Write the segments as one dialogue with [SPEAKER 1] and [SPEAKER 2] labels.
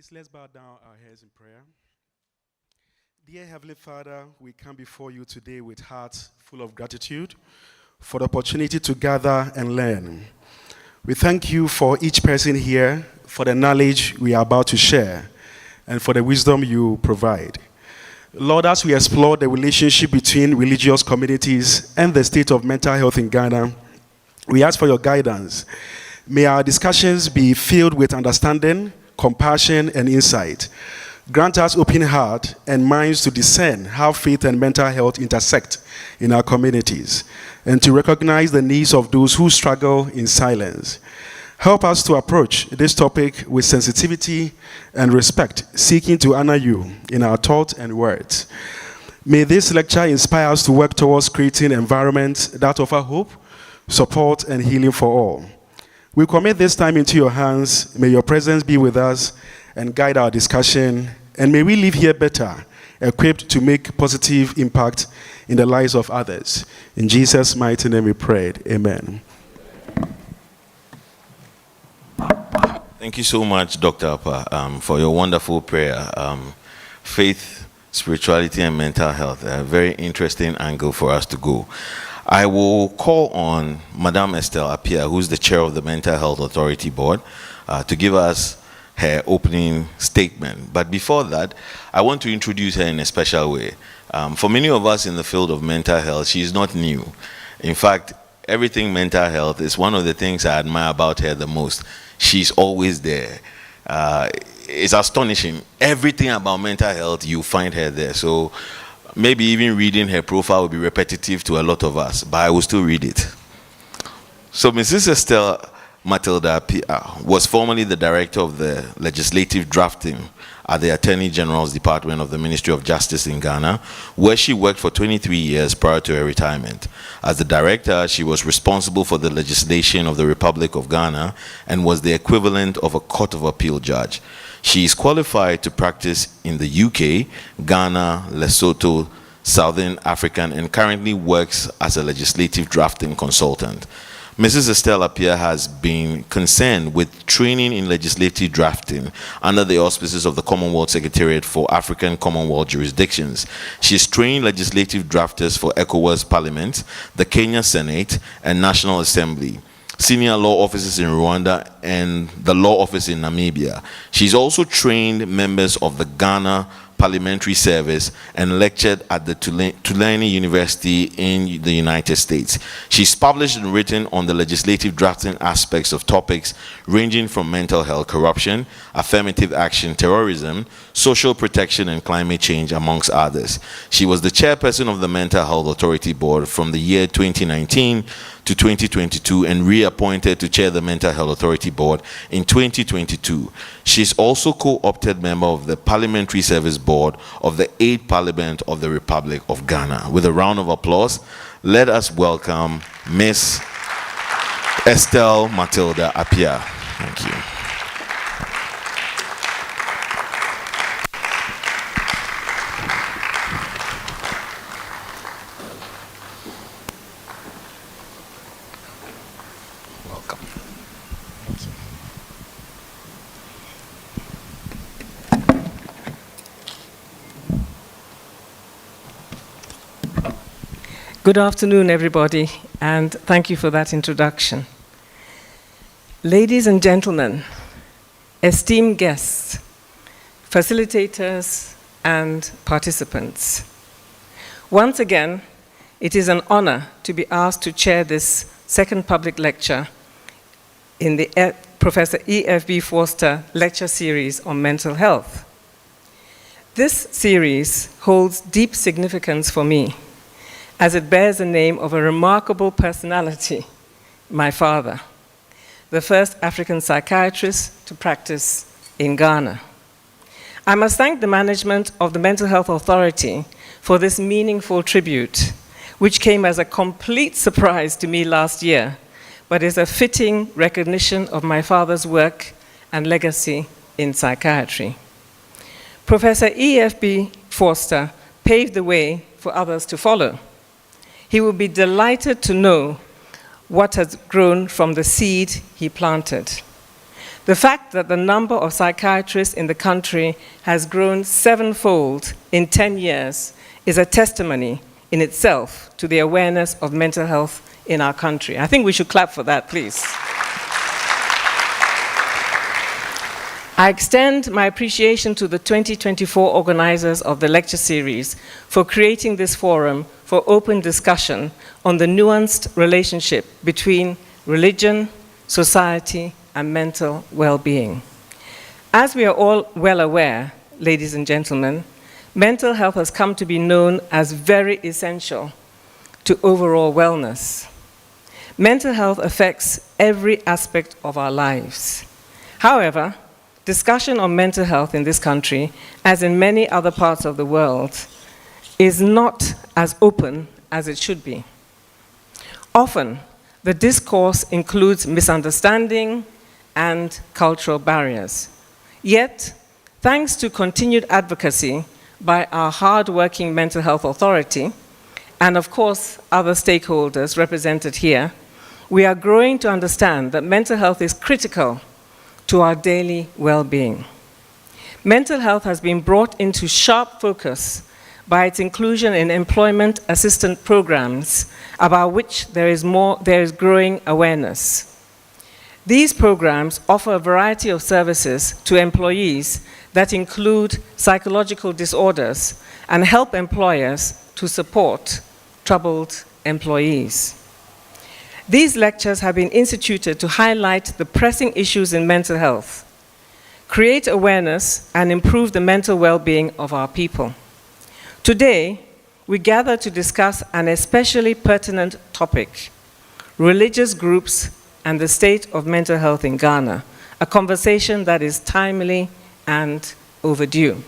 [SPEAKER 1] Please let's bow down our heads in prayer. Dear Heavenly Father, we come before you today with hearts full of gratitude for the opportunity to gather and learn. We thank you for each person here, for the knowledge we are about to share, and for the wisdom you provide. Lord, as we explore the relationship between religious communities and the state of mental health in Ghana, we ask for your guidance. May our discussions be filled with understanding, compassion, and insight. Grant us open heart and minds to discern how faith and mental health intersect in our communities, and to recognize the needs of those who struggle in silence. Help us to approach this topic with sensitivity and respect, seeking to honor you in our thoughts and words. May this lecture inspire us to work towards creating environments that offer hope, support, and healing for all. We commit this time into your hands. May your presence be with us and guide our discussion, and may we live here better, equipped to make positive impact in the lives of others. In Jesus' mighty name we pray. Amen.
[SPEAKER 2] Thank you so much, Dr. Appa, for your wonderful prayer. Faith, spirituality, and mental health, a very interesting angle for us to go. I will call on Madame Estelle Appiah, who's the chair of the Mental Health Authority Board, to give us her opening statement. But before that, I want to introduce her in a special way. For many of us in the field of mental health, she's not new. In fact, everything mental health is one of the things I admire about her the most. She's always there. It's astonishing. Everything about mental health, you find her there. So maybe even reading her profile will be repetitive to a lot of us, but I will still read it. So Mrs. Estelle Matilda Appiah was formerly the director of the legislative drafting at the Attorney General's Department of the Ministry of Justice in Ghana, where she worked for 23 years prior to her retirement. As the director, she was responsible for the legislation of the Republic of Ghana and was the equivalent of a Court of Appeal judge. She is qualified to practice in the UK, Ghana, Lesotho, Southern Africa, and currently works as a legislative drafting consultant. Mrs. Estelle Appiah has been concerned with training in legislative drafting under the auspices of the Commonwealth Secretariat for African Commonwealth Jurisdictions. She's trained legislative drafters for ECOWAS Parliament, the Kenya Senate, and National Assembly, senior law offices in Rwanda, and the law office in Namibia. She's also trained members of the Ghana Parliamentary Service and lectured at the Tulane University in the United States. She's published and written on the legislative drafting aspects of topics ranging from mental health, corruption, affirmative action, terrorism, social protection, and climate change, amongst others. She was the chairperson of the Mental Health Authority Board from the year 2019 to 2022 and reappointed to chair the Mental Health Authority Board in 2022. She's also co-opted member of the Parliamentary Service Board of the 8th Parliament of the Republic of Ghana. With a round of applause, let us welcome Miss Estelle Matilda Appiah. Thank you.
[SPEAKER 3] Good afternoon, everybody, and thank you for that introduction. Ladies and gentlemen, esteemed guests, facilitators, and participants, once again, it is an honor to be asked to chair this second public lecture in the Professor E.F.B. Forster Lecture Series on Mental Health. This series holds deep significance for me, as it bears the name of a remarkable personality, my father, the first African psychiatrist to practice in Ghana. I must thank the management of the Mental Health Authority for this meaningful tribute, which came as a complete surprise to me last year, but is a fitting recognition of my father's work and legacy in psychiatry. Professor E.F.B. Forster paved the way for others to follow. He will be delighted to know what has grown from the seed he planted. The fact that the number of psychiatrists in the country has grown 7-fold in 10 years is a testimony in itself to the awareness of mental health in our country. I think we should clap for that, please. I extend my appreciation to the 2024 organizers of the lecture series for creating this forum for open discussion on the nuanced relationship between religion, society, and mental well-being. As we are all well aware, ladies and gentlemen, mental health has come to be known as very essential to overall wellness. Mental health affects every aspect of our lives. However, discussion on mental health in this country, as in many other parts of the world, is not as open as it should be. Often, the discourse includes misunderstanding and cultural barriers. Yet, thanks to continued advocacy by our hard-working mental health authority, and of course other stakeholders represented here, we are growing to understand that mental health is critical to our daily well-being. Mental health has been brought into sharp focus by its inclusion in employment assistance programs, about which there is growing awareness. These programs offer a variety of services to employees that include psychological disorders and help employers to support troubled employees. These lectures have been instituted to highlight the pressing issues in mental health, create awareness, and improve the mental well-being of our people. Today, we gather to discuss an especially pertinent topic: religious groups and the state of mental health in Ghana, a conversation that is timely and overdue.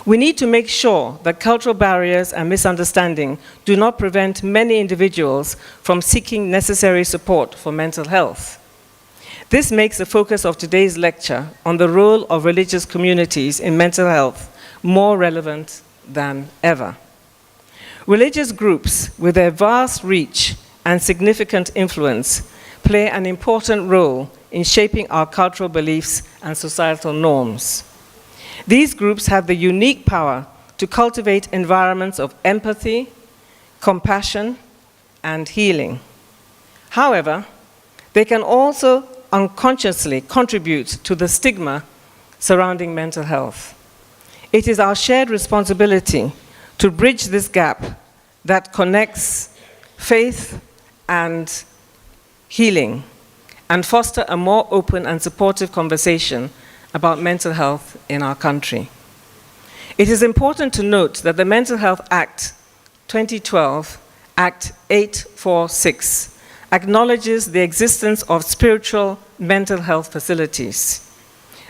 [SPEAKER 3] We need to make sure that cultural barriers and misunderstanding do not prevent many individuals from seeking necessary support for mental health. This makes the focus of today's lecture on the role of religious communities in mental health more relevant than ever. Religious groups, with their vast reach and significant influence, play an important role in shaping our cultural beliefs and societal norms. These groups have the unique power to cultivate environments of empathy, compassion, and healing. However, they can also unconsciously contribute to the stigma surrounding mental health. It is our shared responsibility to bridge this gap that connects faith and healing, and foster a more open and supportive conversation about mental health in our country. It is important to note that the Mental Health Act 2012, Act 846, acknowledges the existence of spiritual mental health facilities.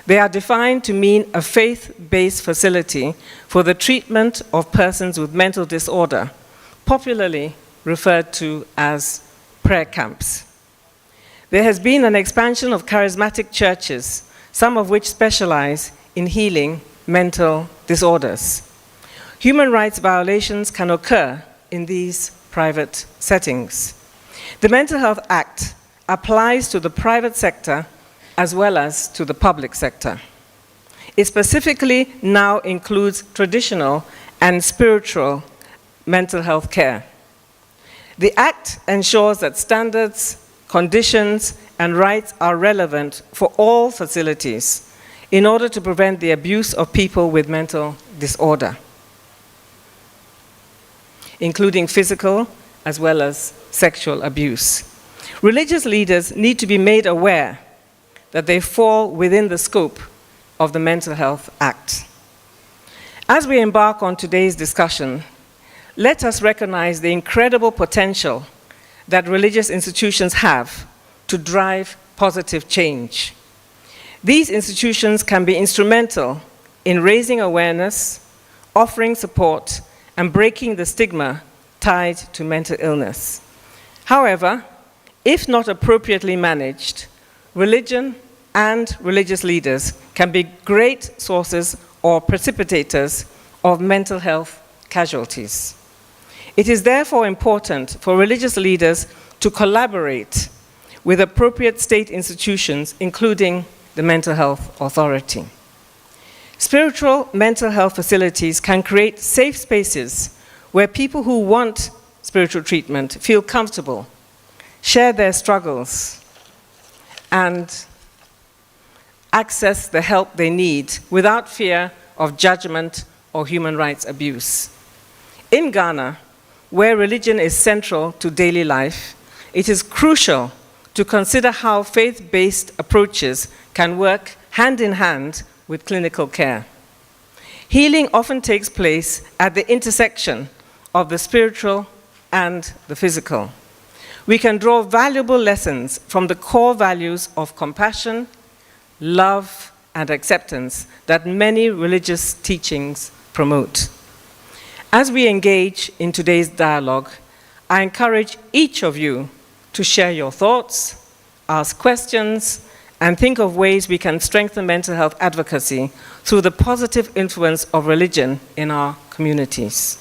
[SPEAKER 3] They are defined to mean a faith-based facility for the treatment of persons with mental disorder, popularly referred to as prayer camps. There has been an expansion of charismatic churches, some of which specialize in healing mental disorders. Human rights violations can occur in these private settings. The Mental Health Act applies to the private sector as well as to the public sector. It specifically now includes traditional and spiritual mental health care. The Act ensures that standards, conditions, and rights are relevant for all facilities in order to prevent the abuse of people with mental disorder, including physical as well as sexual abuse. Religious leaders need to be made aware that they fall within the scope of the Mental Health Act. As we embark on today's discussion, let us recognize the incredible potential that religious institutions have to drive positive change. These institutions can be instrumental in raising awareness, offering support, and breaking the stigma tied to mental illness. However, if not appropriately managed, religion and religious leaders can be great sources or precipitators of mental health casualties. It is therefore important for religious leaders to collaborate with appropriate state institutions, including the Mental Health Authority. Spiritual mental health facilities can create safe spaces where people who want spiritual treatment feel comfortable, share their struggles, and access the help they need without fear of judgment or human rights abuse. In Ghana, where religion is central to daily life, it is crucial to consider how faith-based approaches can work hand in hand with clinical care. Healing often takes place at the intersection of the spiritual and the physical. We can draw valuable lessons from the core values of compassion, love, and acceptance that many religious teachings promote. As we engage in today's dialogue, I encourage each of you to share your thoughts, ask questions, and think of ways we can strengthen mental health advocacy through the positive influence of religion in our communities.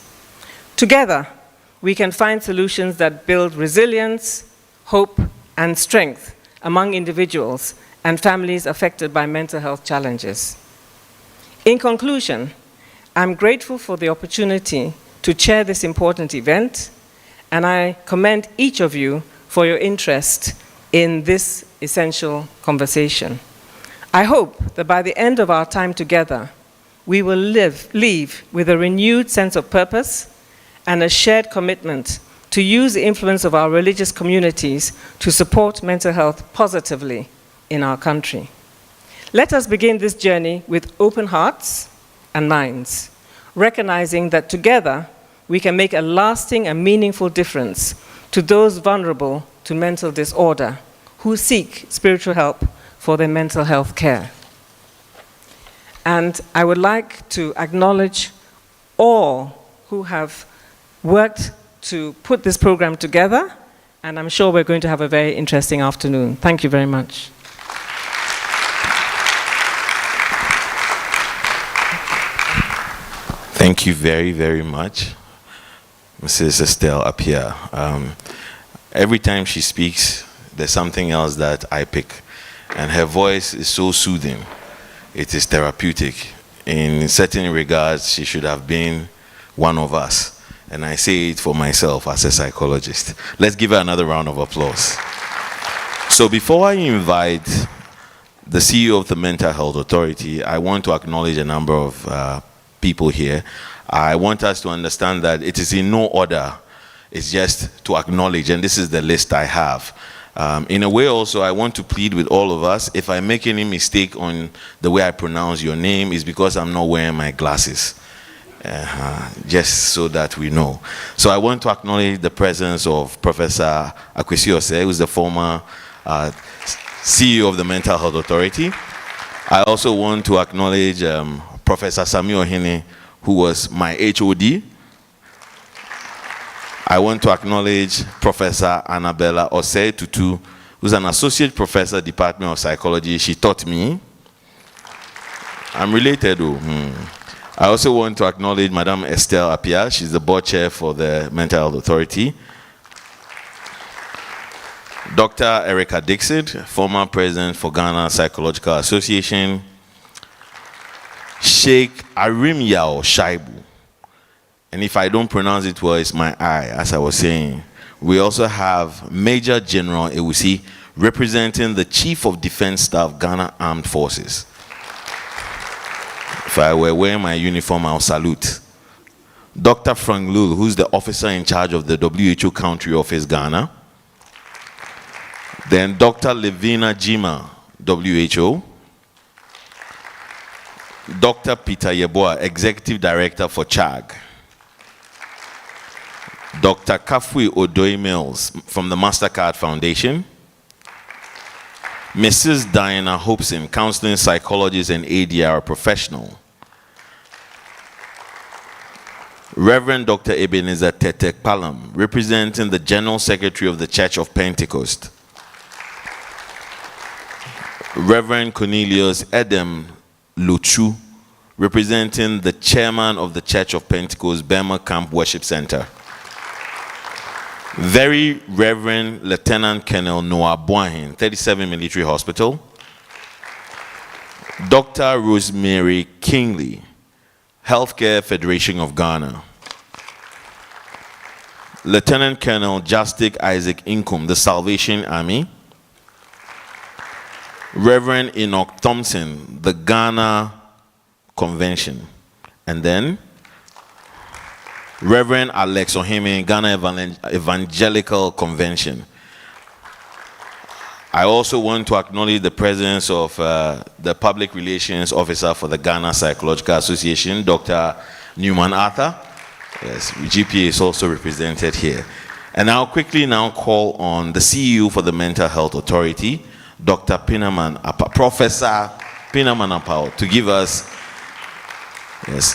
[SPEAKER 3] Together, we can find solutions that build resilience, hope, and strength among individuals and families affected by mental health challenges. In conclusion, I'm grateful for the opportunity to chair this important event, and I commend each of you for your interest in this essential conversation. I hope that by the end of our time together, we will leave with a renewed sense of purpose and a shared commitment to use the influence of our religious communities to support mental health positively in our country. Let us begin this journey with open hearts and minds, recognizing that together we can make a lasting and meaningful difference to those vulnerable to mental disorder who seek spiritual help for their mental health care. And I would like to acknowledge all who have worked to put this program together, and I'm sure we're going to have a very interesting afternoon. Thank you very much.
[SPEAKER 2] Thank you very, very much, Mrs. Estelle Appiah. Every time she speaks, there's something else that I pick. And her voice is so soothing. It is therapeutic. In certain regards, she should have been one of us. And I say it for myself as a psychologist. Let's give her another round of applause. So before I invite the CEO of the Mental Health Authority, I want to acknowledge a number of people here. I want us to understand that it is in no order. It's just to acknowledge, and this is the list I have. In a way also, I want to plead with all of us, if I make any mistake on the way I pronounce your name, it's because I'm not wearing my glasses. Just so that we know. So I want to acknowledge the presence of Professor Akwesi Osei, who's the former CEO of the Mental Health Authority. I also want to acknowledge Professor Sami Ohene, who was my HOD. I want to acknowledge Professor Annabella Osei Tutu, who's an associate professor, Department of Psychology. She taught me. I'm related though. I also want to acknowledge Madame Estelle Appiah. She's the board chair for the Mental Health Authority. Dr. Erica Dixon, former president for Ghana Psychological Association. Sheikh Arim Yao Shaibu. And if I don't pronounce it well, it's my eye, as I was saying. We also have Major General Ewusi, representing the Chief of Defense Staff, Ghana Armed Forces. If I were wearing my uniform, I'll salute. Dr. Frank Lul, who's the officer in charge of the WHO Country Office, Ghana. Then Dr. Levina Jima, WHO. Dr. Peter Yeboah, Executive Director for CHAG. Dr. Kafui Odoi Mills from the MasterCard Foundation. Mrs. Diana Hopeson, counseling psychologist and ADR professional. Reverend Dr. Ebenezer Tetek Palam, representing the General Secretary of the Church of Pentecost. Reverend Cornelius Edem Luchu, representing the Chairman of the Church of Pentecost, Burma Camp Worship Center. Very Reverend Lieutenant Colonel Noah Boahin, 37 Military Hospital. Dr. Rosemary Kingley, Healthcare Federation of Ghana. Lieutenant Colonel Justic Isaac Inkum, the Salvation Army. Reverend Enoch Thompson, the Ghana Convention. And then Reverend Alex Ohime, Ghana Evangelical Convention. I also want to acknowledge the presence of the Public Relations Officer for the Ghana Psychological Association, Dr. Newman Arthur. Yes, GPA is also represented here. And I'll quickly now call on the CEO for the Mental Health Authority, Dr. Professor Pinaman Apao, to give us, yes,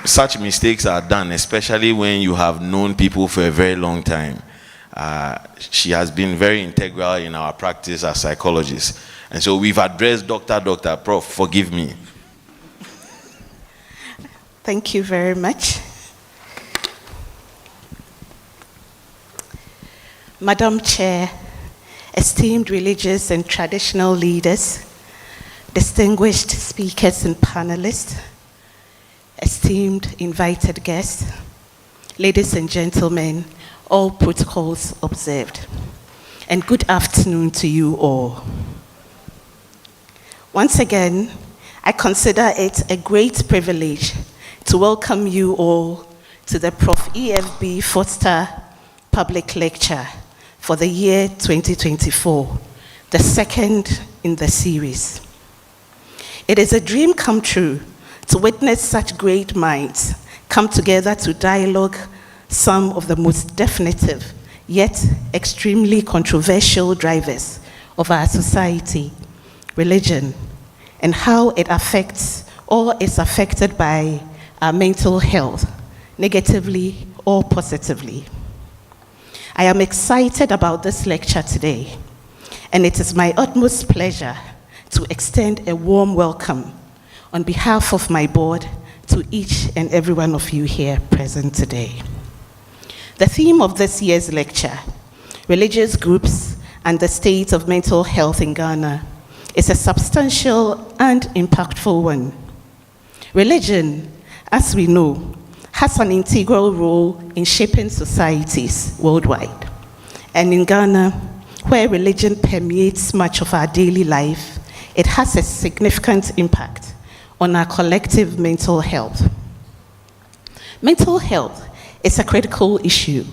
[SPEAKER 2] such mistakes are done, especially when you have known people for a very long time. She has been very integral in our practice as psychologists. And so we've addressed Dr. Prof, forgive me.
[SPEAKER 4] Thank you very much. Madam Chair, esteemed religious and traditional leaders, distinguished speakers and panelists, esteemed invited guests, ladies and gentlemen, all protocols observed, and good afternoon to you all. Once again, I consider it a great privilege to welcome you all to the Prof. EFB Forster Public Lecture for the year 2024, the second in the series. It is a dream come true to witness such great minds come together to dialogue some of the most definitive yet extremely controversial drivers of our society, religion, and how it affects or is affected by our mental health, negatively or positively. I am excited about this lecture today, and it is my utmost pleasure to extend a warm welcome on behalf of my board to each and every one of you here present today. The theme of this year's lecture, Religious Groups and the State of Mental Health in Ghana, is a substantial and impactful one. Religion, as we know, has an integral role in shaping societies worldwide. And in Ghana, where religion permeates much of our daily life, it has a significant impact on our collective mental health. Mental health is a critical issue,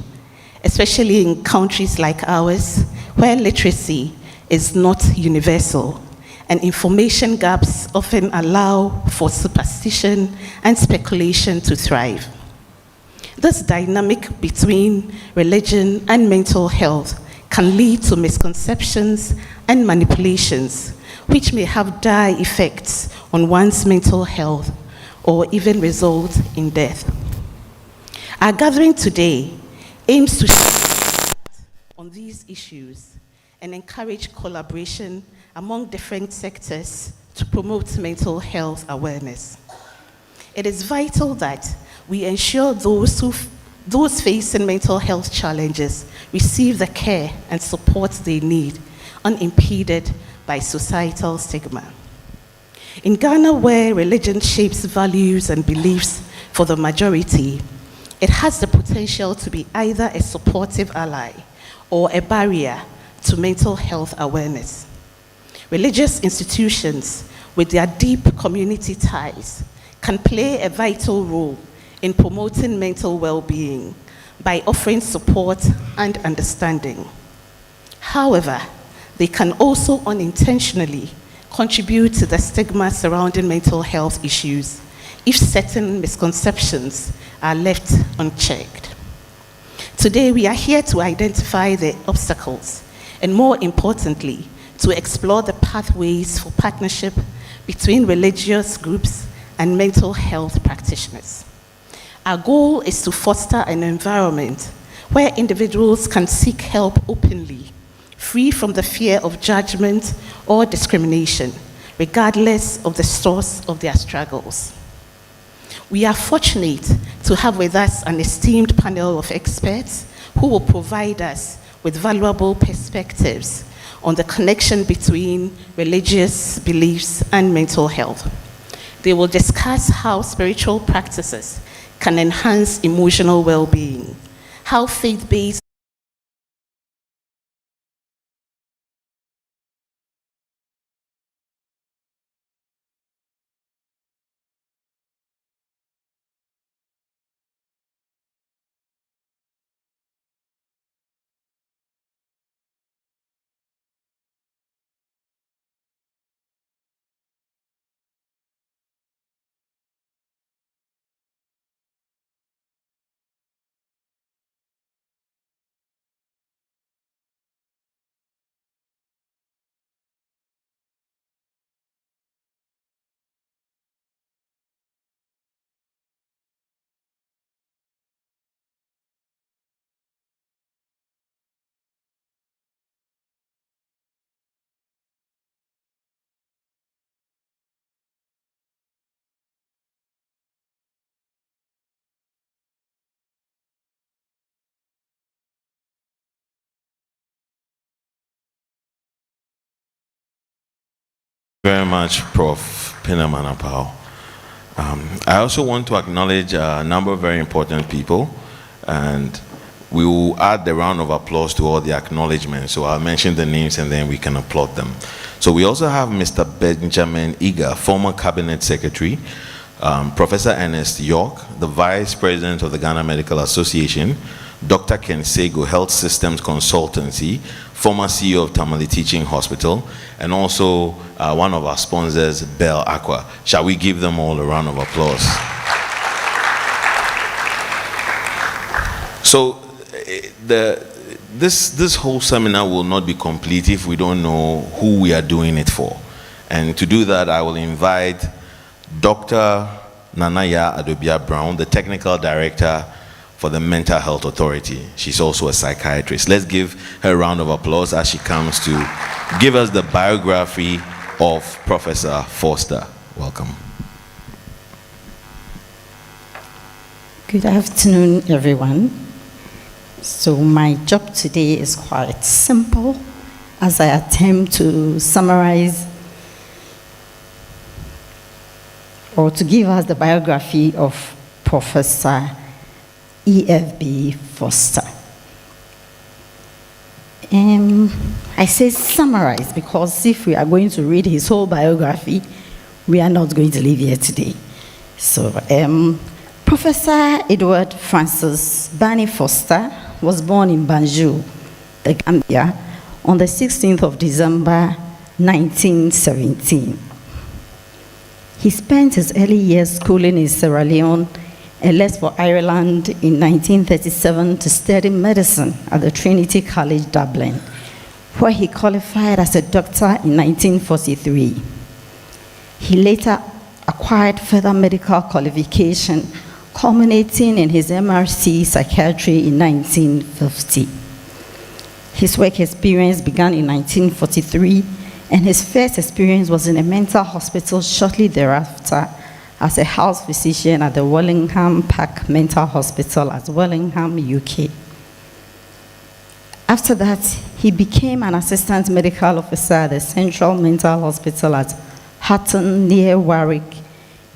[SPEAKER 4] especially in countries like ours, where literacy is not universal, and information gaps often allow for superstition and speculation to thrive. This dynamic between religion and mental health can lead to misconceptions and manipulations, which may have dire effects on one's mental health or even result in death. Our gathering today aims to shed light on these issues and encourage collaboration among different sectors to promote mental health awareness. It is vital that we ensure those facing mental health challenges receive the care and support they need, unimpeded by societal stigma. In Ghana, where religion shapes values and beliefs for the majority, it has the potential to be either a supportive ally or a barrier to mental health awareness. Religious institutions, with their deep community ties, can play a vital role in promoting mental well-being by offering support and understanding. However, they can also unintentionally contribute to the stigma surrounding mental health issues if certain misconceptions are left unchecked. Today, we are here to identify the obstacles and, more importantly, to explore the pathways for partnership between religious groups and mental health practitioners. Our goal is to foster an environment where individuals can seek help openly, free from the fear of judgment or discrimination, regardless of the source of their struggles. We are fortunate to have with us an esteemed panel of experts who will provide us with valuable perspectives on the connection between religious beliefs and mental health. They will discuss how spiritual practices can enhance emotional well-being, how faith-based
[SPEAKER 2] Very much, Prof. Pinamanapao. I also want to acknowledge a number of very important people, and we will add the round of applause to all the acknowledgements. So I'll mention the names and then we can applaud them. So we also have Mr. Benjamin Iga, former Cabinet Secretary, Professor Ernest York, the Vice President of the Ghana Medical Association, Dr. Ken Sego, Health Systems Consultancy, former CEO of Tamale Teaching Hospital, and also one of our sponsors, Bell Aqua. Shall we give them all a round of applause? So this whole seminar will not be complete if we don't know who we are doing it for. And to do that, I will invite Dr. Nanaya Adobia Brown, the Technical Director for the Mental Health Authority. She's also a psychiatrist. Let's give her a round of applause as she comes to give us the biography of Professor Forster. Welcome.
[SPEAKER 5] Good afternoon, everyone. So my job today is quite simple as I attempt to summarize or to give us the biography of Professor E.F.B. Forster. I say summarize because if we are going to read his whole biography, we are not going to leave here today. So, Professor Edward Francis Barney Forster was born in Banjul, the Gambia, on the 16th of December, 1917. He spent his early years schooling in Sierra Leone and left for Ireland in 1937 to study medicine at the Trinity College, Dublin, where he qualified as a doctor in 1943. He later acquired further medical qualification, culminating in his MRC psychiatry in 1950. His work experience began in 1943, and his first experience was in a mental hospital shortly thereafter as a house physician at the Wellingham Park Mental Hospital at Wellingham, UK. After that, he became an assistant medical officer at the Central Mental Hospital at Hatton near Warwick,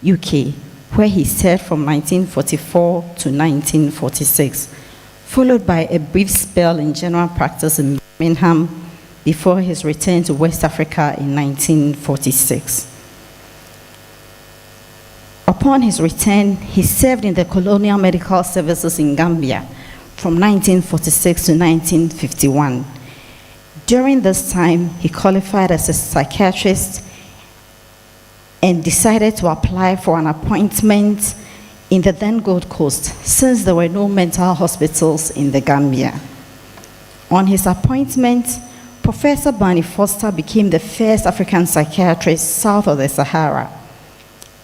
[SPEAKER 5] UK, where he served from 1944 to 1946, followed by a brief spell in general practice in Birmingham before his return to West Africa in 1946. Upon his return, he served in the colonial medical services in Gambia from 1946 to 1951. During this time, he qualified as a psychiatrist and decided to apply for an appointment in the then Gold Coast, since there were no mental hospitals in the Gambia. On his appointment, Professor Barney Forster became the first African psychiatrist south of the Sahara.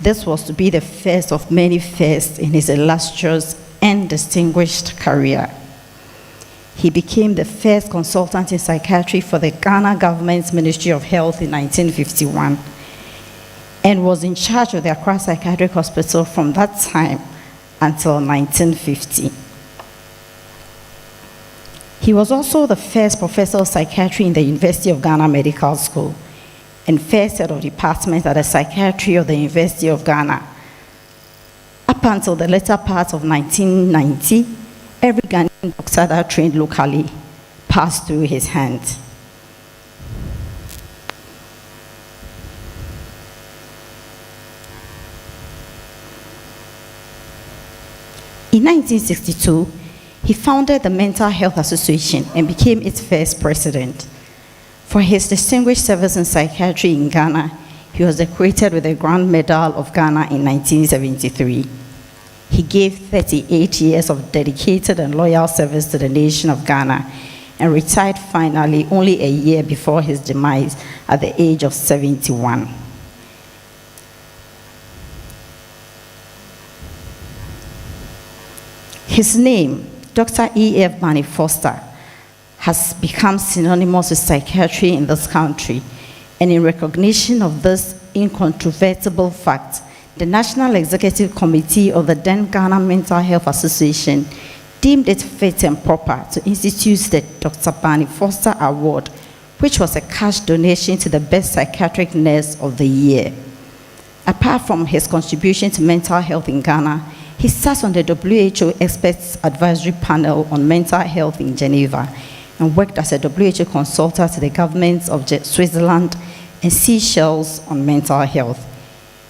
[SPEAKER 5] This was to be the first of many firsts in his illustrious and distinguished career. He became the first consultant in psychiatry for the Ghana government's Ministry of Health in 1951 and was in charge of the Accra Psychiatric Hospital from that time until 1950. He was also the first professor of psychiatry in the University of Ghana Medical School and first head of department at the psychiatry of the University of Ghana. Up until the latter part of 1990, every Ghanaian doctor that trained locally passed through his hands. In 1962, he founded the Mental Health Association and became its first president. For his distinguished service in psychiatry in Ghana, he was decorated with the Grand Medal of Ghana in 1973. He gave 38 years of dedicated and loyal service to the nation of Ghana and retired finally only a year before his demise at the age of 71. His name, Dr. E.F. Barney Forster, has become synonymous with psychiatry in this country, and in recognition of this incontrovertible fact, the National Executive Committee of the then Ghana Mental Health Association deemed it fit and proper to institute the Dr. Barney Forster Award, which was a cash donation to the best psychiatric nurse of the year. Apart from his contribution to mental health in Ghana, he sat on the WHO Experts Advisory Panel on Mental Health in Geneva and worked as a WHO consultant to the governments of Switzerland and Seychelles on mental health.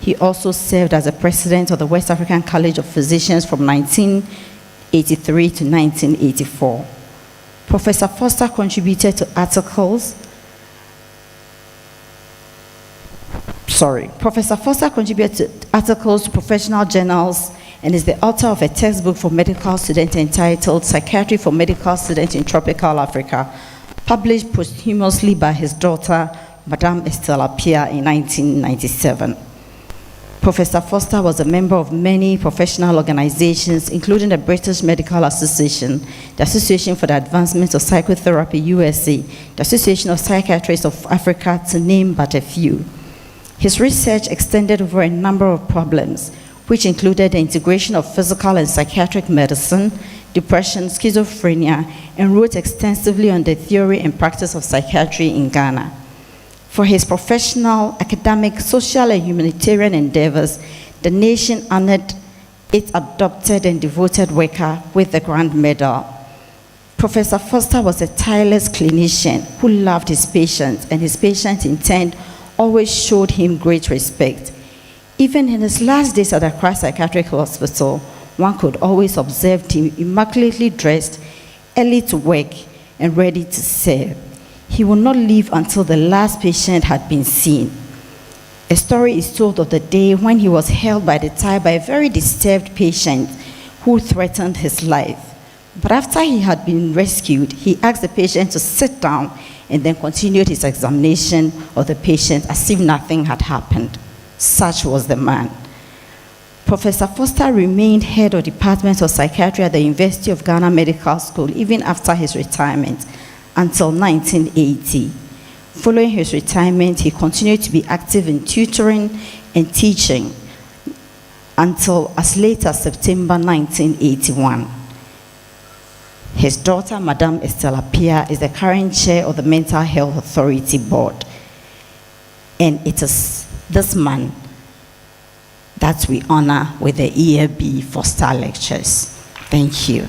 [SPEAKER 5] He also served as the president of the West African College of Physicians from 1983 to 1984. Professor Forster contributed to articles. Professor Forster contributed to articles to professional journals and is the author of a textbook for medical students entitled Psychiatry for Medical Students in Tropical Africa, published posthumously by his daughter, Madame Estelle Appiah, in 1997. Professor Forster was a member of many professional organizations, including the British Medical Association, the Association for the Advancement of Psychotherapy USA, the Association of Psychiatrists of Africa, to name but a few. His research extended over a number of problems, which included the integration of physical and psychiatric medicine, depression, schizophrenia, and wrote extensively on the theory and practice of psychiatry in Ghana. For his professional, academic, social, and humanitarian endeavors, the nation honored its adopted and devoted worker with the Grand Medal. Professor Forster was a tireless clinician who loved his patients, and his patients in turn always showed him great respect. Even in his last days at Accra Psychiatric Hospital, one could always observe him immaculately dressed, early to work, and ready to serve. He would not leave until the last patient had been seen. A story is told of the day when he was held by the tie by a very disturbed patient who threatened his life. But after he had been rescued, he asked the patient to sit down and then continued his examination of the patient as if nothing had happened. Such was the man. Professor Forster remained head of Department of Psychiatry at the University of Ghana Medical School even after his retirement until 1980. Following his retirement, he continued to be active in tutoring and teaching until as late as September 1981. His daughter, Madame Estelle Appiah, is the current chair of the Mental Health Authority Board. And it is this man that we honor with the EFB Forster Lectures. Thank you.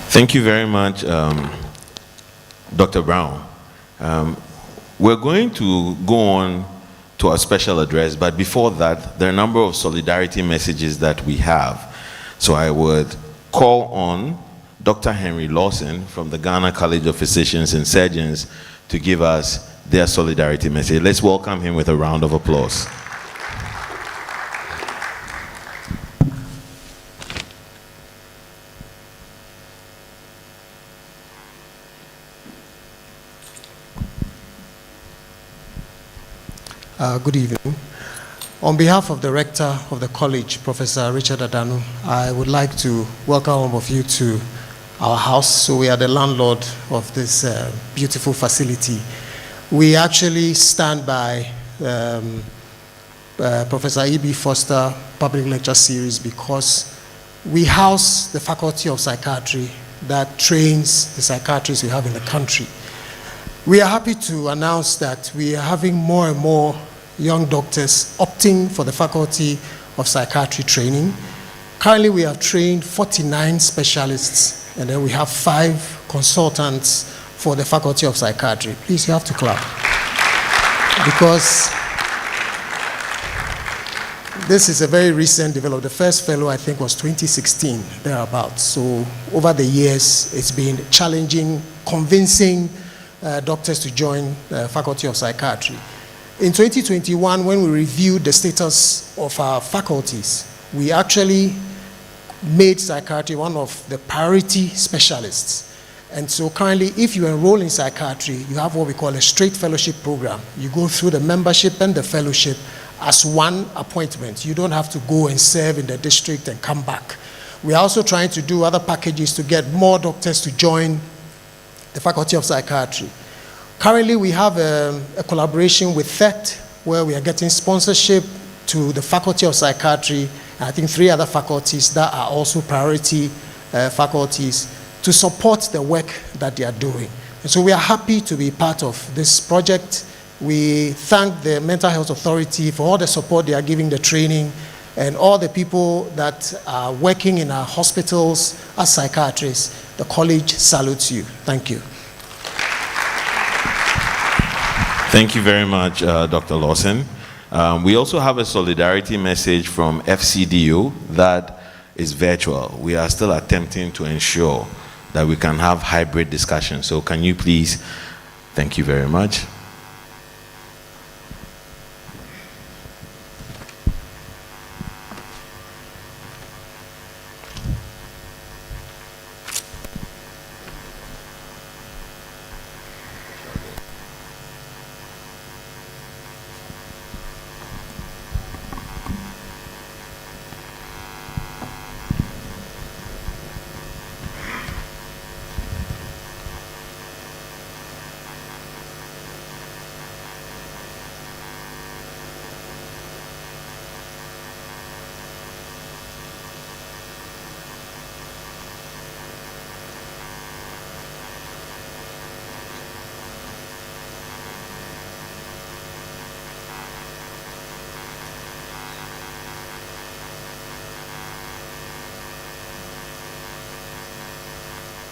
[SPEAKER 2] Thank you very much, Dr. Brown. We're going to go on to our special address, but before that, there are a number of solidarity messages that we have. So I would call on Dr. Henry Lawson from the Ghana College of Physicians and Surgeons to give us their solidarity message. Let's welcome him with a round of applause.
[SPEAKER 6] Good evening. On behalf of the Rector of the College, Professor Richard Adanu, I would like to welcome all of you to our house. So we are the landlord of this beautiful facility We actually stand by Professor E.B. Forster Public Lecture Series because we house the Faculty of Psychiatry that trains the psychiatrists we have in the country. We are happy to announce that we are having more and more young doctors opting for the Faculty of Psychiatry training. Currently, we have trained 49 specialists, and then we have 5 consultants for the Faculty of Psychiatry. Please, you have to clap. Because this is a very recent development. The first fellow, I think, was 2016, thereabouts. So over the years, it's been challenging, convincing doctors to join the Faculty of Psychiatry. In 2021, when we reviewed the status of our faculties, we actually made psychiatry one of the priority specialists. And so currently, if you enroll in psychiatry, you have what we call a straight fellowship program. You go through the membership and the fellowship as one appointment. You don't have to go and serve in the district and come back. We are also trying to do other packages to get more doctors to join the Faculty of Psychiatry. Currently, we have a collaboration with THET, where we are getting sponsorship to the Faculty of Psychiatry, and I think 3 other faculties that are also priority faculties to support the work that they are doing. And so we are happy to be part of this project. We thank the Mental Health Authority for all the support they are giving the training, and all the people that are working in our hospitals as psychiatrists. The college salutes you. Thank you.
[SPEAKER 2] Thank you very much, Dr. Lawson. We also have a solidarity message from FCDO that is virtual. We are still attempting to ensure that we can have hybrid discussions. So can you please, thank you very much.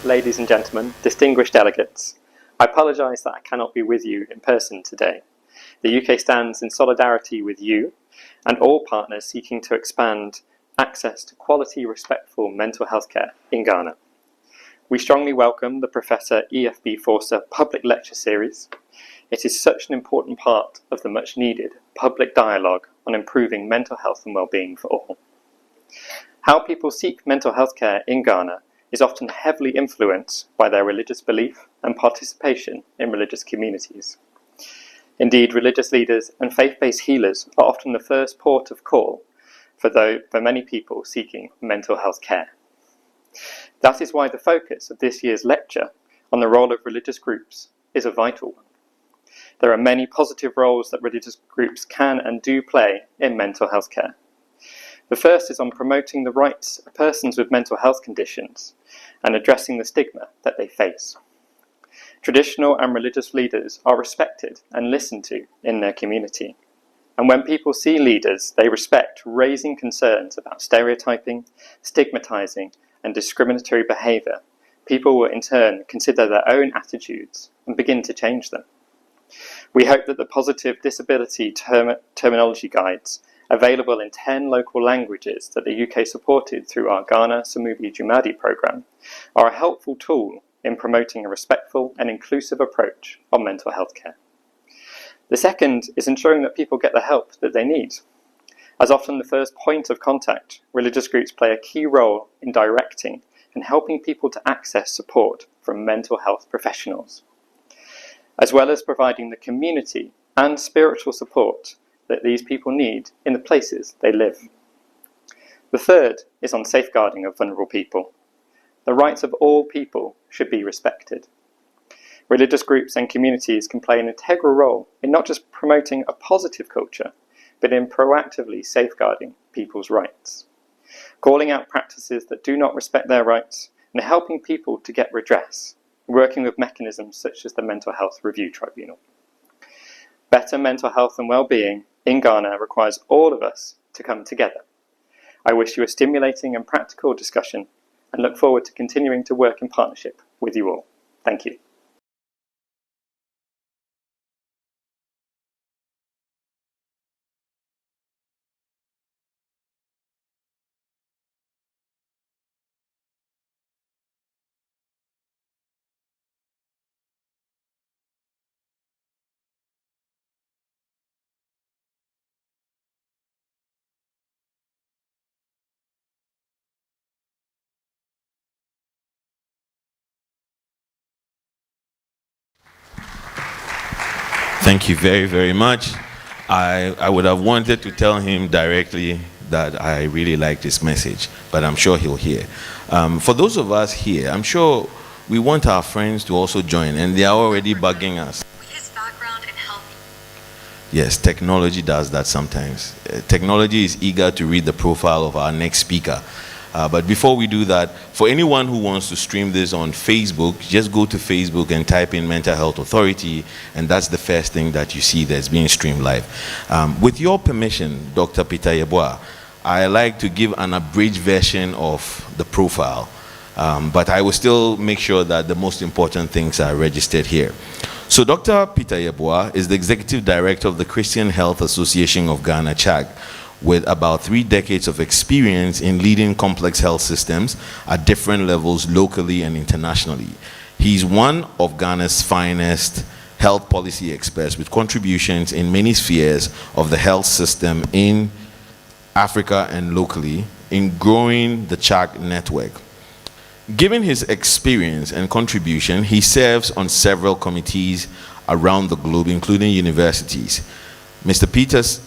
[SPEAKER 7] Ladies and gentlemen, distinguished delegates, I apologise that I cannot be with you in person today. The UK stands in solidarity with you and all partners seeking to expand access to quality, respectful mental health care in Ghana. We strongly welcome the Professor E.F.B. Forster Public Lecture Series. It is such an important part of the much needed public dialogue on improving mental health and well-being for all. How people seek mental health care in Ghana is often heavily influenced by their religious belief and participation in religious communities. Indeed, religious leaders and faith-based healers are often the first port of call for many people seeking mental health care. That is why the focus of this year's lecture on the role of religious groups is a vital one. There are many positive roles that religious groups can and do play in mental health care. The first is on promoting the rights of persons with mental health conditions and addressing the stigma that they face. Traditional and religious leaders are respected and listened to in their community. And when people see leaders they respect raising concerns about stereotyping, stigmatizing, and discriminatory behavior, people will in turn consider their own attitudes and begin to change them. We hope that the positive disability terminology guides available in 10 local languages that the UK supported through our Ghana Samudi Jumadi programme are a helpful tool in promoting a respectful and inclusive approach on mental health care. The second is ensuring that people get the help that they need. As often the first point of contact, religious groups play a key role in directing and helping people to access support from mental health professionals, as well as providing the community and spiritual support that these people need in the places they live. The third is on safeguarding of vulnerable people. The rights of all people should be respected. Religious groups and communities can play an integral role in not just promoting a positive culture, but in proactively safeguarding people's rights, calling out practices that do not respect their rights, and helping people to get redress, working with mechanisms such as the Mental Health Review Tribunal. Better mental health and well-being in Ghana requires all of us to come together. I wish you a stimulating and practical discussion and look forward to continuing to work in partnership with you all. Thank you.
[SPEAKER 2] Thank you very, very much. I would have wanted to tell him directly that I really like this message, but I'm sure he'll hear. For those of us here, I'm sure we want our friends to also join, and they are already bugging us.
[SPEAKER 8] His background in health.
[SPEAKER 2] Yes, technology does that sometimes. Technology is eager to read the profile of our next speaker. But before we do that, for anyone who wants to stream this on Facebook, just go to Facebook and type in Mental Health Authority, and that's the first thing that you see that's being streamed live. With your permission, Dr. Peter Yeboah, I like to give an abridged version of the profile, but I will still make sure that the most important things are registered here. So Dr. Peter Yeboah is the Executive Director of the Christian Health Association of Ghana, CHAG, with about 3 decades of experience in leading complex health systems at different levels locally and internationally. He's one of Ghana's finest health policy experts with contributions in many spheres of the health system in Africa and locally in growing the CHAG network. Given his experience and contribution, he serves on several committees around the globe, including universities. Mr. Peters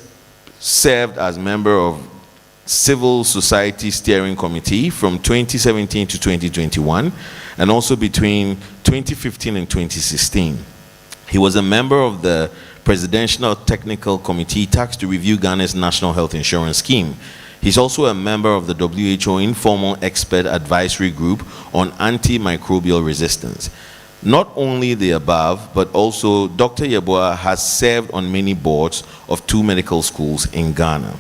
[SPEAKER 2] served as member of Civil Society Steering Committee from 2017 to 2021, and also between 2015 and 2016. He was a member of the Presidential Technical Committee tasked to review Ghana's National Health Insurance Scheme. He's also a member of the WHO Informal Expert Advisory Group on Antimicrobial Resistance. Not only the above, but also Dr. Yeboah has served on many boards of 2 medical schools in Ghana.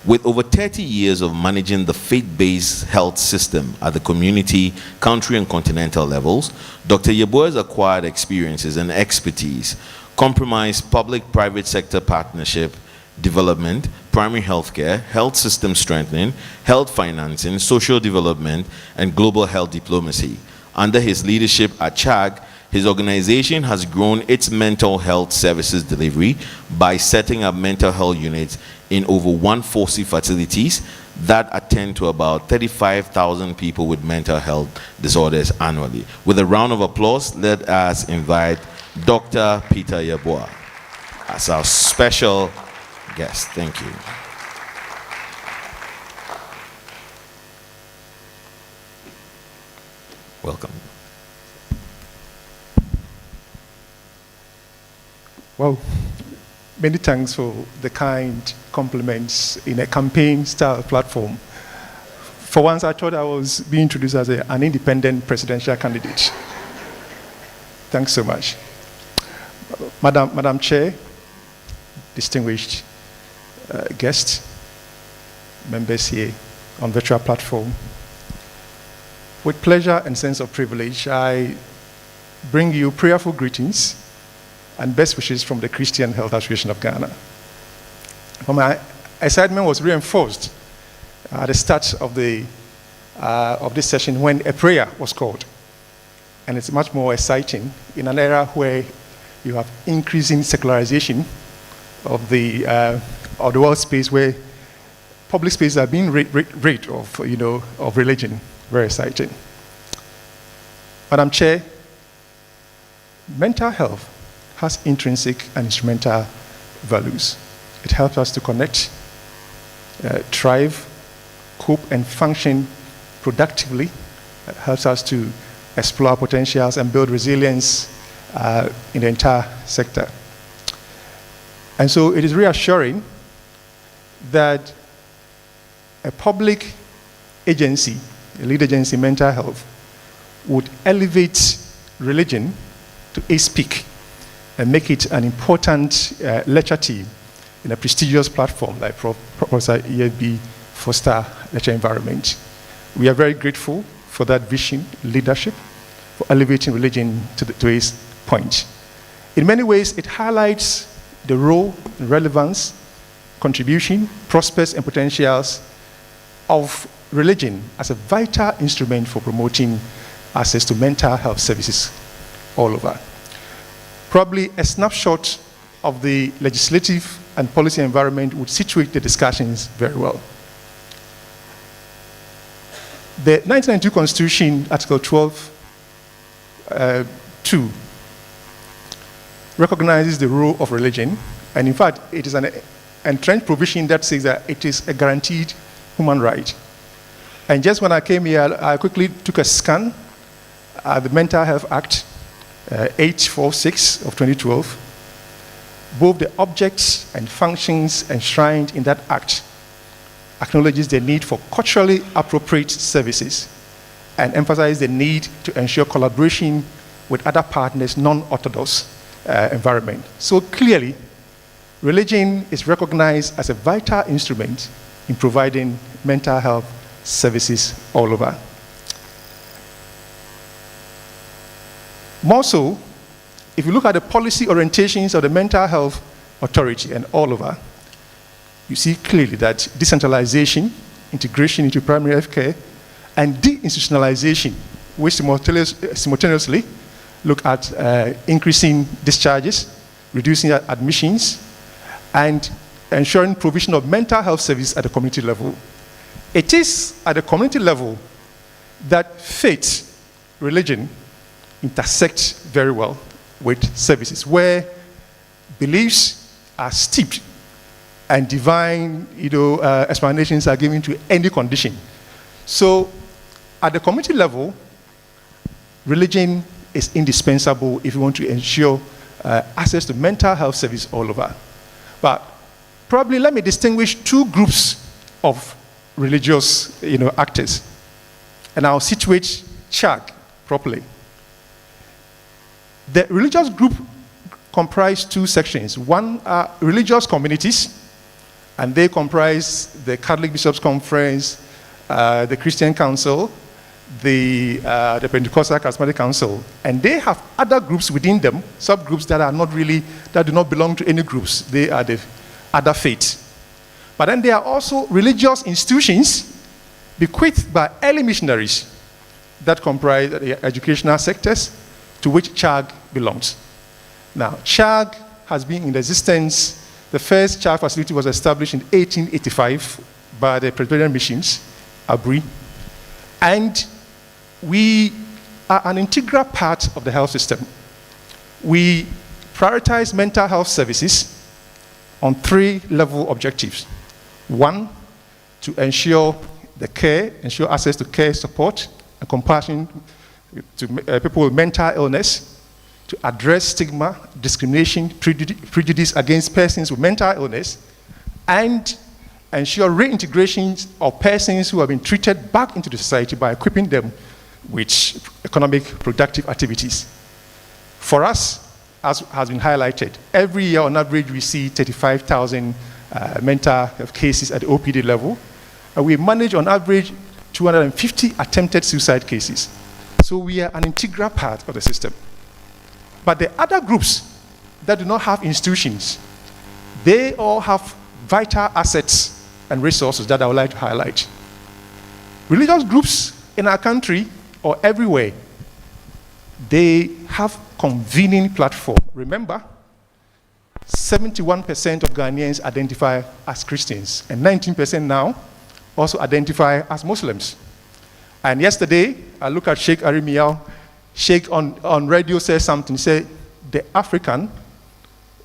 [SPEAKER 2] With over 30 years of managing the faith-based health system at the community, country, and continental levels, Dr. Yeboah's acquired experiences and expertise comprise public-private sector partnership, development, primary healthcare, health system strengthening, health financing, social development, and global health diplomacy. Under his leadership at CHAG, his organization has grown its mental health services delivery by setting up mental health units in over 140 facilities that attend to about 35,000 people with mental health disorders annually. With a round of applause, let us invite Dr. Peter Yeboah as our special guest. Thank you. Welcome.
[SPEAKER 9] Well, many thanks for the kind compliments in a campaign-style platform. For once, I thought I was being introduced as an independent presidential candidate. Thanks so much. Madam Chair, distinguished guests, members here on virtual platform, with pleasure and sense of privilege, I bring you prayerful greetings and best wishes from the Christian Health Association of Ghana. My excitement was reinforced at the start of this session when a prayer was called. And it's much more exciting in an era where you have increasing secularization of the world space, where public spaces are being rid of religion. Very exciting. Madam Chair, mental health has intrinsic and instrumental values. It helps us to connect, thrive, cope, and function productively. It helps us to explore potentials and build resilience in the entire sector. And so it is reassuring that a public agency, a lead agency in mental health, would elevate religion to its peak and make it an important lecture team in a prestigious platform like Professor EFB Forster lecture environment. We are very grateful for that vision, leadership, for elevating religion to its point. In many ways, it highlights the role, relevance, contribution, prospects, and potentials of religion as a vital instrument for promoting access to mental health services all over. Probably a snapshot of the legislative and policy environment would situate the discussions very well. The 1992 Constitution, Article 12(2), recognizes the role of religion, and in fact, it is an entrenched provision that says that it is a guaranteed human right. And just when I came here, I quickly took a scan at the Mental Health Act, 846 of 2012. Both the objects and functions enshrined in that act acknowledges the need for culturally appropriate services and emphasizes the need to ensure collaboration with other partners, non-orthodox environment. So clearly, religion is recognized as a vital instrument in providing mental health services all over. More so, if you look at the policy orientations of the Mental Health Authority and all over, you see clearly that decentralization, integration into primary health care, and deinstitutionalization, which simultaneously look at increasing discharges, reducing admissions, and ensuring provision of mental health service at the community level. It is at the community level that faith, religion, intersect very well with services, where beliefs are steeped and divine explanations are given to any condition. So at the community level, religion is indispensable if you want to ensure access to mental health service all over. But probably let me distinguish two groups of religious actors, and I'll situate CHAG properly. The religious group comprise two sections. One are religious communities, and they comprise the Catholic Bishops' Conference, the Christian Council, the Pentecostal Charismatic Council, and they have other groups within them, subgroups that do not belong to any groups. They are the other faiths. But then there are also religious institutions bequeathed by early missionaries that comprise the educational sectors to which CHAG belongs. Now, CHAG has been in existence. The first CHAG facility was established in 1885 by the Presbyterian Missions, Abri, and we are an integral part of the health system. We prioritize mental health services on three level objectives. One, to ensure access to care, support, and compassion to people with mental illness, to address stigma, discrimination, prejudice against persons with mental illness, and ensure reintegration of persons who have been treated back into the society by equipping them with economic productive activities. For us, as has been highlighted, every year on average we see 35,000 mental health cases at the OPD level, and we manage on average 250 attempted suicide cases. So we are an integral part of the system. But the other groups that do not have institutions, they all have vital assets and resources that I would like to highlight. Religious groups in our country or everywhere, they have convening platform. Remember, 71% of Ghanaians identify as Christians, and 19% now also identify as Muslims. And yesterday, I look at Sheikh Arimiao. Sheikh on radio says something, say the African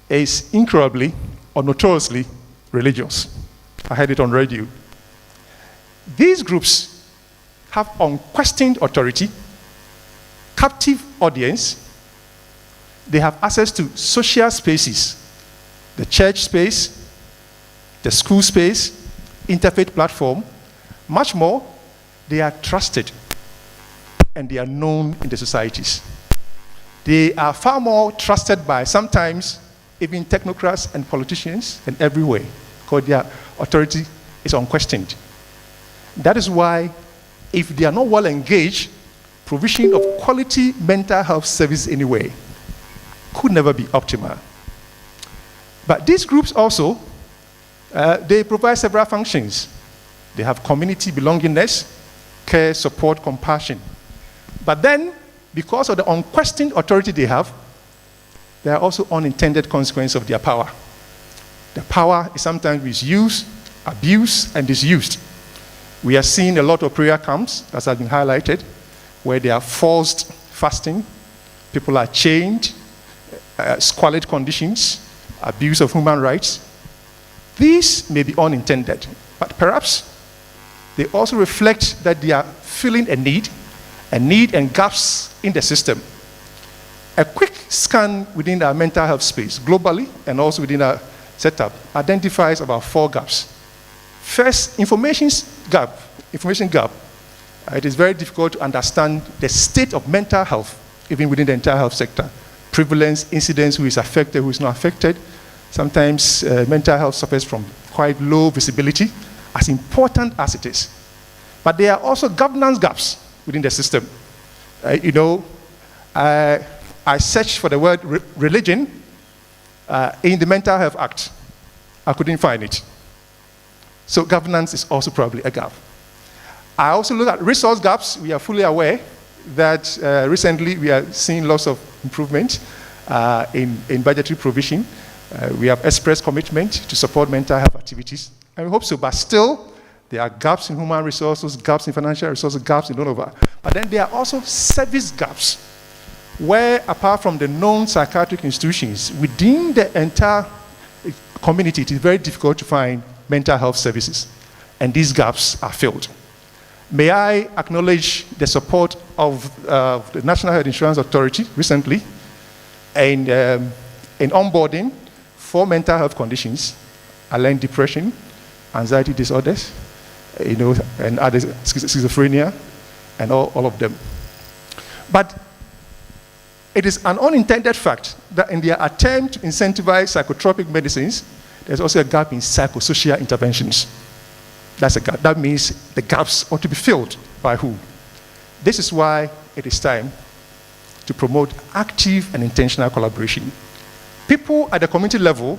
[SPEAKER 9] is incurably or notoriously religious. I heard it on radio. These groups have unquestioned authority, captive audience, they have access to social spaces, the church space, the school space, interfaith platform. Much more, they are trusted and they are known in the societies. They are far more trusted by sometimes even technocrats and politicians and everywhere, because their authority is unquestioned. That is why, if they are not well engaged, provision of quality mental health service anyway could never be optimal. But these groups also, they provide several functions. They have community belongingness, care, support, compassion. But then, because of the unquestioned authority they have, there are also unintended consequences of their power. The power is sometimes misused, abused, and disused. We are seeing a lot of prayer camps, as has been highlighted, where they are forced fasting, people are chained, squalid conditions, abuse of human rights. These may be unintended, but perhaps they also reflect that they are feeling a need and gaps in the system. A quick scan within our mental health space, globally and also within our setup, identifies about 4 gaps. First, information gap. It is very difficult to understand the state of mental health, even within the entire health sector. Prevalence, incidence, who is affected, who is not affected. Sometimes mental health suffers from quite low visibility, as important as it is. But there are also governance gaps within the system. I searched for the word religion in the Mental Health Act. I couldn't find it. So governance is also probably a gap. I also look at resource gaps. We are fully aware that recently we are seeing lots of improvement in budgetary provision. We have expressed commitment to support mental health activities, and we hope so, but still, there are gaps in human resources, gaps in financial resources, gaps in all over. But then there are also service gaps, where apart from the known psychiatric institutions, within the entire community, it is very difficult to find mental health services, and these gaps are filled. May I acknowledge the support of the National Health Insurance Authority recently in onboarding for mental health conditions, along depression, anxiety disorders, and other schizophrenia, and all of them. But it is an unintended fact that in their attempt to incentivize psychotropic medicines, there's also a gap in psychosocial interventions. That's a gap. That means the gaps ought to be filled by who? This is why it is time to promote active and intentional collaboration. People at the community level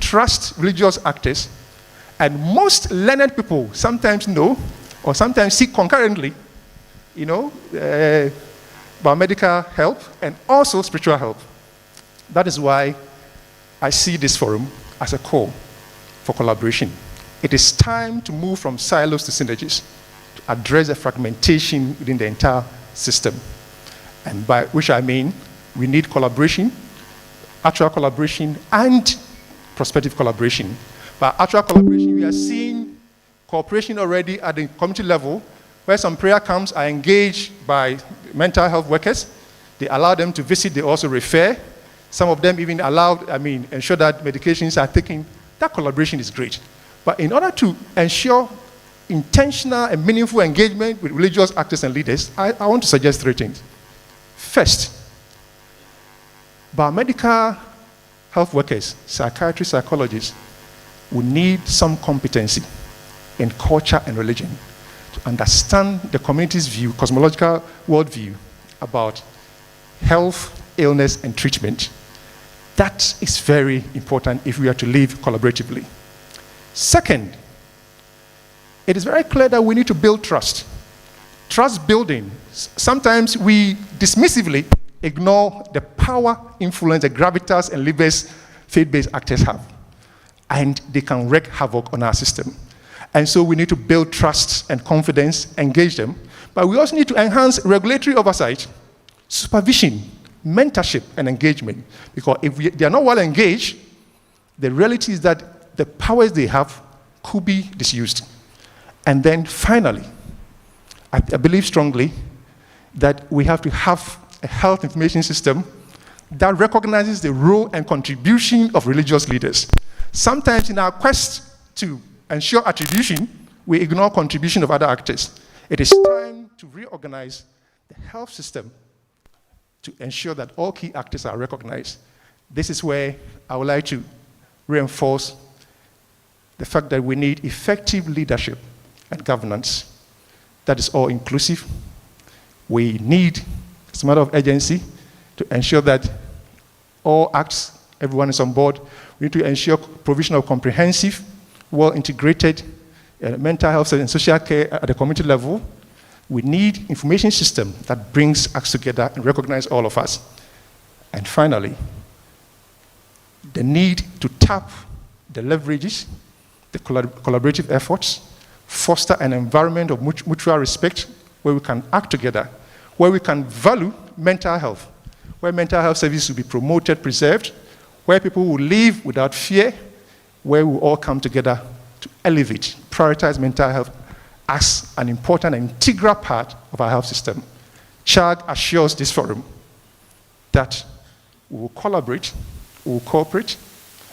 [SPEAKER 9] trust religious actors, and most learned people sometimes know, or sometimes seek concurrently, biomedical help and also spiritual help. That is why I see this forum as a call for collaboration. It is time to move from silos to synergies to address the fragmentation within the entire system. And by which I mean, we need collaboration, actual collaboration, and prospective collaboration. By actual collaboration, we are seeing cooperation already at the community level, where some prayer camps are engaged by mental health workers. They allow them to visit, they also refer. Some of them even ensure that medications are taken. That collaboration is great. But in order to ensure intentional and meaningful engagement with religious actors and leaders, I want to suggest 3 things. First, biomedical health workers, psychiatrists, psychologists, will need some competency in culture and religion to understand the community's view, cosmological worldview about health, illness, and treatment. That is very important if we are to live collaboratively. Second, it is very clear that we need to build trust. Trust building. Sometimes we dismissively ignore the power, influence, the gravitas and levers faith-based actors have. And they can wreak havoc on our system. And so we need to build trust and confidence, engage them. But we also need to enhance regulatory oversight, supervision, mentorship, and engagement. Because if they are not well engaged, the reality is that the powers they have could be misused. And then finally, I believe strongly that we have to have a health information system that recognizes the role and contribution of religious leaders. Sometimes in our quest to ensure attribution, we ignore contribution of other actors. It is time to reorganize the health system to ensure that all key actors are recognized. This is where I would like to reinforce the fact that we need effective leadership and governance that is all inclusive. We need, as a matter of urgency, to ensure that all acts, everyone is on board. We need to ensure provision of comprehensive, well-integrated mental health and social care at the community level. We need information system that brings us together and recognize all of us. And finally, the need to tap the leverages, the collaborative efforts, foster an environment of mutual respect where we can act together, where we can value mental health, where mental health services will be promoted, preserved, where people will live without fear, where we all come together to elevate, prioritize mental health as an important and integral part of our health system. CHAG assures this forum that we will collaborate, we will cooperate,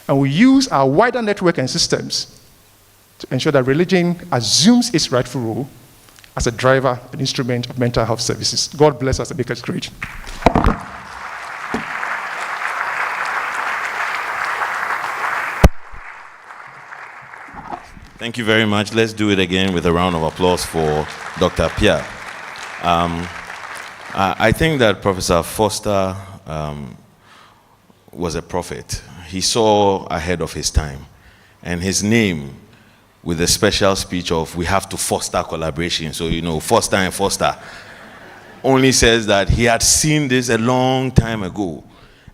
[SPEAKER 9] and we use our wider network and systems to ensure that religion assumes its rightful role as a driver and instrument of mental health services. God bless us and make us great.
[SPEAKER 2] Thank you very much. Let's do it again with a round of applause for Dr. Pierre. I think that Professor Forster was a prophet. He saw ahead of his time. And his name, with a special speech of, we have to foster collaboration. So, you know, Forster and Forster only says that he had seen this a long time ago.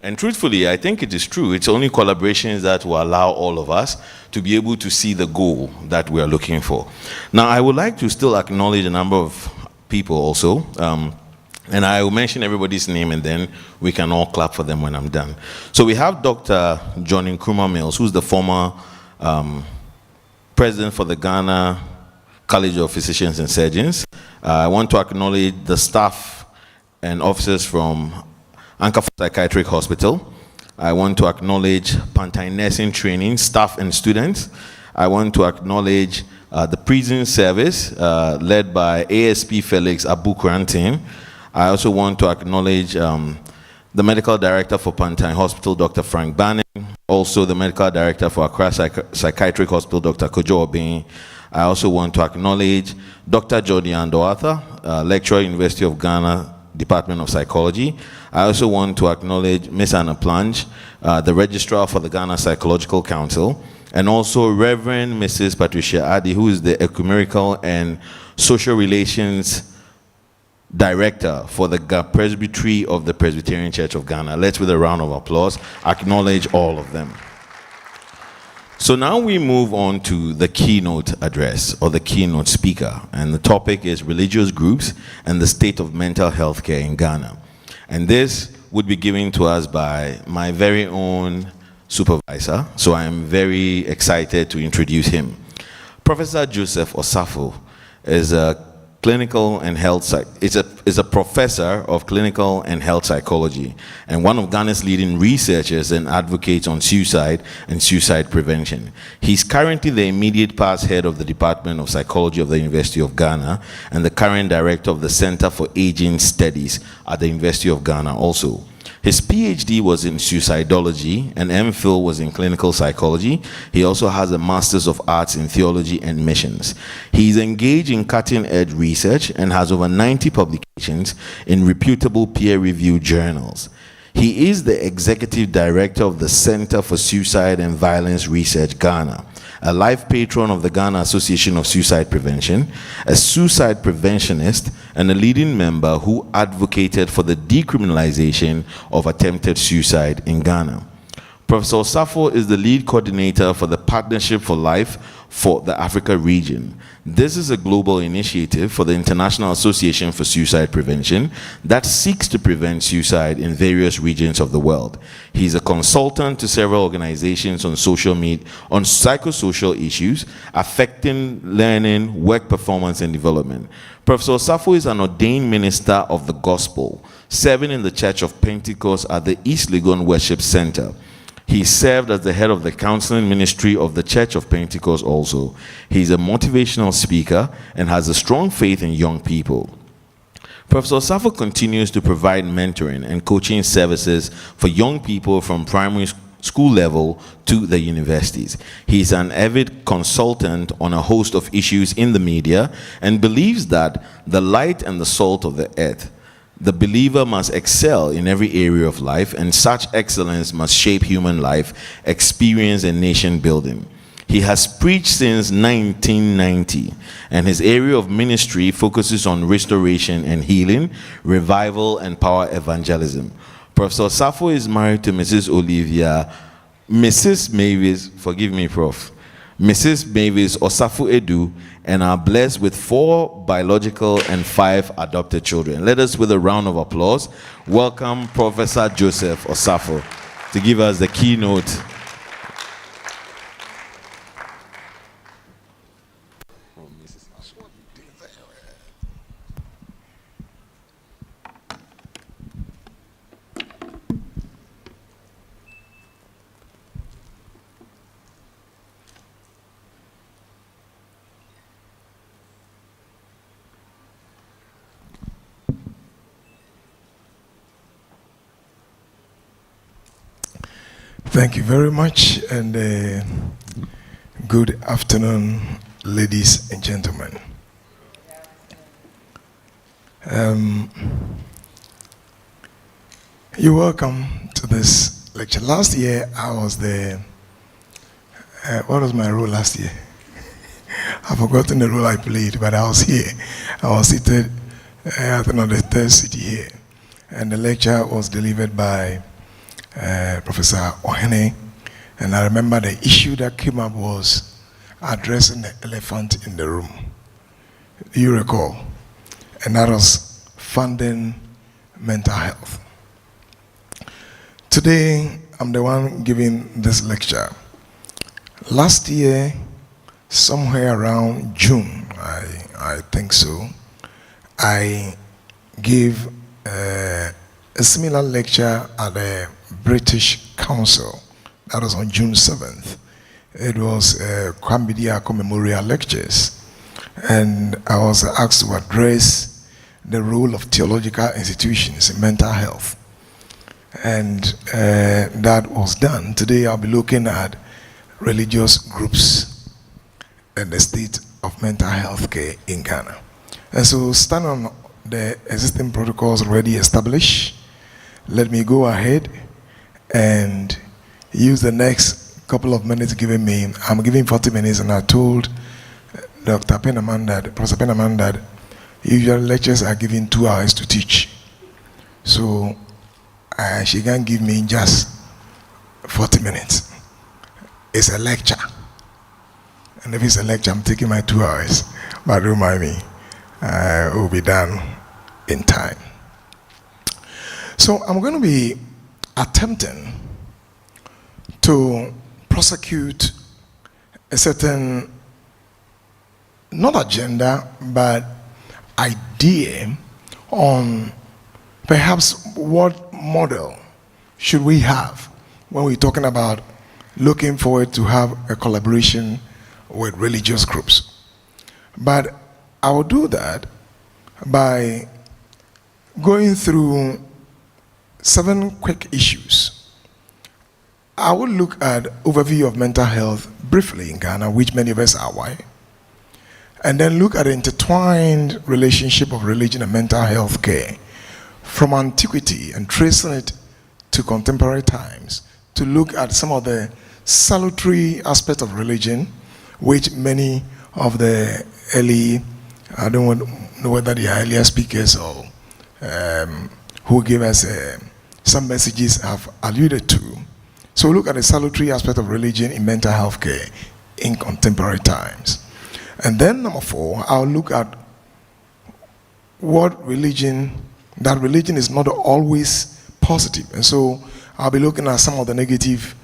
[SPEAKER 2] And truthfully, I think it is true. It's only collaborations that will allow all of us to be able to see the goal that we are looking for. Now, I would like to still acknowledge a number of people also. And I will mention everybody's name and then we can all clap for them when I'm done. So we have Dr. John Nkrumah Mills, who's the former president for the Ghana College of Physicians and Surgeons. I want to acknowledge the staff and officers from Anchor Psychiatric Hospital. I want to acknowledge Pantine Nursing Training staff and students. I want to acknowledge the prison service led by ASP Felix Abu-Krantin. I also want to acknowledge the medical director for Pantine Hospital, Dr. Frank Banning. Also the medical director for Accra Psychiatric Hospital, Dr. Kojo Obin. I also want to acknowledge Dr. Jody Andoartha, lecturer, University of Ghana, Department of Psychology. I also want to acknowledge Ms. Anna Plange, the registrar for the Ghana Psychological Council, and also Reverend Mrs. Patricia Adi, who is the Ecumenical and Social Relations Director for the Presbytery of the Presbyterian Church of Ghana. Let's, with a round of applause, acknowledge all of them. So now we move on to the keynote address, or the keynote speaker, and the topic is religious groups and the state of mental health care in Ghana. And this would be given to us by my very own supervisor, so I am very excited to introduce him. Professor Joseph Osafo is a clinical and health is a professor of clinical and health psychology and one of Ghana's leading researchers and advocates on suicide and suicide prevention. He's currently the immediate past head of the Department of Psychology of the University of Ghana and the current director of the Center for Aging Studies at the University of Ghana also. His PhD was in suicidology and MPhil was in clinical psychology. He also has a Master's of Arts in Theology and Missions. He's engaged in cutting-edge research and has over 90 publications in reputable peer-reviewed journals. He is the executive director of the Center for Suicide and Violence Research Ghana, a life patron of the Ghana Association of Suicide Prevention, a suicide preventionist, and a leading member who advocated for the decriminalization of attempted suicide in Ghana. Professor Osafo is the lead coordinator for the Partnership for Life for the Africa region. This is a global initiative for the International Association for Suicide Prevention that seeks to prevent suicide in various regions of the world. He's a consultant to several organizations on on psychosocial issues affecting learning, work performance, and development. Professor Osafo is an ordained minister of the gospel, serving in the Church of Pentecost at the East Legon Worship Center. He served as the head of the counseling ministry of the Church of Pentecost also. He's a motivational speaker and has a strong faith in young people. Professor Osafo continues to provide mentoring and coaching services for young people from primary school level to the universities. He's an avid consultant on a host of issues in the media and believes that the light and the salt of the earth, the believer must excel in every area of life, and such excellence must shape human life, experience, and nation building. He has preached since 1990, and his area of ministry focuses on restoration and healing, revival, and power evangelism. Professor Osafo is married to Mrs. Mavis, forgive me, Prof. Mrs. Mavis Osafo Edu, and are blessed with 4 biological and 5 adopted children. Let us, with a round of applause, welcome Professor Joseph Osafo to give us the keynote.
[SPEAKER 8] Thank you very much, and good afternoon, ladies and gentlemen. You're welcome to this lecture. Last year, I was the, what was my role last year? I've forgotten the role I played, but I was here. I was seated, I think, on the third seat here, and the lecture was delivered by Professor Ohene, and I remember the issue that came up was addressing the elephant in the room. Do you recall? And that was funding mental health. Today, I'm the one giving this lecture. Last year, somewhere around June, I think so, I gave a similar lecture at the British Council. That was on June 7th. It was Kwame Diako Memorial Lectures. And I was asked to address the role of theological institutions in mental health. And that was done. Today I'll be looking at religious groups and the state of mental health care in Ghana. And so, stand on the existing protocols already established, let me go ahead and use the next couple of minutes given me. I'm giving 40 minutes, and I told Dr. Penaman that, Professor Penaman, that usually lectures are given 2 hours to teach. So she can give me just 40 minutes. It's a lecture. And if it's a lecture, I'm taking my 2 hours. But don't mind me. It will be done in time. So I'm going to be attempting to prosecute a certain, not agenda, but idea on perhaps what model should we have when we're talking about looking forward to have a collaboration with religious groups. But I will do that by going through 7 quick issues. I will look at overview of mental health briefly in Ghana, which many of us are aware, and then look at the intertwined relationship of religion and mental health care from antiquity and tracing it to contemporary times, to look at some of the salutary aspects of religion, which many of the early, I don't know whether they are earlier speakers or who gave us some messages have alluded to So we look at the salutary aspect of religion in mental health care in contemporary times. And then number 4, I'll look at that religion is not always positive. And so I'll be looking at some of the negative,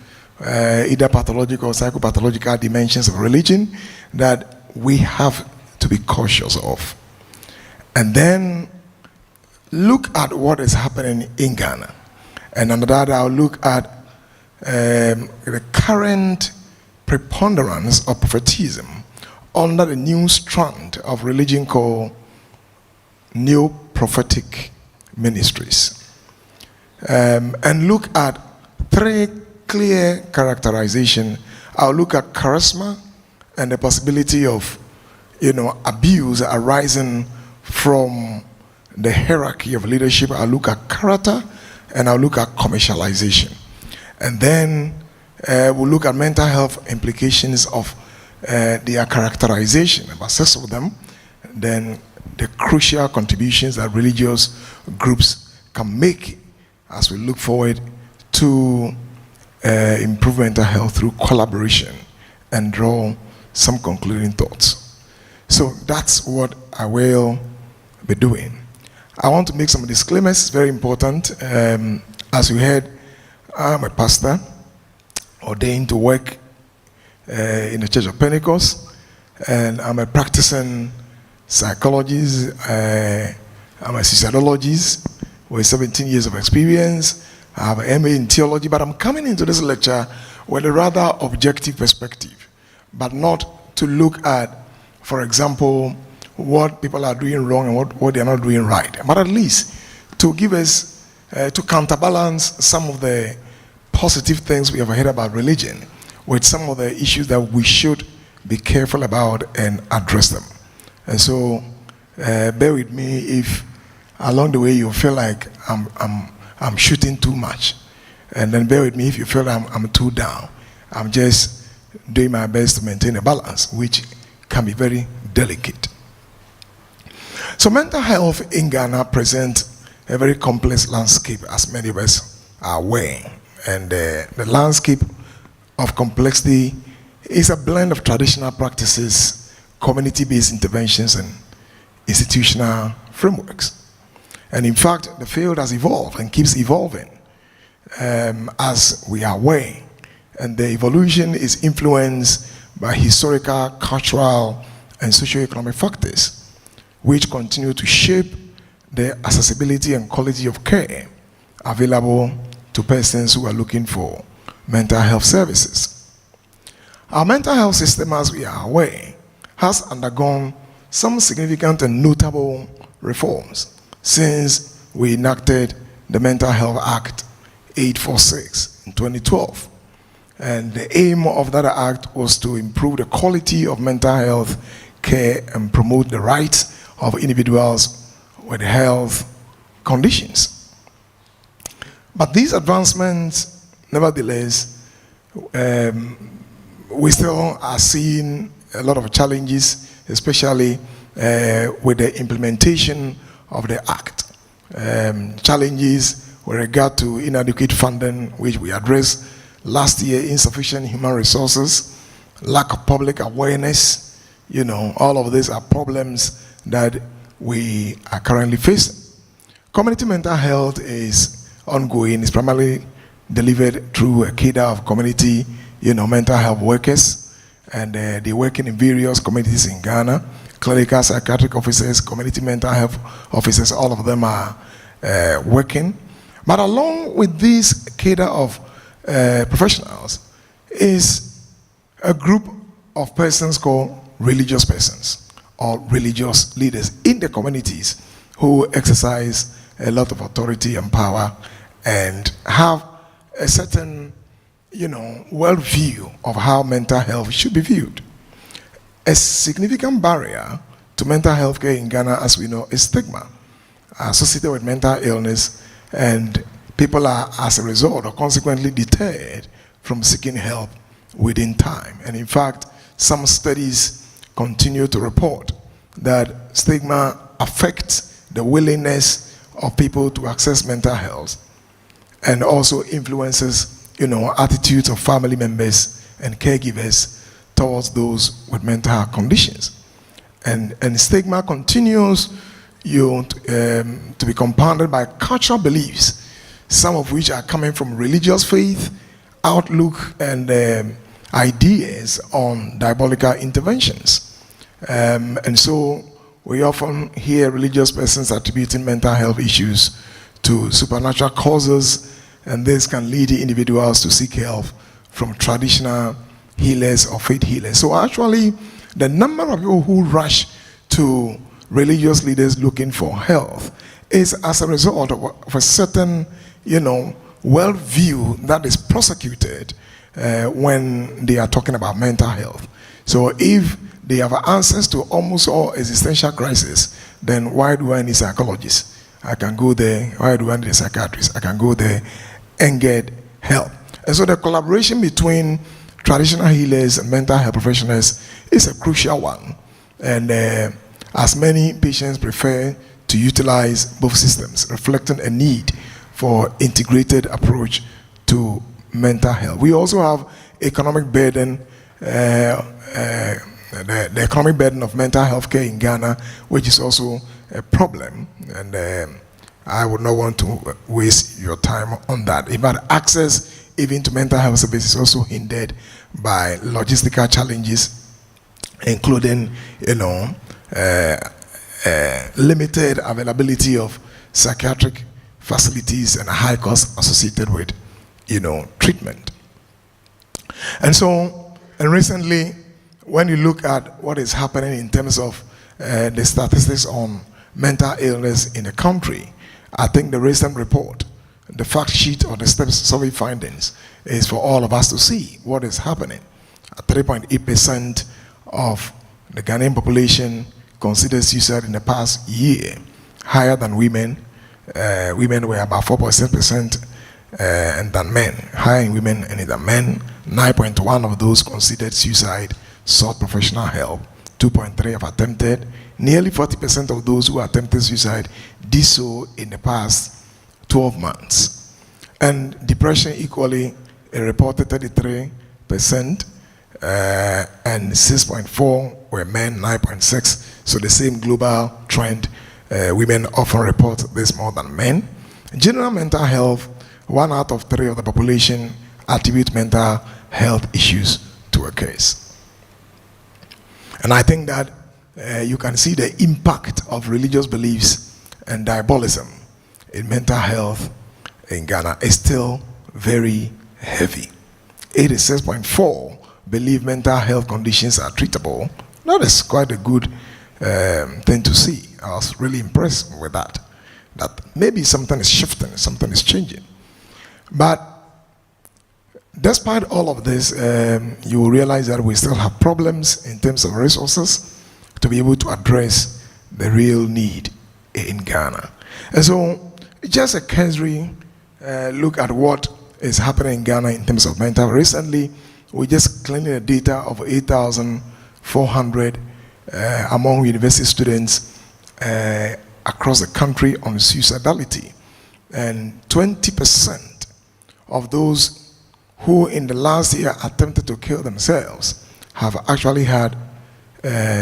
[SPEAKER 8] either pathological or psychopathological dimensions of religion that we have to be cautious of. And then look at what is happening in Ghana. And under that, I'll look at the current preponderance of prophetism under the new strand of religion called New Prophetic Ministries. And look at 3 clear characterization. I'll look at charisma and the possibility of, abuse arising from the hierarchy of leadership. I'll look at character, and I'll look at commercialization. And then we'll look at mental health implications of their characterization, about 6 of them. Then the crucial contributions that religious groups can make as we look forward to improve mental health through collaboration, and draw some concluding thoughts. So that's what I will be doing. I want to make some disclaimers. It's very important. As you heard, I'm a pastor ordained to work in the Church of Pentecost, and I'm a practicing psychologist. I'm a sociologist with 17 years of experience. I have an MA in theology, but I'm coming into this lecture with a rather objective perspective, but not to look at, for example, what people are doing wrong and what they're not doing right, but at least to give us, to counterbalance some of the positive things we have heard about religion with some of the issues that we should be careful about and address them. And so bear with me if along the way you feel like I'm shooting too much, and then bear with me if you feel I'm too down. I'm just doing my best to maintain a balance, which can be very delicate. So mental health in Ghana presents a very complex landscape, as many of us are aware. And the landscape of complexity is a blend of traditional practices, community-based interventions, and institutional frameworks. And in fact, the field has evolved and keeps evolving as we are aware. And the evolution is influenced by historical, cultural, and socioeconomic factors, which continue to shape the accessibility and quality of care available to persons who are looking for mental health services. Our mental health system, as we are aware, has undergone some significant and notable reforms since we enacted the Mental Health Act 846 in 2012. And the aim of that act was to improve the quality of mental health care and promote the rights of individuals with health conditions. But these advancements, nevertheless, we still are seeing a lot of challenges, especially with the implementation of the act. Challenges with regard to inadequate funding, which we addressed last year, insufficient human resources, lack of public awareness. All of these are problems that we are currently facing. Community mental health is ongoing. It's primarily delivered through a cadre of community, mental health workers, and they work in various communities in Ghana. Clinical psychiatric officers, community mental health officers, all of them are working. But along with this cadre of professionals is a group of persons called religious persons or religious leaders in the communities who exercise a lot of authority and power and have a certain, worldview of how mental health should be viewed. A significant barrier to mental health care in Ghana, as we know, is stigma associated with mental illness, and people are, as a result, or consequently deterred from seeking help within time. And in fact, some studies continue to report that stigma affects the willingness of people to access mental health and also influences attitudes of family members and caregivers towards those with mental health conditions. And stigma continues to be compounded by cultural beliefs, some of which are coming from religious faith, outlook, and ideas on diabolical interventions. And so we often hear religious persons attributing mental health issues to supernatural causes, and this can lead individuals to seek help from traditional healers or faith healers. So actually, the number of people who rush to religious leaders looking for health is as a result of a certain, worldview that is prosecuted when they are talking about mental health. So if they have answers to almost all existential crises, then why do I need psychologists? I can go there. Why do I need a psychiatrist? I can go there and get help. And so the collaboration between traditional healers and mental health professionals is a crucial one. And as many patients prefer to utilize both systems, reflecting a need for integrated approach to mental health. We also have economic burden, the economic burden of mental health care in Ghana, which is also a problem. And I would not want to waste your time on that. In fact, access even to mental health services is also hindered by logistical challenges, including, limited availability of psychiatric facilities and a high cost associated with, treatment. And so, and recently, when you look at what is happening in terms of the statistics on mental illness in the country, I think the recent report, the fact sheet or the STEPS survey findings is for all of us to see what is happening. 3.8% of the Ghanaian population considered suicide in the past year, higher than women. Women were about 4.7% and than men, higher in women and than men. 9.1 of those considered suicide sought professional help. 2.3 have attempted. Nearly 40% of those who attempted suicide did so in the past 12 months. And depression equally reported 33%, and 6.4 were men, 9.6. So the same global trend. Women often report this more than men. General mental health, 1 out of 3 of the population attribute mental health issues to a case. And I think that you can see the impact of religious beliefs and diabolism in mental health in Ghana is still very heavy. 86.4 believe mental health conditions are treatable. That is quite a good thing to see. I was really impressed with that. That maybe something is shifting, something is changing. But despite all of this, you will realize that we still have problems in terms of resources to be able to address the real need in Ghana. And so, just a cursory look at what is happening in Ghana in terms of mental health. Recently, we just cleaned the data of 8,400 among university students across the country on suicidality. And 20% of those who in the last year attempted to kill themselves have actually had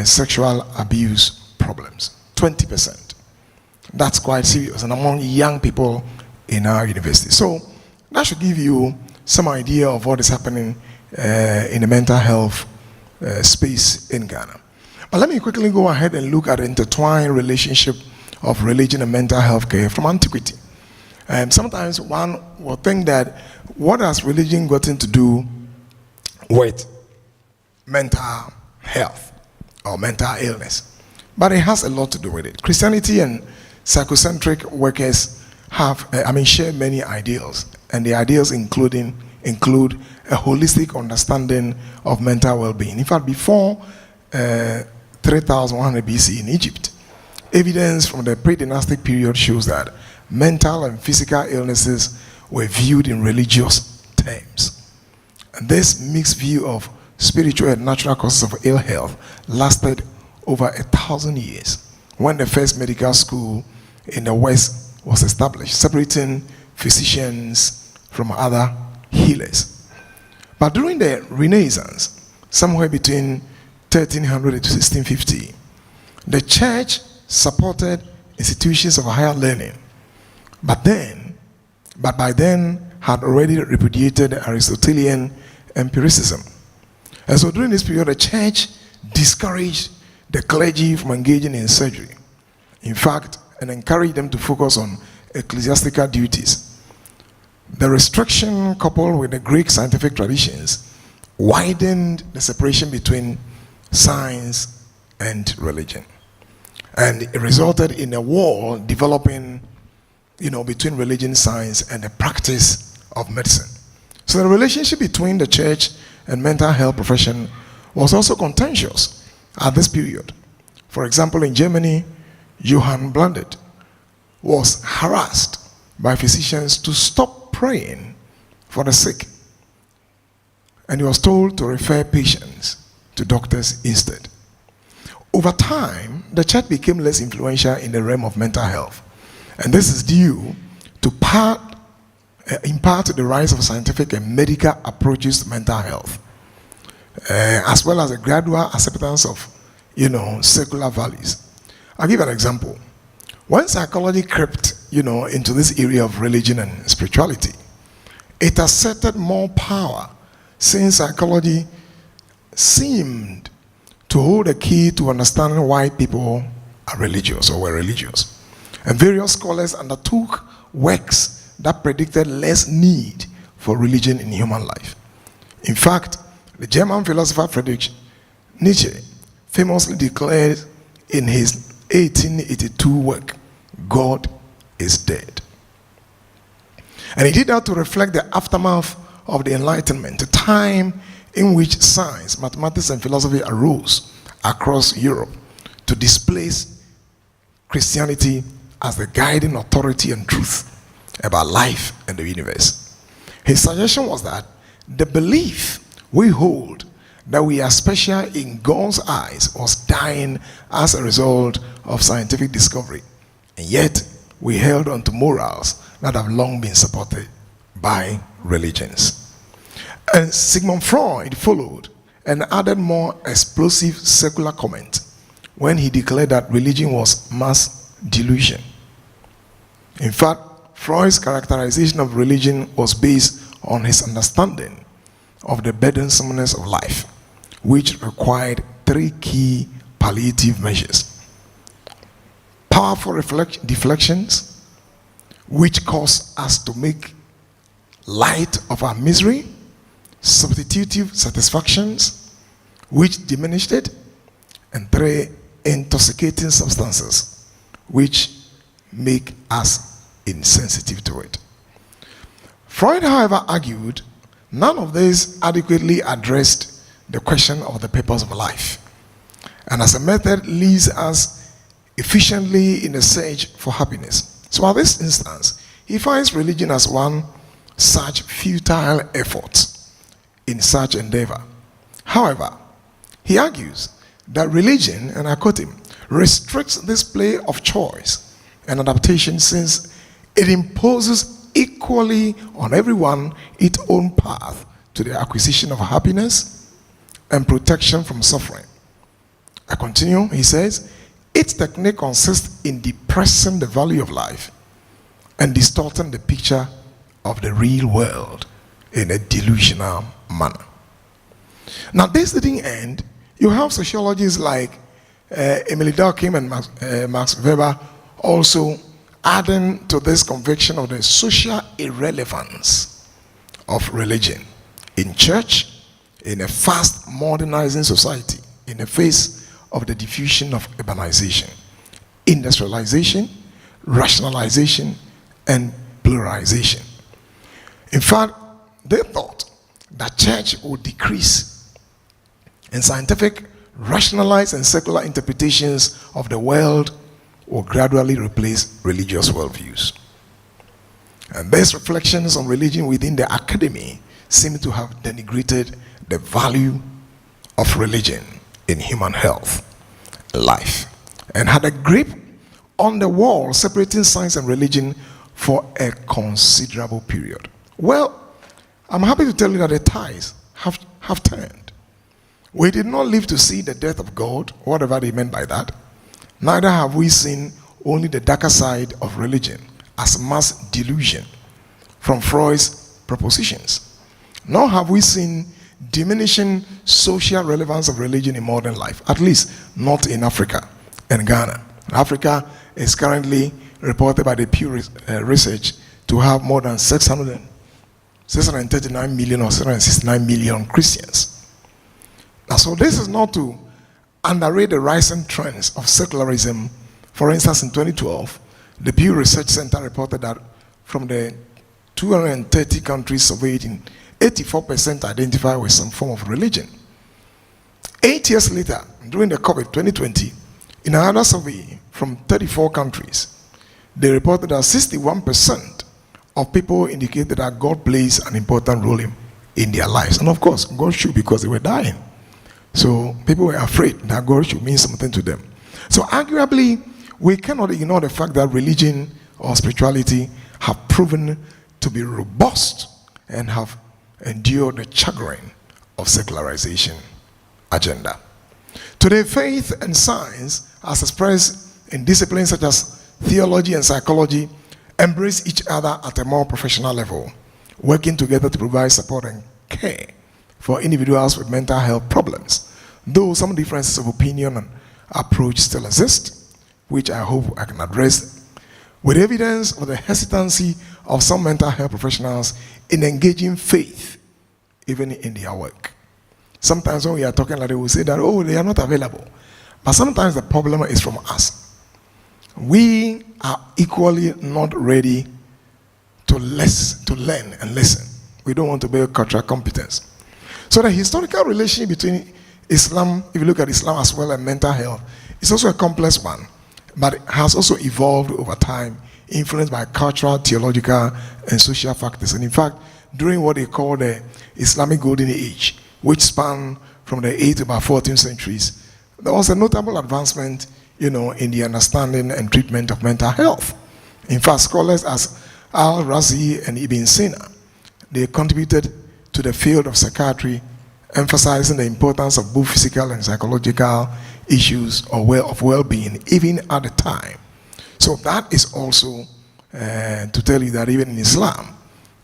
[SPEAKER 8] sexual abuse problems. 20%. That's quite serious, and among young people in our university. So that should give you some idea of what is happening in the mental health space in Ghana. But let me quickly go ahead and look at the intertwined relationship of religion and mental health care from antiquity. Sometimes one will think that what has religion gotten to do with mental health or mental illness? But it has a lot to do with it. Christianity and psychocentric workers share many ideals, and the ideals include a holistic understanding of mental well-being. In fact, before 3100 BC in Egypt, evidence from the pre-dynastic period shows that mental and physical illnesses were viewed in religious terms. And this mixed view of spiritual and natural causes of ill health lasted over 1,000 years, when the first medical school in the West was established, separating physicians from other healers. But during the Renaissance, somewhere between 1300 to 1650, the church supported institutions of higher learning, but by then had already repudiated Aristotelian empiricism. And so during this period, the church discouraged the clergy from engaging in surgery. In fact, and encouraged them to focus on ecclesiastical duties. The restriction, coupled with the Greek scientific traditions, widened the separation between science and religion. And it resulted in a wall developing, between religion, science, and the practice of medicine. So the relationship between the church and mental health profession was also contentious at this period. For example, in Germany, Johann Blandet was harassed by physicians to stop praying for the sick, and he was told to refer patients to doctors instead. Over time, the church became less influential in the realm of mental health, and this is due to in part to the rise of scientific and medical approaches to mental health, as well as a gradual acceptance of, secular values. I'll give an example. When psychology crept, into this area of religion and spirituality, it asserted more power, since psychology seemed to hold a key to understanding why people are religious or were religious. And various scholars undertook works that predicted less need for religion in human life. In fact, the German philosopher Friedrich Nietzsche famously declared in his 1882 work, "God is dead." And he did that to reflect the aftermath of the Enlightenment, a time in which science, mathematics, and philosophy arose across Europe to displace Christianity as the guiding authority and truth about life and the universe. His suggestion was that the belief we hold that we are special in God's eyes was dying as a result of scientific discovery, and yet we held on to morals that have long been supported by religions. And Sigmund Freud followed and added more explosive secular comment when he declared that religion was mass delusion. In fact, Freud's characterization of religion was based on his understanding of the burdensomeness of life, which required three key palliative measures: powerful deflections, which cause us to make light of our misery; substitutive satisfactions, which diminished it; and three, intoxicating substances, which make us insensitive to it. Freud, however, argued none of these adequately addressed the question of the purpose of life, and as a method leads us efficiently in the search for happiness. So at this instance, he finds religion as one such futile effort in such endeavor. However, he argues that religion, and I quote him, restricts this play of choice and adaptation, since it imposes equally on everyone its own path to the acquisition of happiness and protection from suffering. I continue, he says, its technique consists in depressing the value of life and distorting the picture of the real world in a delusional manner. Now, this didn't end. You have sociologists like Emily Durkheim and Max Weber also adding to this conviction of the social irrelevance of religion in church, in a fast modernizing society, in the face of the diffusion of urbanization, industrialization, rationalization, and pluralization. In fact, they thought that church would decrease and scientific, rationalized, and secular interpretations of the world will gradually replace religious worldviews. And these reflections on religion within the academy seem to have denigrated the value of religion in human health, life, and had a grip on the wall separating science and religion for a considerable period. Well, I'm happy to tell you that the tides have turned. We did not live to see the death of God, whatever they meant by that. Neither have we seen only the darker side of religion as mass delusion from Freud's propositions. Nor have we seen diminishing social relevance of religion in modern life, at least not in Africa and Ghana. Africa is currently reported by the Pew Research to have more than 639 million or 669 million Christians. Now, so this is not to underrate the rising trends of secularism. For instance, in 2012, the Pew Research Center reported that from the 230 countries surveyed, 84% identify with some form of religion. 8 years later, during the COVID 2020, in another survey from 34 countries, they reported that 61% of people indicated that God plays an important role in their lives. And of course, God should, because they were dying. So people were afraid that God should mean something to them. So arguably, we cannot ignore the fact that religion or spirituality have proven to be robust and have endured the chagrin of secularization agenda. Today, faith and science, as expressed in disciplines such as theology and psychology, embrace each other at a more professional level, working together to provide support and care for individuals with mental health problems, though some differences of opinion and approach still exist, which I hope I can address, with evidence of the hesitancy of some mental health professionals in engaging faith, even in their work. Sometimes when we are talking like they will say that, oh, they are not available. But sometimes the problem is from us. We are equally not ready to learn and listen. We don't want to build cultural competence. So the historical relationship between Islam, if you look at Islam as well, and mental health, is also a complex one, but it has also evolved over time, influenced by cultural, theological, and social factors. And in fact, during what they call the Islamic Golden Age, which spanned from the 8th to about 14th centuries, there was a notable advancement, in the understanding and treatment of mental health. In fact, scholars as Al-Razi and Ibn Sina, they contributed to the field of psychiatry, emphasizing the importance of both physical and psychological issues of well-being, even at the time. So that is also to tell you that even in Islam,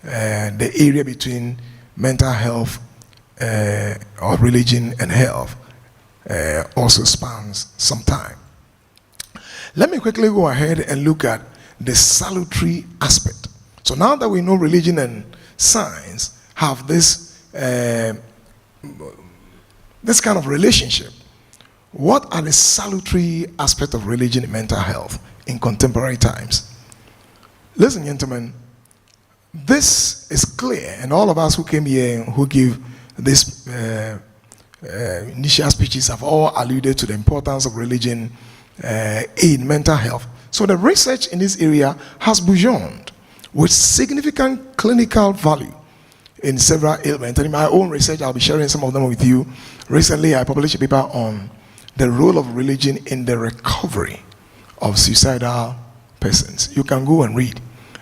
[SPEAKER 8] the area between mental health or religion and health also spans some time. Let me quickly go ahead and look at the salutary aspect. So now that we know religion and science have this kind of relationship, what are the salutary aspects of religion and mental health in contemporary times? Listen, gentlemen, this is clear, and all of us who came here who give this initial speeches have all alluded to the importance of religion in mental health. So the research in this area has burgeoned with significant clinical value in several ailments. And in my own research, I'll be sharing some of them with you. Recently, I published a paper on the role of religion in the recovery of suicidal persons. You can go and read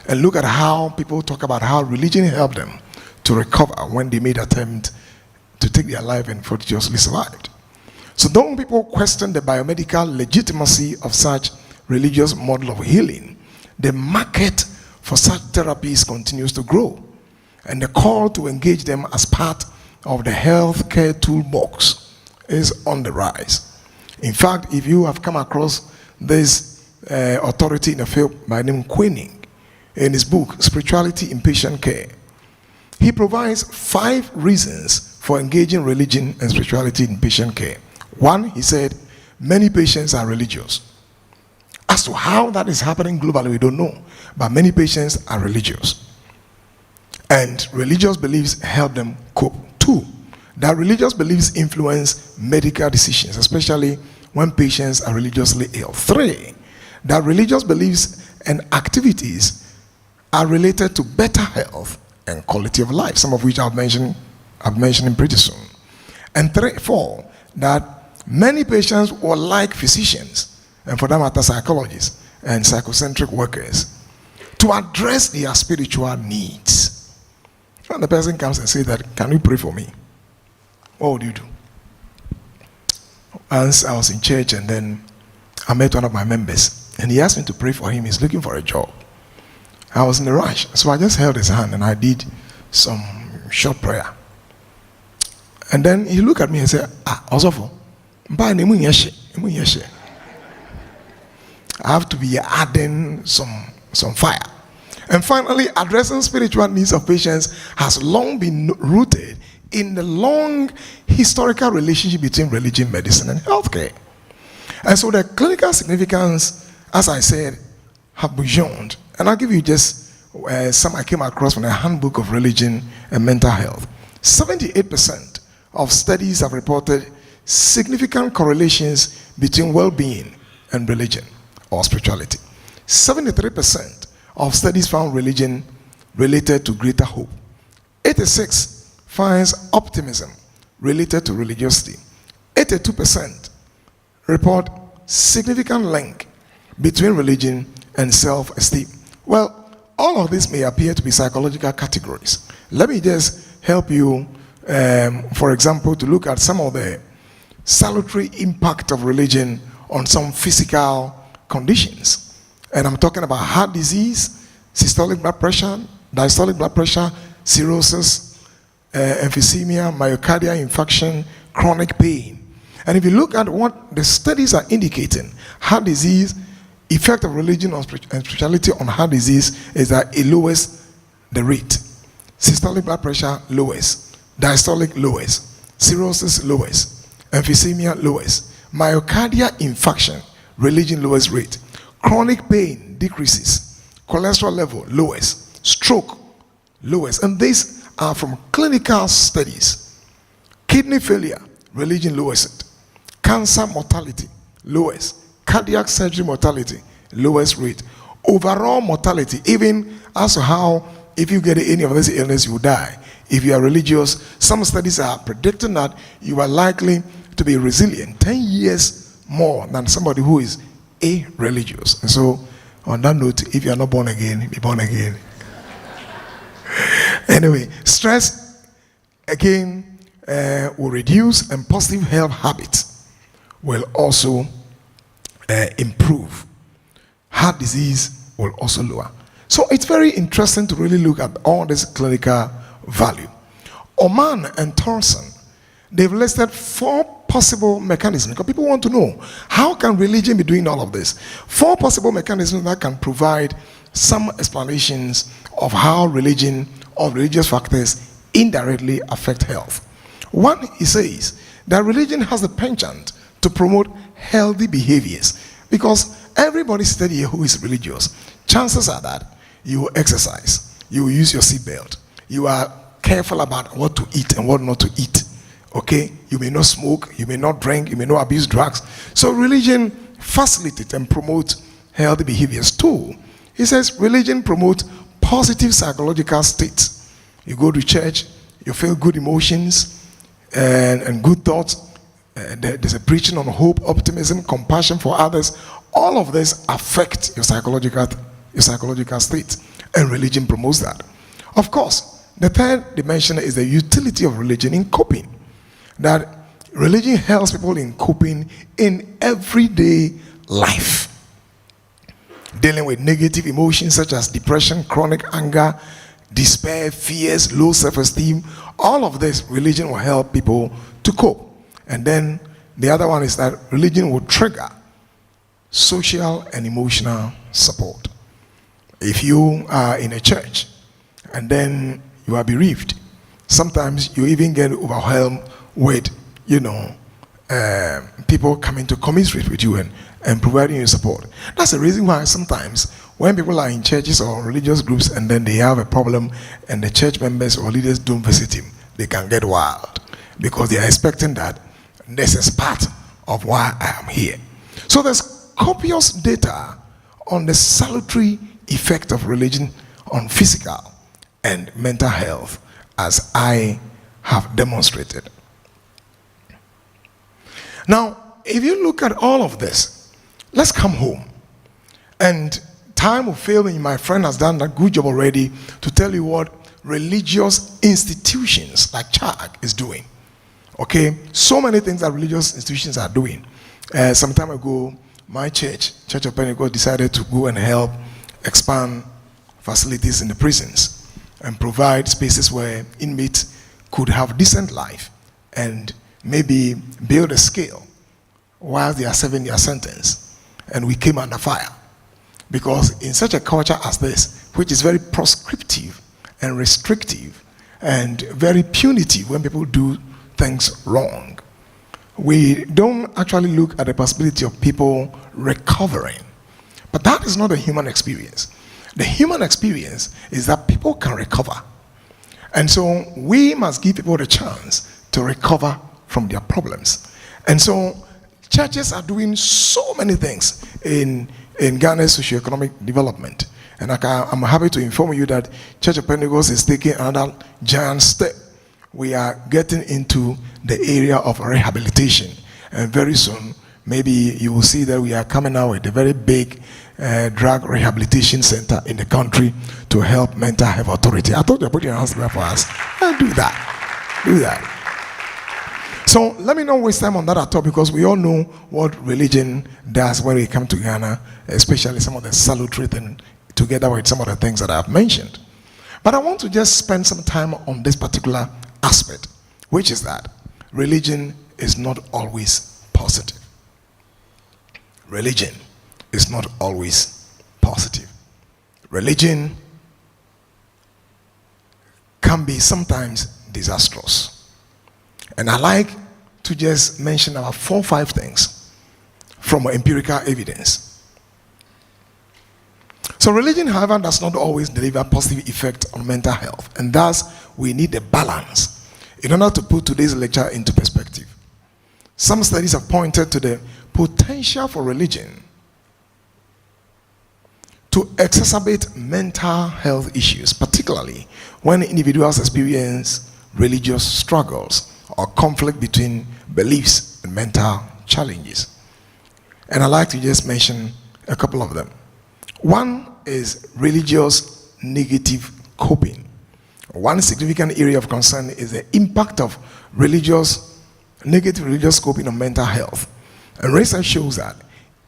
[SPEAKER 8] and look at how people talk about how religion helped them to recover when they made attempt to take their life and fortuitously survived. So though people question the biomedical legitimacy of such religious model of healing, the market for such therapies continues to grow, and the call to engage them as part of the healthcare toolbox is on the rise. In fact, if you have come across this authority in the field by the name Queening, in his book, Spirituality in Patient Care, he provides 5 reasons for engaging religion and spirituality in patient care. 1, he said, many patients are religious. As to how that is happening globally, we don't know, but many patients are religious. And religious beliefs help them cope. 2, that religious beliefs influence medical decisions, especially when patients are religiously ill. 3, that religious beliefs and activities are related to better health and quality of life, some of which I'll mention pretty soon. And 4, that many patients will like physicians, and for that matter, psychologists and psychocentric workers, to address their spiritual needs. When the person comes and says that, can you pray for me? What would you do? Once I was in church and then I met one of my members and he asked me to pray for him. He's looking for a job. I was in a rush, so I just held his hand and I did some short prayer. And then he looked at me and said, Osofo, I have to be adding some fire. And finally, addressing spiritual needs of patients has long been rooted in the long historical relationship between religion, medicine, and healthcare. And so the clinical significance, as I said, have beyond. And I'll give you just some I came across from the Handbook of Religion and Mental Health. 78% of studies have reported significant correlations between well-being and religion or spirituality. 73% of studies found religion related to greater hope. 86 finds optimism related to religiosity. 82% report significant link between religion and self-esteem. Well, all of this may appear to be psychological categories. Let me just help you, for example, to look at some of the salutary impact of religion on some physical conditions. And I'm talking about heart disease, systolic blood pressure, diastolic blood pressure, cirrhosis, emphysema, myocardial infarction, chronic pain. And if you look at what the studies are indicating, heart disease, effect of religion and spirituality on heart disease is that it lowers the rate. Systolic blood pressure lowers, diastolic lowers, cirrhosis lowers, emphysema lowers, myocardial infarction, religion lowers rate, chronic pain decreases, cholesterol level lowers, stroke lowers. And these are from clinical studies. Kidney failure, religion lowers it. Cancer mortality lowers. Cardiac surgery mortality lowest rate. Overall mortality, even as to how if you get any of this illness you will die. If you are religious, some studies are predicting that you are likely to be resilient 10 years more than somebody who is irreligious. And so on that note, if you are not born again, be born again. Anyway, stress again will reduce, and positive health habits will also improve. Heart disease will also lower. So it's very interesting to really look at all this clinical value. Oman and Thorson, they've listed 4 possible mechanisms, because people want to know, how can religion be doing all of this? 4 possible mechanisms that can provide some explanations of how religion or religious factors indirectly affect health. One, he says that religion has the penchant to promote healthy behaviors, because everybody study here who is religious, chances are that you will exercise, you will use your seatbelt, you are careful about what to eat and what not to eat. Okay, you may not smoke, you may not drink, you may not abuse drugs. So religion facilitates and promotes healthy behaviors. 2, he says religion promotes positive psychological states. You go to church, you feel good emotions and good thoughts. There's a preaching on hope, optimism, compassion for others. All of this affect your psychological state, and religion promotes that. Of course, the third dimension is the utility of religion in coping. That religion helps people in coping in everyday life. Dealing with negative emotions such as depression, chronic anger, despair, fears, low self-esteem. All of this, religion will help people to cope. And then the other one is that religion will trigger social and emotional support. If you are in a church and then you are bereaved, sometimes you even get overwhelmed with, people coming to commiserate with you and providing you support. That's the reason why sometimes when people are in churches or religious groups and then they have a problem and the church members or leaders don't visit him, they can get wild, because they are expecting that this is part of why I am here. So there's copious data on the salutary effect of religion on physical and mental health, as I have demonstrated. Now, if you look at all of this, let's come home. And time will fail me. My friend has done a good job already to tell you what religious institutions like CHAG is doing. Okay, so many things that religious institutions are doing. Some time ago, my church, Church of Pentecost, decided to go and help expand facilities in the prisons and provide spaces where inmates could have decent life and maybe build a scale while they are serving their sentence. And we came under fire because in such a culture as this, which is very proscriptive and restrictive and very punitive when people do things wrong, we don't actually look at the possibility of people recovering. But that is not a human experience. The human experience is that people can recover. And so we must give people the chance to recover from their problems. And so churches are doing so many things in Ghana's socioeconomic development. And I'm happy to inform you that Church of Pentecost is taking another giant step. We are getting into the area of rehabilitation. And very soon, maybe you will see that we are coming out with a very big drug rehabilitation center in the country to help mental health authority. I thought you put your hands together for us. Do that. Do that. So let me not waste time on that at all, because we all know what religion does when we come to Ghana, especially some of the salutary things, together with some of the things that I have mentioned. But I want to just spend some time on this particular aspect, which is that religion is not always positive. Religion is not always positive. Religion can be sometimes disastrous. And I like to just mention about 4 or 5 things from empirical evidence. So religion, however, does not always deliver positive effect on mental health, and thus we need a balance in order to put today's lecture into perspective. Some studies have pointed to the potential for religion to exacerbate mental health issues, particularly when individuals experience religious struggles or conflict between beliefs and mental challenges. And I'd like to just mention a couple of them. One is religious negative coping. One significant area of concern is the impact of negative religious coping on mental health. And research shows that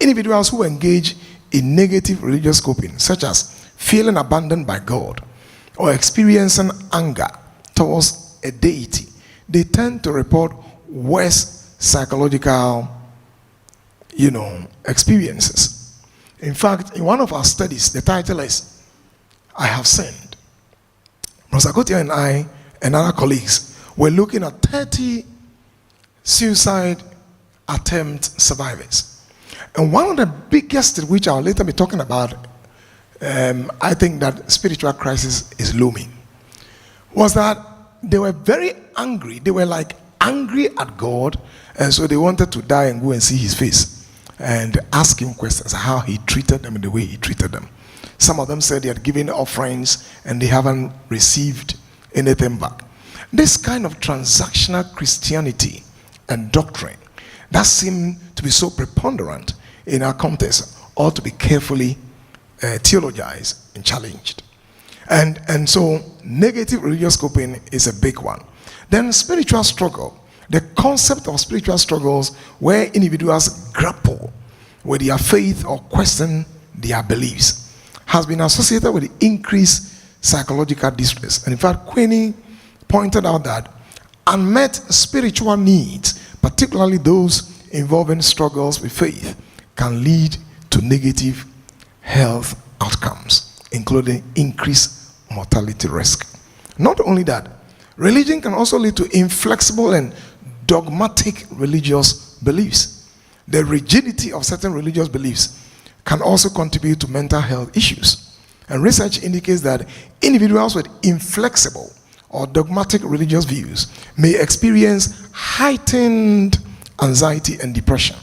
[SPEAKER 8] individuals who engage in negative religious coping, such as feeling abandoned by God or experiencing anger towards a deity, they tend to report worse psychological, experiences. In fact, in one of our studies, the title is, I Have Sinned. Professor Kotia and I and other colleagues were looking at 30 suicide attempt survivors. And one of the biggest, which I'll later be talking about, I think that spiritual crisis is looming, was that they were very angry. They were like angry at God, and so they wanted to die and go and see his face and ask him questions, how he treated them and the way he treated them. Some of them said they had given offerings and they haven't received anything back. This kind of transactional Christianity and doctrine that seem to be so preponderant in our context ought to be carefully theologized and challenged. And so negative religious coping is a big one. Then spiritual struggle. The concept of spiritual struggles where individuals grapple with their faith or question their beliefs has been associated with increased psychological distress. And in fact, Queenie pointed out that unmet spiritual needs, particularly those involving struggles with faith, can lead to negative health outcomes, including increased mortality risk. Not only that, religion can also lead to inflexible and dogmatic religious beliefs. The rigidity of certain religious beliefs can also contribute to mental health issues. And research indicates that individuals with inflexible or dogmatic religious views may experience heightened anxiety and depression,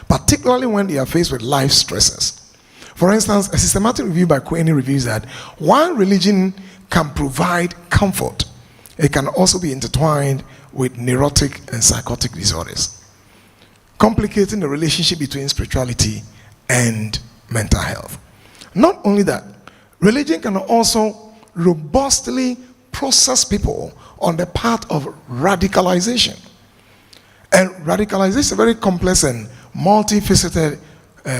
[SPEAKER 8] particularly when they are faced with life stresses. For instance, a systematic review by Queenie reveals that while religion can provide comfort, it can also be intertwined with neurotic and psychotic disorders, complicating the relationship between spirituality and mental health. Not only that, religion can also robustly process people on the path of radicalization. And radicalization is a very complex and multifaceted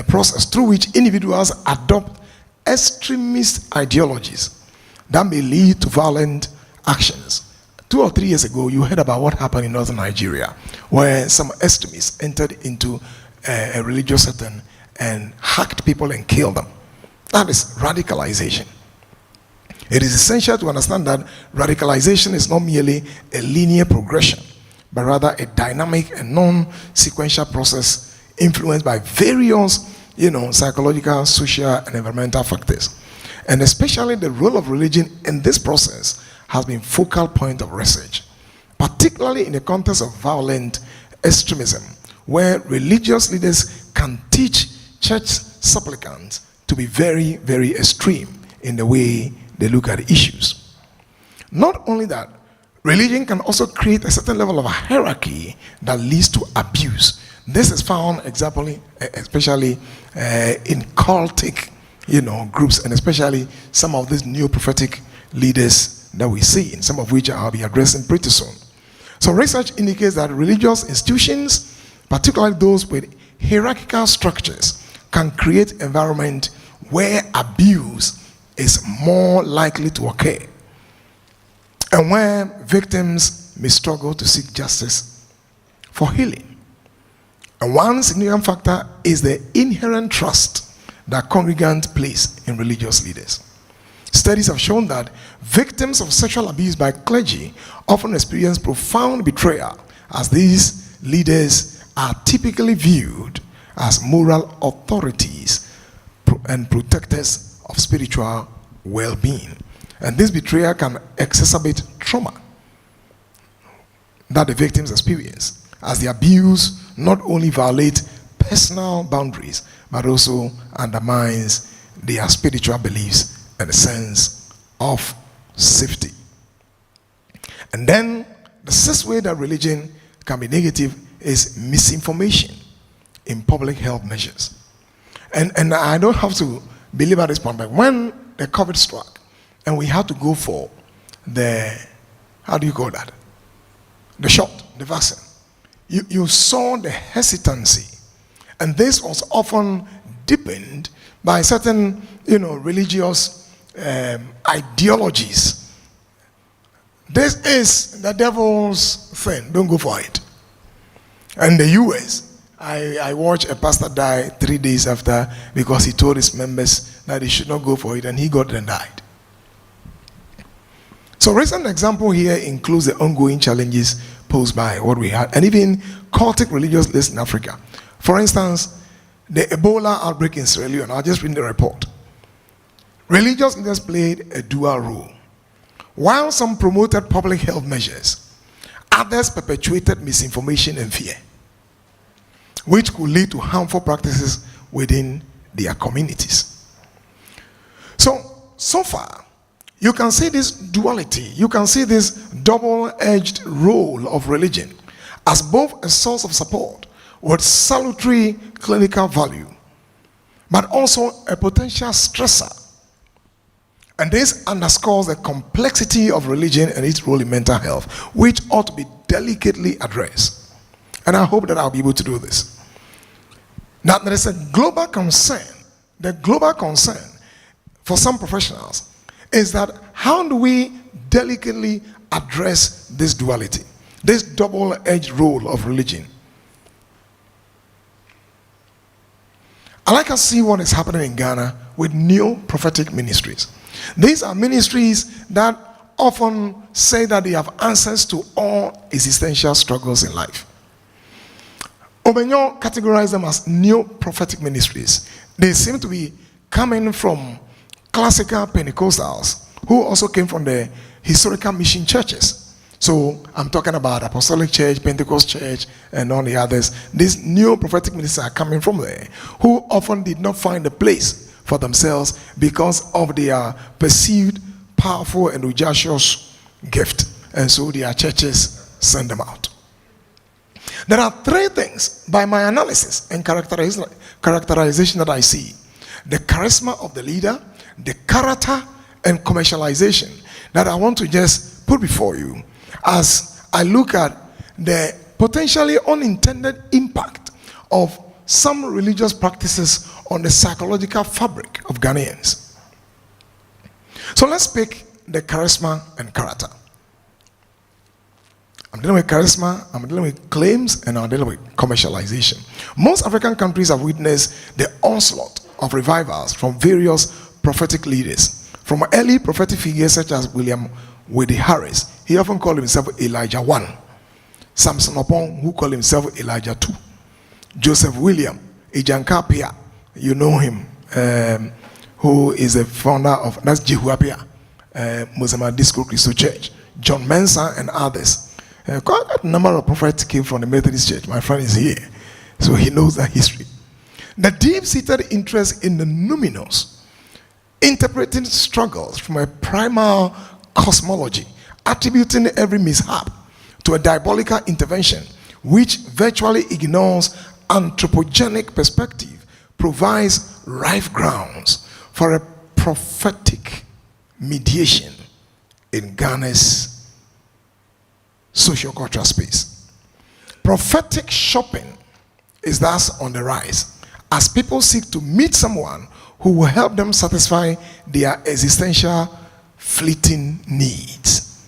[SPEAKER 8] process through which individuals adopt extremist ideologies that may lead to violent actions. 2 or 3 years ago, you heard about what happened in northern Nigeria, where some extremists entered into a religious setting and hacked people and killed them. That is radicalization. It is essential to understand that radicalization is not merely a linear progression, but rather a dynamic and non-sequential process influenced by various, psychological, social, and environmental factors. And especially the role of religion in this process has been focal point of research, particularly in the context of violent extremism, where religious leaders can teach church supplicants to be very, very extreme in the way they look at issues. Not only that, religion can also create a certain level of hierarchy that leads to abuse. This is found especially in cultic, groups, and especially some of these new prophetic leaders that we see, and some of which I'll be addressing pretty soon. So research indicates that religious institutions, particularly those with hierarchical structures, can create environment where abuse is more likely to occur, and where victims may struggle to seek justice for healing. And one significant factor is the inherent trust that congregants place in religious leaders. Studies have shown that victims of sexual abuse by clergy often experience profound betrayal, as these leaders are typically viewed as moral authorities and protectors of spiritual well-being. And this betrayal can exacerbate trauma that the victims experience, as the abuse not only violates personal boundaries, but also undermines their spiritual beliefs and a sense of safety. And then the sixth way that religion can be negative is misinformation in public health measures. And I don't have to belabor this point, but when the COVID struck and we had to go for the, the shot, the vaccine, you saw the hesitancy. And this was often deepened by certain, religious ideologies. This is the devil's thing. Don't go for it. And the US, I watched a pastor die 3 days after because he told his members that they should not go for it, and he got and died. So recent example here includes the ongoing challenges posed by what we had, and even cultic religious lists in Africa. For instance, the Ebola outbreak in Sierra Leone. I'll just read the report. Religious leaders played a dual role. While some promoted public health measures, others perpetuated misinformation and fear, which could lead to harmful practices within their communities. So far, you can see this duality, you can see this double-edged role of religion as both a source of support with salutary clinical value, but also a potential stressor. And this underscores the complexity of religion and its role in mental health, which ought to be delicately addressed. And I hope that I'll be able to do this. Now, there is a global concern. The global concern for some professionals is that how do we delicately address this duality, this double-edged role of religion? I like to see what is happening in Ghana with new prophetic ministries. These are ministries that often say that they have answers to all existential struggles in life. Obenyo categorized them as new prophetic ministries. They seem to be coming from classical Pentecostals who also came from the historical mission churches. So I'm talking about Apostolic Church, Pentecost Church, and all the others. These new prophetic ministers are coming from there, who often did not find a place for themselves because of their perceived powerful and audacious gift. And so their churches send them out. There are three things by my analysis and characterization that I see: the charisma of the leader, the character and commercialization that I want to just put before you as I look at the potentially unintended impact of some religious practices on the psychological fabric of Ghanaians. So let's pick the charisma and character. I'm dealing with charisma, I'm dealing with claims, and I'm dealing with commercialization. Most African countries have witnessed the onslaught of revivals from various prophetic leaders. From early prophetic figures such as William Wade Harris, he often called himself Elijah I. Samson Opon, who called himself Elijah II. Joseph William, Ejanka Pia, you know him, who is the founder of, that's Jehuapia, Mozambique Disco Christo Church. John Mensah and others. Quite a number of prophets came from the Methodist Church. My friend is here, so he knows that history. The deep-seated interest in the numinous, interpreting struggles from a primal cosmology, attributing every mishap to a diabolical intervention, which virtually ignores anthropogenic perspective, provides rife grounds for a prophetic mediation in Ghana's socio-cultural space. Prophetic shopping is thus on the rise as people seek to meet someone who will help them satisfy their existential fleeting needs.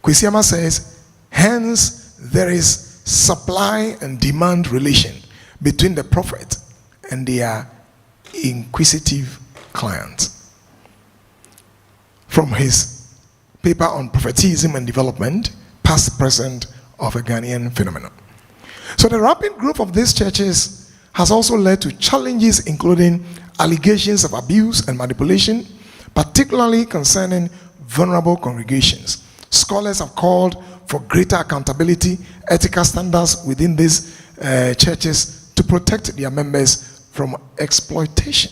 [SPEAKER 8] Kwesiama says, hence there is supply and demand relation between the prophet and their inquisitive clients. From his paper on prophetism and development, past, present of a Ghanaian phenomenon. So the rapid growth of these churches has also led to challenges including allegations of abuse and manipulation, particularly concerning vulnerable congregations. Scholars have called for greater accountability, ethical standards within these churches to protect their members from exploitation.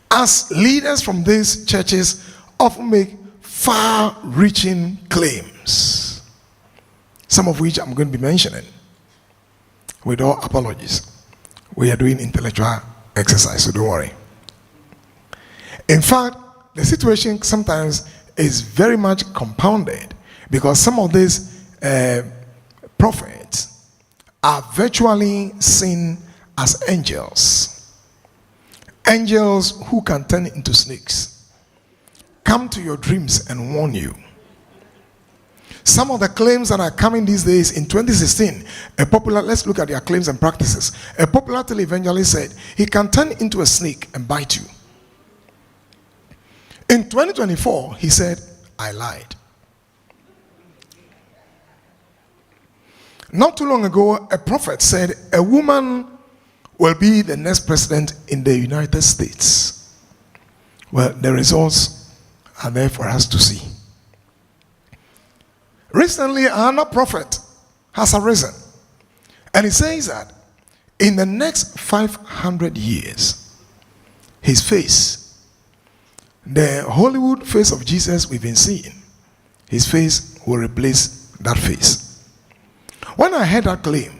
[SPEAKER 8] As leaders from these churches often make far-reaching claims, some of which I'm going to be mentioning. With all apologies, we are doing intellectual exercise, so don't worry. In fact, the situation sometimes is very much compounded because some of these prophets are virtually seen as angels. Angels who can turn into snakes, come to your dreams and warn you. Some of the claims that are coming these days, in 2016, let's look at their claims and practices. A popular televangelist said, he can turn into a snake and bite you. In 2024, he said, I lied. Not too long ago, a prophet said, a woman will be the next president in the United States. Well, the results are there for us to see. Recently, another prophet has arisen, and he says that in the next 500 years, his face, the Hollywood face of Jesus we've been seeing, his face will replace that face. When I heard that claim,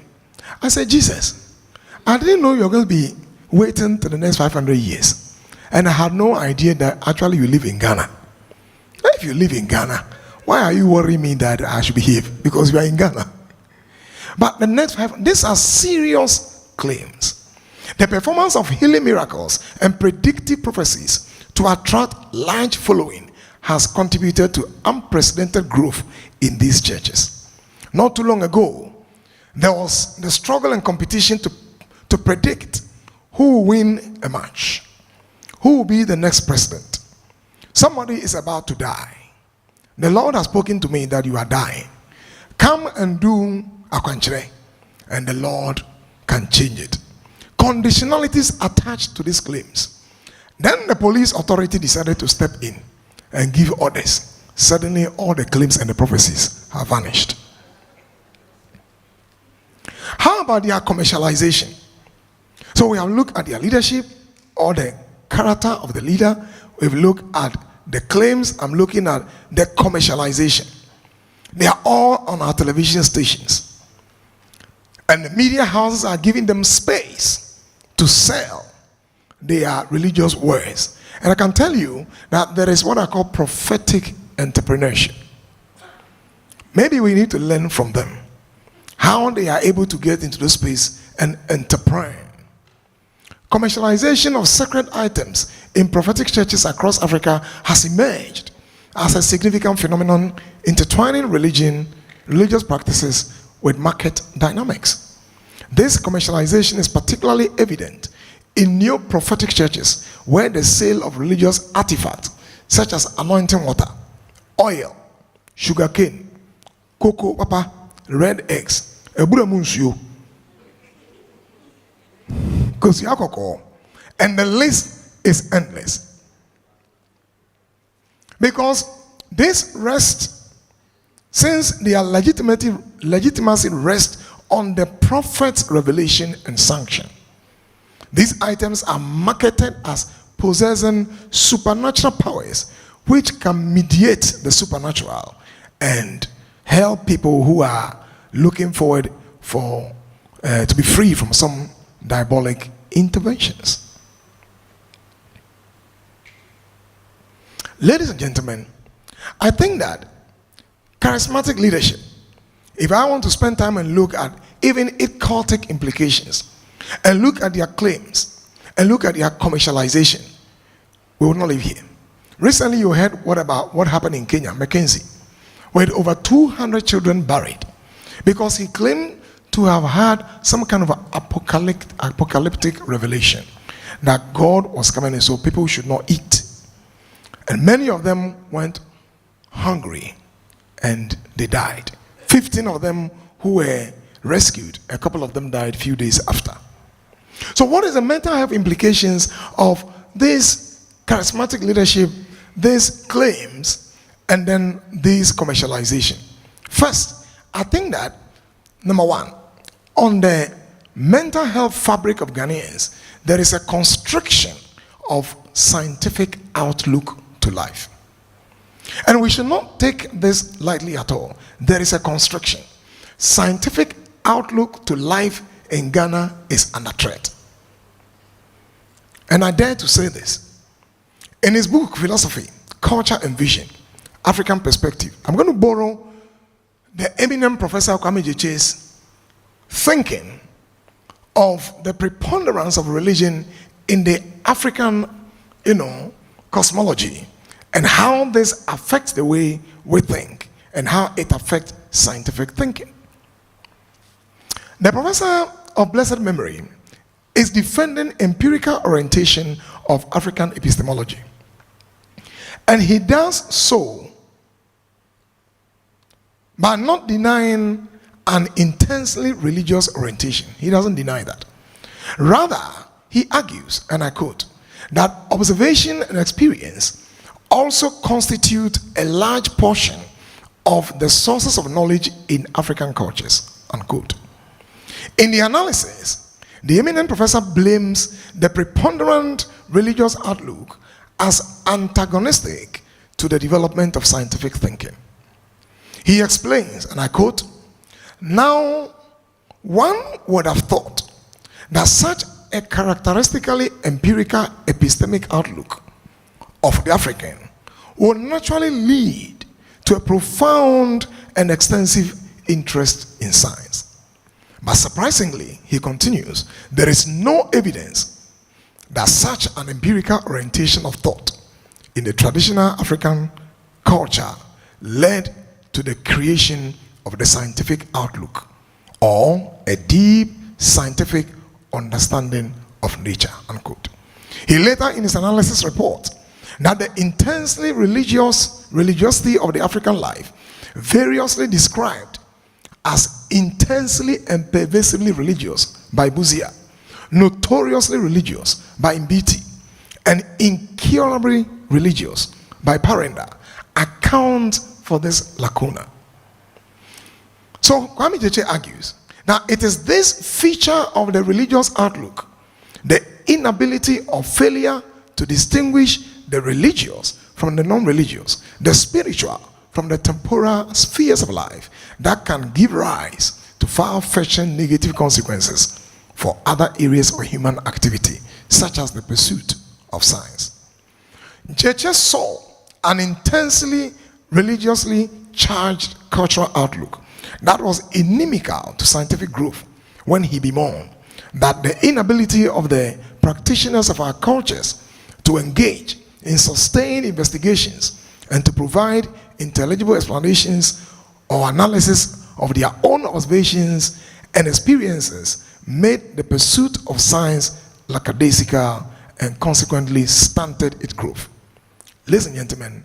[SPEAKER 8] I said, Jesus, I didn't know you were going to be waiting to the next 500 years. And I had no idea that actually you live in Ghana. If you live in Ghana, why are you worrying me that I should behave? Because you are in Ghana. But the next these are serious claims. The performance of healing miracles and predictive prophecies to attract large following has contributed to unprecedented growth in these churches. Not too long ago, there was the struggle and competition to predict who will win a match, who will be the next president. Somebody is about to die. The Lord has spoken to me that you are dying. Come and do akwanchere, and the Lord can change it. Conditionalities attached to these claims. Then the police authority decided to step in and give orders. Suddenly, all the claims and the prophecies have vanished. How about their commercialization? So we have looked at their leadership or the character of the leader. We've looked at the claims. I'm looking at the commercialization. They are all on our television stations. And the media houses are giving them space to sell their religious words. And I can tell you that there is what I call prophetic entrepreneurship. Maybe we need to learn from them how they are able to get into this space and entrepreneur. Commercialization of sacred items in prophetic churches across Africa has emerged as a significant phenomenon, intertwining religious practices with market dynamics. This commercialization is particularly evident in new prophetic churches where the sale of religious artifacts such as anointing water, oil, sugarcane, cocoa papa, red eggs, ebura munsio, and the list is endless. Because this rests, since their legitimacy rests on the prophet's revelation and sanction, these items are marketed as possessing supernatural powers which can mediate the supernatural and help people who are looking forward to be free from some diabolic interventions. Ladies and gentlemen, I think that charismatic leadership, if I want to spend time and look at even its cultic implications, and look at their claims, and look at their commercialization, we will not live here. Recently you heard what happened in Kenya, Mackenzie, with over 200 children buried, because he claimed to have had some kind of apocalyptic revelation that God was coming and so people should not eat. And many of them went hungry and they died. 15 of them who were rescued, a couple of them died a few days after. So what is the mental health implications of this charismatic leadership, these claims, and then this commercialization? First, I think that, number one, on the mental health fabric of Ghanaians, there is a constriction of scientific outlook to life. And we should not take this lightly at all. There is a constriction. Scientific outlook to life in Ghana is under threat. And I dare to say this. In his book, Philosophy, Culture and Vision, African Perspective, I'm going to borrow the eminent Professor Kwame Gyekye's thinking of the preponderance of religion in the African, cosmology, and how this affects the way we think and how it affects scientific thinking. The professor of blessed memory is defending empirical orientation of African epistemology. And he does so by not denying an intensely religious orientation. He doesn't deny that. Rather, he argues, and I quote, that observation and experience also constitute a large portion of the sources of knowledge in African cultures, unquote. In the analysis, the eminent professor blames the preponderant religious outlook as antagonistic to the development of scientific thinking. He explains, and I quote, "Now, one would have thought that such a characteristically empirical epistemic outlook of the African would naturally lead to a profound and extensive interest in science. But surprisingly," he continues, "there is no evidence that such an empirical orientation of thought in the traditional African culture led to the creation of the scientific outlook or a deep scientific understanding of nature," unquote. He later in his analysis reports that the intensely religiosity of the African life, variously described as intensely and pervasively religious by Buzia, notoriously religious by Mbiti, and incurably religious by Parenda, account for this lacuna. So Kwame Gyekye argues that it is this feature of the religious outlook, the inability or failure to distinguish the religious from the non-religious, the spiritual from the temporal spheres of life, that can give rise to far-fetching negative consequences for other areas of human activity, such as the pursuit of science. JJ saw an intensely religiously charged cultural outlook that was inimical to scientific growth when he bemoaned that the inability of the practitioners of our cultures to engage in sustained investigations and to provide intelligible explanations or analysis of their own observations and experiences made the pursuit of science lackadaisical and consequently stunted its growth. Ladies and gentlemen,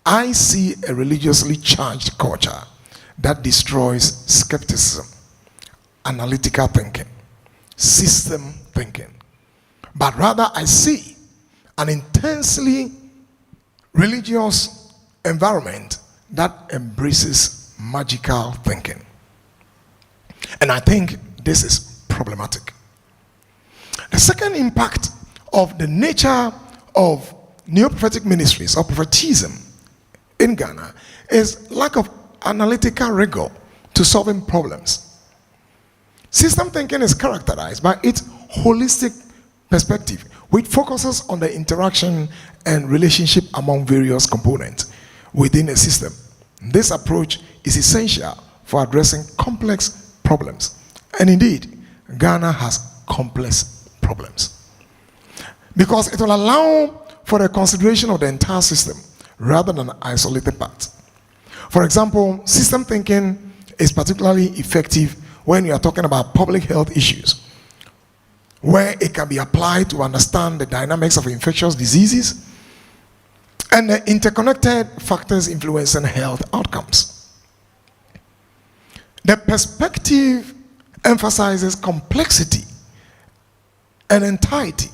[SPEAKER 8] I see a religiously charged culture that destroys skepticism, analytical thinking, system thinking. But rather, I see an intensely religious environment that embraces magical thinking. And I think this is problematic. The second impact of the nature of neo-prophetic ministries or prophetism in Ghana is lack of analytical rigor to solving problems. System thinking is characterized by its holistic perspective, which focuses on the interaction and relationship among various components within a system. This approach is essential for addressing complex problems. And indeed, Ghana has complex problems, because it will allow for the consideration of the entire system rather than isolated parts. For example, system thinking is particularly effective when you are talking about public health issues, where it can be applied to understand the dynamics of infectious diseases and the interconnected factors influencing health outcomes. The perspective emphasizes complexity and entirety,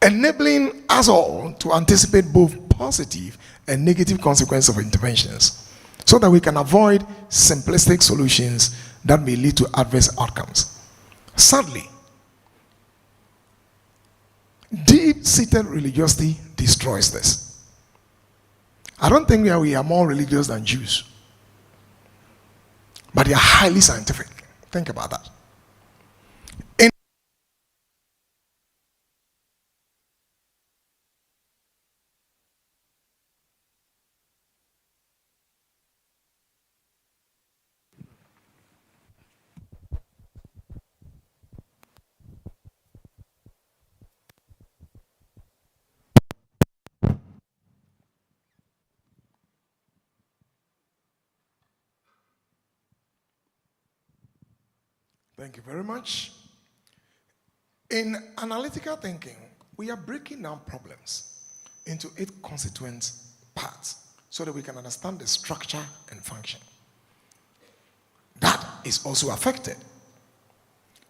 [SPEAKER 8] enabling us all to anticipate both positive and negative consequences of interventions, so that we can avoid simplistic solutions that may lead to adverse outcomes. Sadly, deep-seated religiosity destroys this. I don't think that we are more religious than Jews, but they are highly scientific. Think about that. Thank you very much. In analytical thinking, we are breaking down problems into 8 constituent parts so that we can understand the structure and function. That is also affected.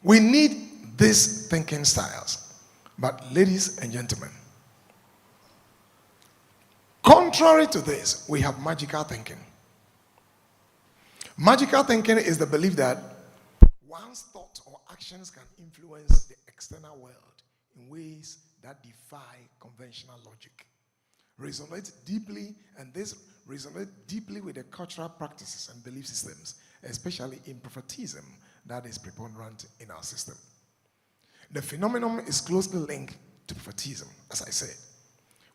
[SPEAKER 8] We need these thinking styles. But ladies and gentlemen, contrary to this, we have magical thinking. Magical thinking is the belief that one's thoughts or actions can influence the external world in ways that defy conventional logic. Resonate deeply, and this resonates deeply with the cultural practices and belief systems, especially in prophetism that is preponderant in our system. The phenomenon is closely linked to prophetism, as I said,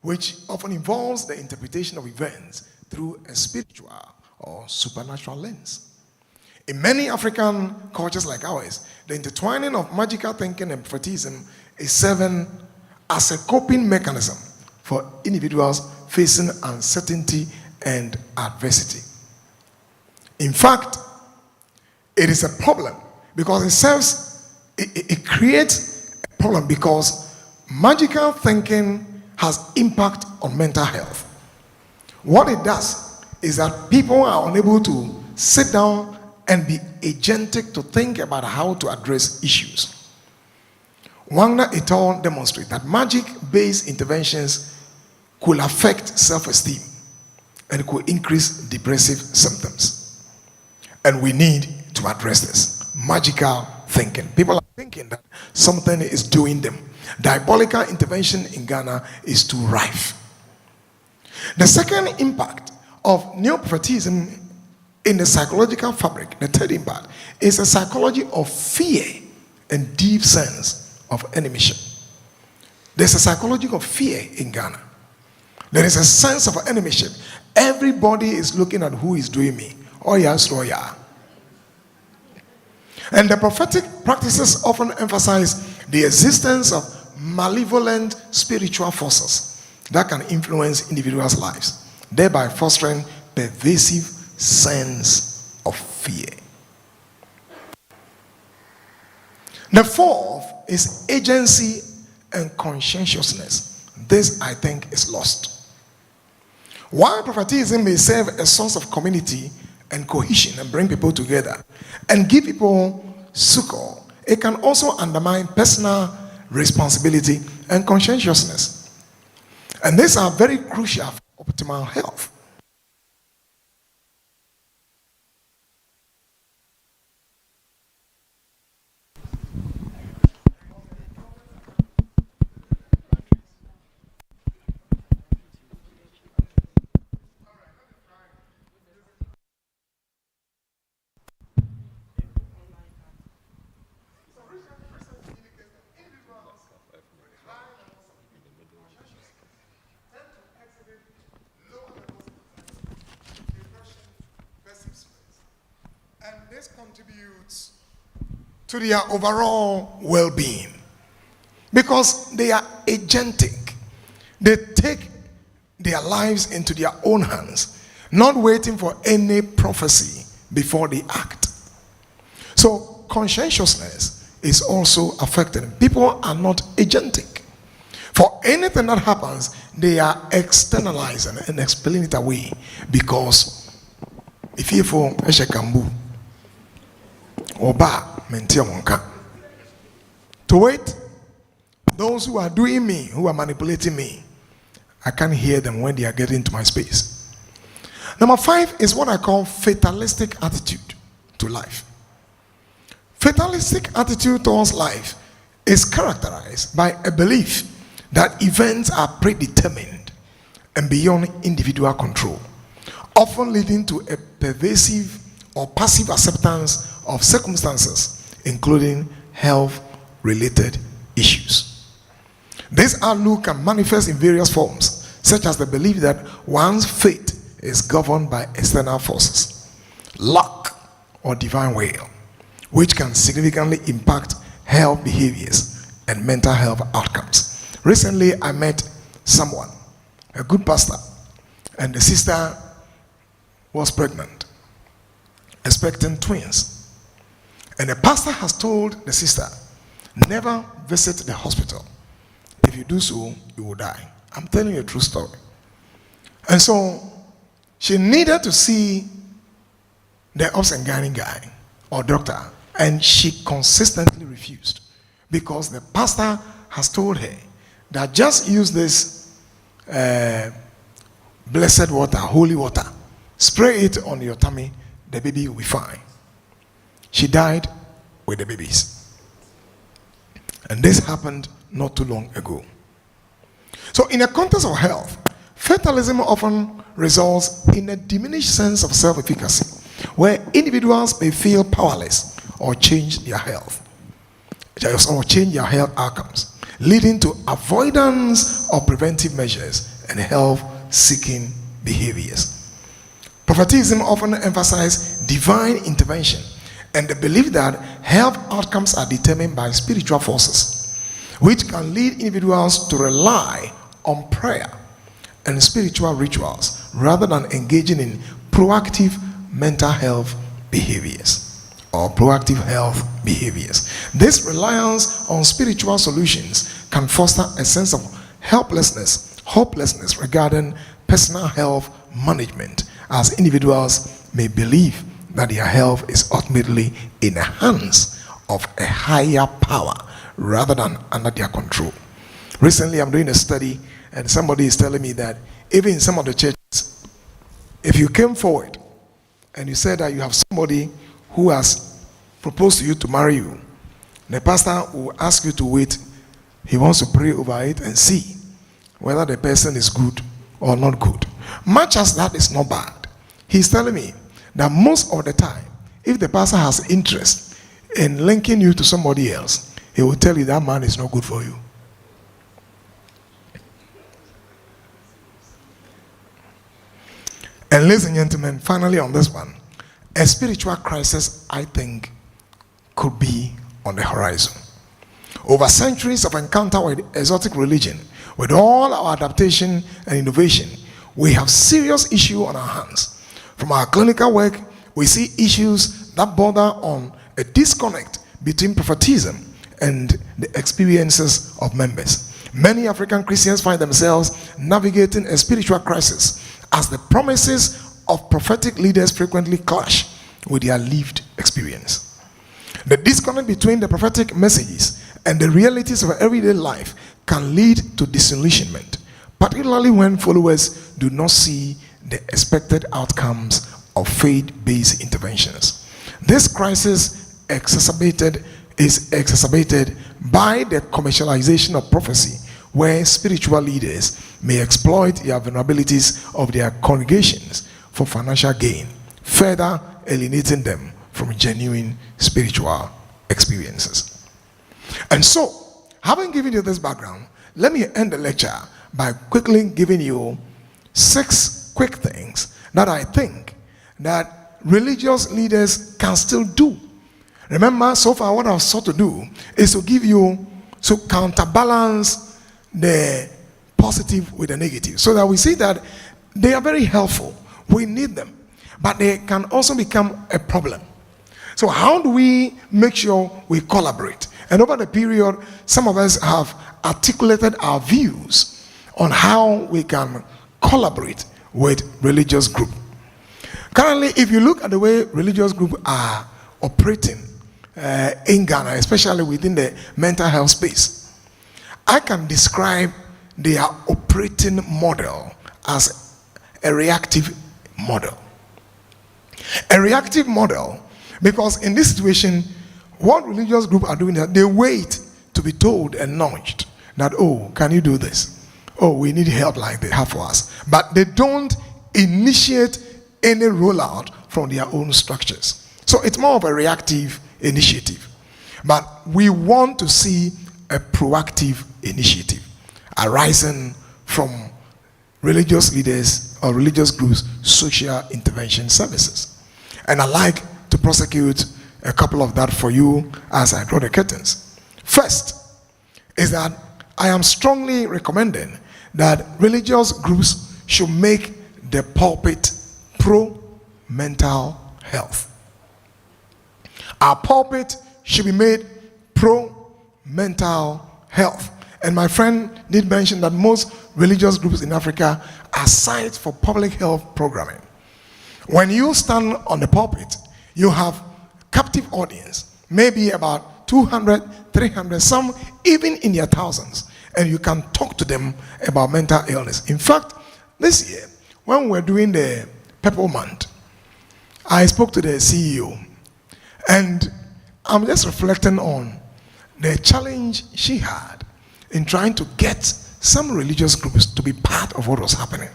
[SPEAKER 8] which often involves the interpretation of events through a spiritual or supernatural lens. In many African cultures like ours, the intertwining of magical thinking and prophetism is serving as a coping mechanism for individuals facing uncertainty and adversity. In fact, it is a problem because it creates a problem because magical thinking has impact on mental health. What it does is that people are unable to sit down and be agentic to think about how to address issues. Wagner et al. Demonstrate that magic-based interventions could affect self-esteem and could increase depressive symptoms. And we need to address this. Magical thinking. People are thinking that something is doing them. Diabolical intervention in Ghana is too rife. The second impact of neo-prophetism in the psychological fabric, the third impact, is a psychology of fear and deep sense of enemyship. There's a psychology of fear in Ghana. There is a sense of enemyship. Everybody is looking at who is doing me. Oh yes, oh yeah. And the prophetic practices often emphasize the existence of malevolent spiritual forces that can influence individuals' lives, thereby fostering pervasive sense of fear. The fourth is agency and conscientiousness. This, I think, is lost. While prophetism may serve a source of community and cohesion and bring people together and give people succor, it can also undermine personal responsibility and conscientiousness. And these are very crucial for optimal health. And this contributes to their overall well-being because they are agentic. They take their lives into their own hands, not waiting for any prophecy before they act. So conscientiousness is also affected. People are not agentic. For anything that happens, they are externalizing and explaining it away because if you for Eshekambu Oba Mentiamonka to wait, those who are doing me, who are manipulating me, I can't hear them when they are getting into my space. Number 5 is what I call fatalistic attitude to life. Fatalistic attitude towards life is characterized by a belief that events are predetermined and beyond individual control, often leading to a pervasive or passive acceptance of circumstances, including health-related issues. This outlook can manifest in various forms, such as the belief that one's fate is governed by external forces, luck, or divine will, which can significantly impact health behaviors and mental health outcomes. Recently, I met someone, a good pastor, and the sister was pregnant, expecting twins. And the pastor has told the sister, never visit the hospital. If you do so, you will die. I'm telling you a true story. And so she needed to see the obs and gynae guy or doctor, and she consistently refused because the pastor has told her that just use this blessed water, holy water, spray it on your tummy, the baby will be fine. She died with the babies. And this happened not too long ago. So in a context of health, fatalism often results in a diminished sense of self-efficacy, where individuals may feel powerless or change their health, or change their health outcomes, leading to avoidance of preventive measures and health-seeking behaviors. Prophetism often emphasizes divine intervention and the belief that health outcomes are determined by spiritual forces, which can lead individuals to rely on prayer and spiritual rituals rather than engaging in proactive mental health behaviors or proactive health behaviors. This reliance on spiritual solutions can foster a sense of hopelessness regarding personal health management, as individuals may believe that their health is ultimately in the hands of a higher power rather than under their control. Recently, I'm doing a study, and somebody is telling me that even in some of the churches, if you came forward and you said that you have somebody who has proposed to you to marry you, the pastor will ask you to wait. He wants to pray over it and see whether the person is good or not good. Much as that is not bad, he's telling me that most of the time, if the pastor has interest in linking you to somebody else, he will tell you that man is not good for you. And ladies and gentlemen, finally on this one, a spiritual crisis, I think, could be on the horizon. Over centuries of encounter with exotic religion, with all our adaptation and innovation, we have serious issue on our hands. From our clinical work, we see issues that border on a disconnect between prophetism and the experiences of members. Many African Christians find themselves navigating a spiritual crisis as the promises of prophetic leaders frequently clash with their lived experience. The disconnect between the prophetic messages and the realities of everyday life can lead to disillusionment, particularly when followers do not see the expected outcomes of faith-based interventions. This crisis is exacerbated by the commercialization of prophecy, where spiritual leaders may exploit the vulnerabilities of their congregations for financial gain, further alienating them from genuine spiritual experiences. And so, having given you this background, let me end the lecture by quickly giving you 6 quick things that I think that religious leaders can still do. Remember, so far what I've sought to do is to give you, to counterbalance the positive with the negative, so that we see that they are very helpful. We need them, but they can also become a problem. So how do we make sure we collaborate? And over the period, some of us have articulated our views on how we can collaborate with religious groups. Currently, if you look at the way religious groups are operating in Ghana, especially within the mental health space, I can describe their operating model as a reactive model. A reactive model, because in this situation, what religious groups are doing is they wait to be told and nudged that, oh, can you do this? Oh, we need help like they have for us. But they don't initiate any rollout from their own structures. So it's more of a reactive initiative. But we want to see a proactive initiative arising from religious leaders or religious groups' social intervention services. And I like to prosecute a couple of that for you as I draw the curtains. First is that I am strongly recommending that religious groups should make the pulpit pro-mental health. Our pulpit should be made pro-mental health. And my friend did mention that most religious groups in Africa are sites for public health programming. When you stand on the pulpit, you have captive audience, maybe about 200, 300, some even in their thousands, and you can talk to them about mental illness. In fact, this year, when we're doing the Purple Month, I spoke to the CEO, and I'm just reflecting on the challenge she had in trying to get some religious groups to be part of what was happening.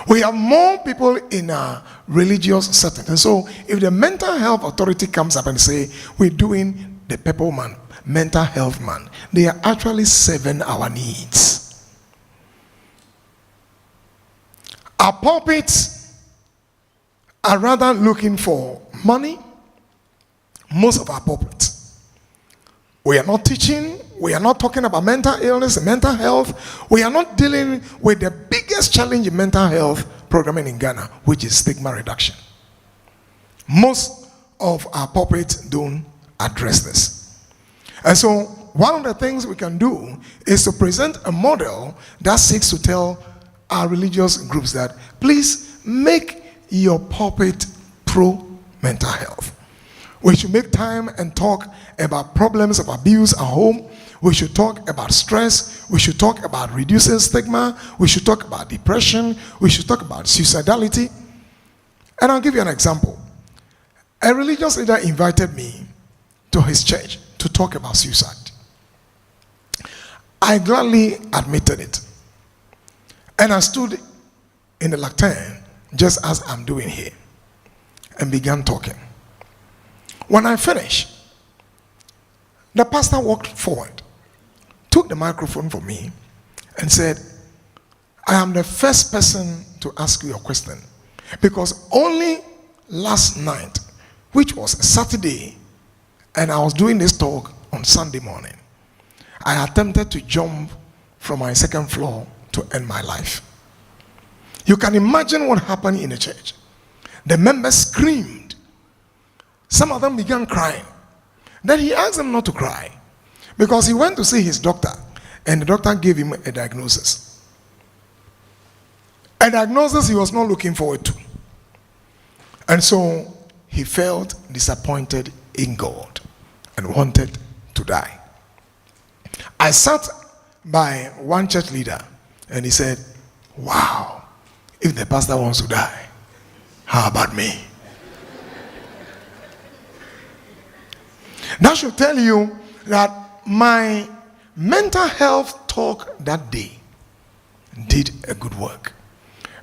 [SPEAKER 8] We have more people in a religious setting. And so if the mental health authority comes up and say, we're doing the Purple Month, mental health month, they are actually serving our needs. Our pulpits are rather looking for money. Most of our pulpits. We are not teaching. We are not talking about mental illness and mental health. We are not dealing with the biggest challenge in mental health programming in Ghana, which is stigma reduction. Most of our pulpits don't address this. And so one of the things we can do is to present a model that seeks to tell our religious groups that please make your pulpit pro-mental health. We should make time and talk about problems of abuse at home. We should talk about stress. We should talk about reducing stigma. We should talk about depression. We should talk about suicidality. And I'll give you an example. A religious leader invited me to his church to talk about suicide. I gladly admitted it. And I stood in the lectern, just as I'm doing here, and began talking. When I finished, The pastor walked forward, took the microphone from me, and said, I am the first person to ask you a question, because only last night, which was a Saturday, and I was doing this talk on Sunday morning, I attempted to jump from my second floor to end my life. You can imagine what happened in the church. The members screamed. Some of them began crying. Then he asked them not to cry, because he went to see his doctor, and the doctor gave him a diagnosis. A diagnosis he was not looking forward to. And so he felt disappointed in God and wanted to die. I sat by one church leader, and he said, wow, if the pastor wants to die, how about me? That should tell you that my mental health talk that day did a good work,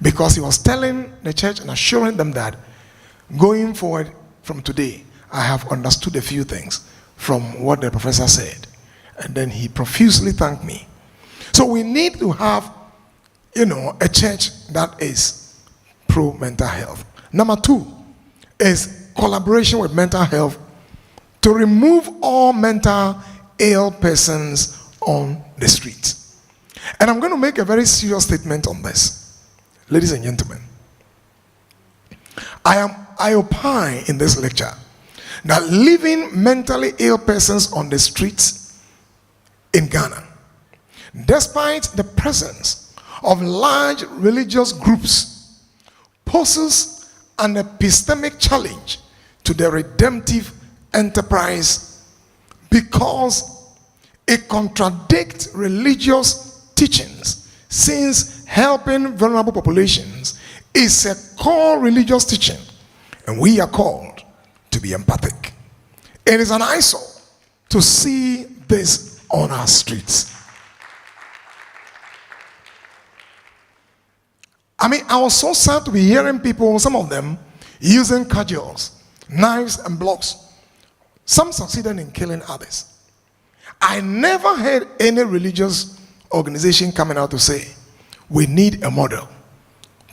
[SPEAKER 8] because he was telling the church and assuring them that going forward from today, I have understood a few things from what the professor said. And then he profusely thanked me. So we need to have, a church that is pro mental health. Number 2 is collaboration with mental health to remove all mental ill persons on the streets. And I'm going to make a very serious statement on this. Ladies and gentlemen, I opine in this lecture that leaving mentally ill persons on the streets in Ghana, despite the presence of large religious groups, poses an epistemic challenge to the redemptive enterprise, because it contradicts religious teachings, since helping vulnerable populations is a core religious teaching, and we are called to be empathic. It is an eyesore to see this on our streets. I was so sad to be hearing people, some of them, using cudgels, knives, and blocks. Some succeeded in killing others. I never heard any religious organization coming out to say, we need a model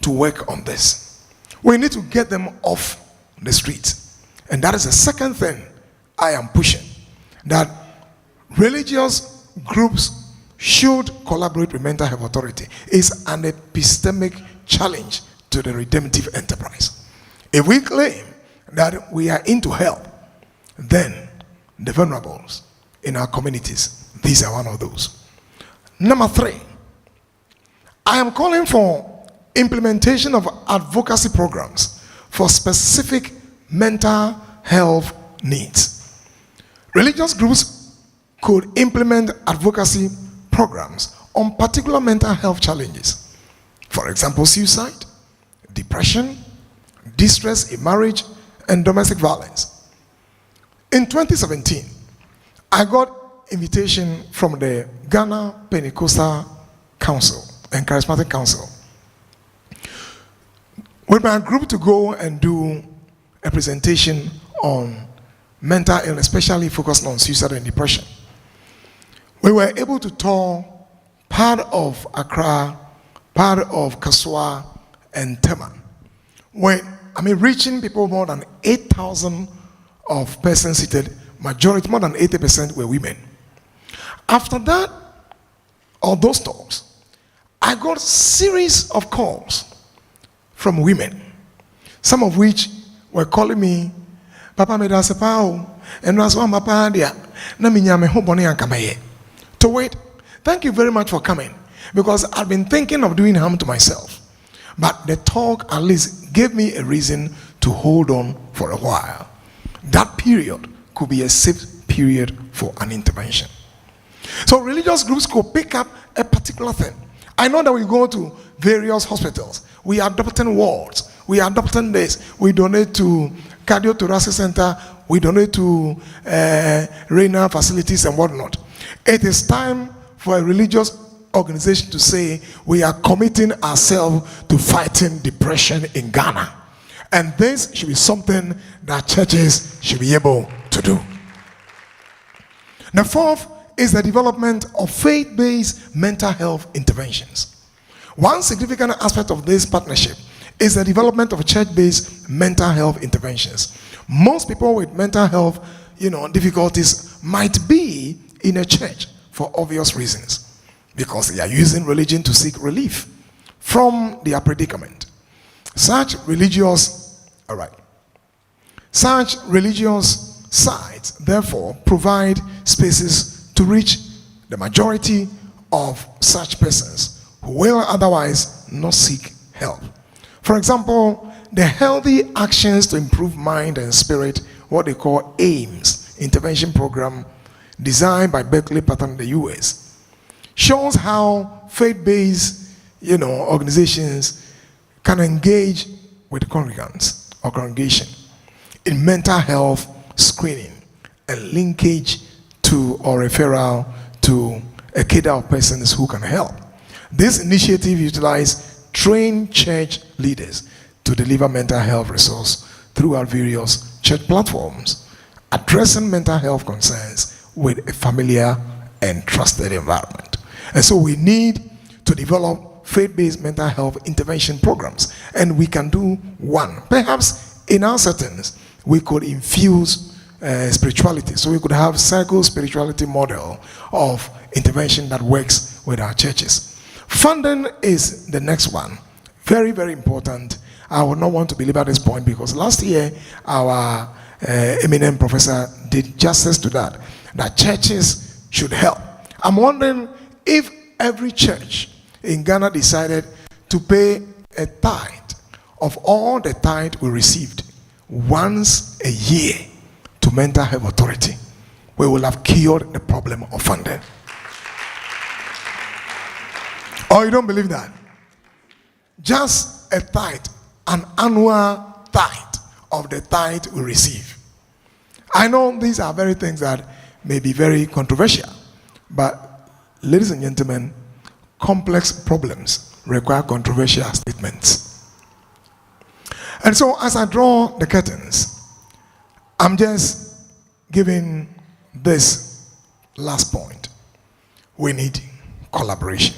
[SPEAKER 8] to work on this. We need to get them off the streets. And that is the second thing I am pushing, that religious groups should collaborate with mental health authority. It's an epistemic challenge to the redemptive enterprise. If we claim that we are into help, then the vulnerables in our communities, these are one of those. Number 3, I am calling for implementation of advocacy programs for specific mental health needs. Religious groups could implement advocacy programs on particular mental health challenges. For example, suicide, depression, distress in marriage, and domestic violence. In 2017, I got invitation from the Ghana Pentecostal Council and Charismatic Council with my group to go and do a presentation on mental illness, especially focused on suicide and depression. We were able to tour part of Accra, part of Kaswa, and Tema. Reaching people more than 8,000 of persons seated, majority, more than 80% were women. After that, all those talks, I got a series of calls from women, some of which were calling me, Papa made us a pao, and was one papa dia, na minyame ho boni ankamaye. To wait, thank you very much for coming, because I've been thinking of doing harm to myself. But the talk at least gave me a reason to hold on for a while. That period could be a safe period for an intervention. So religious groups could pick up a particular thing. I know that we go to various hospitals, we are adopting wards, we are adopting this, we donate to cardiothoracic center, we donate to renal facilities and whatnot. It is time for a religious organization to say we are committing ourselves to fighting depression in Ghana. And this should be something that churches should be able to do. The fourth is the development of faith-based mental health interventions. One significant aspect of this partnership is the development of church-based mental health interventions. Most people with mental health, difficulties might be in a church for obvious reasons, because they are using religion to seek relief from their predicament. Such religious sites, therefore, provide spaces to reach the majority of such persons who will otherwise not seek help. For example, the Healthy Actions to Improve Mind and Spirit, what they call AIMS, intervention program designed by Berkeley Patton in the US, shows how faith-based organizations can engage with congregants or congregation in mental health screening and linkage to or referral to a cadre of persons who can help. This initiative utilizes trained church leaders to deliver mental health resources throughout various church platforms, addressing mental health concerns with a familiar and trusted environment. And so we need to develop faith-based mental health intervention programs, and we can do one. Perhaps in our settings, we could infuse spirituality. So we could have psycho-spirituality model of intervention that works with our churches. Funding is the next one. Very, very important. I would not want to belabor this point because last year our eminent professor did justice to that churches should help. I'm wondering if every church in Ghana decided to pay a tithe of all the tithe we received once a year to Mental Health Authority, we will have cured the problem of funding. Or you don't believe that? Just a tithe, an annual tithe of the tithe we receive. I know these are very things that may be very controversial, but ladies and gentlemen, complex problems require controversial statements. And so as I draw the curtains, I'm just giving this last point. We need collaboration.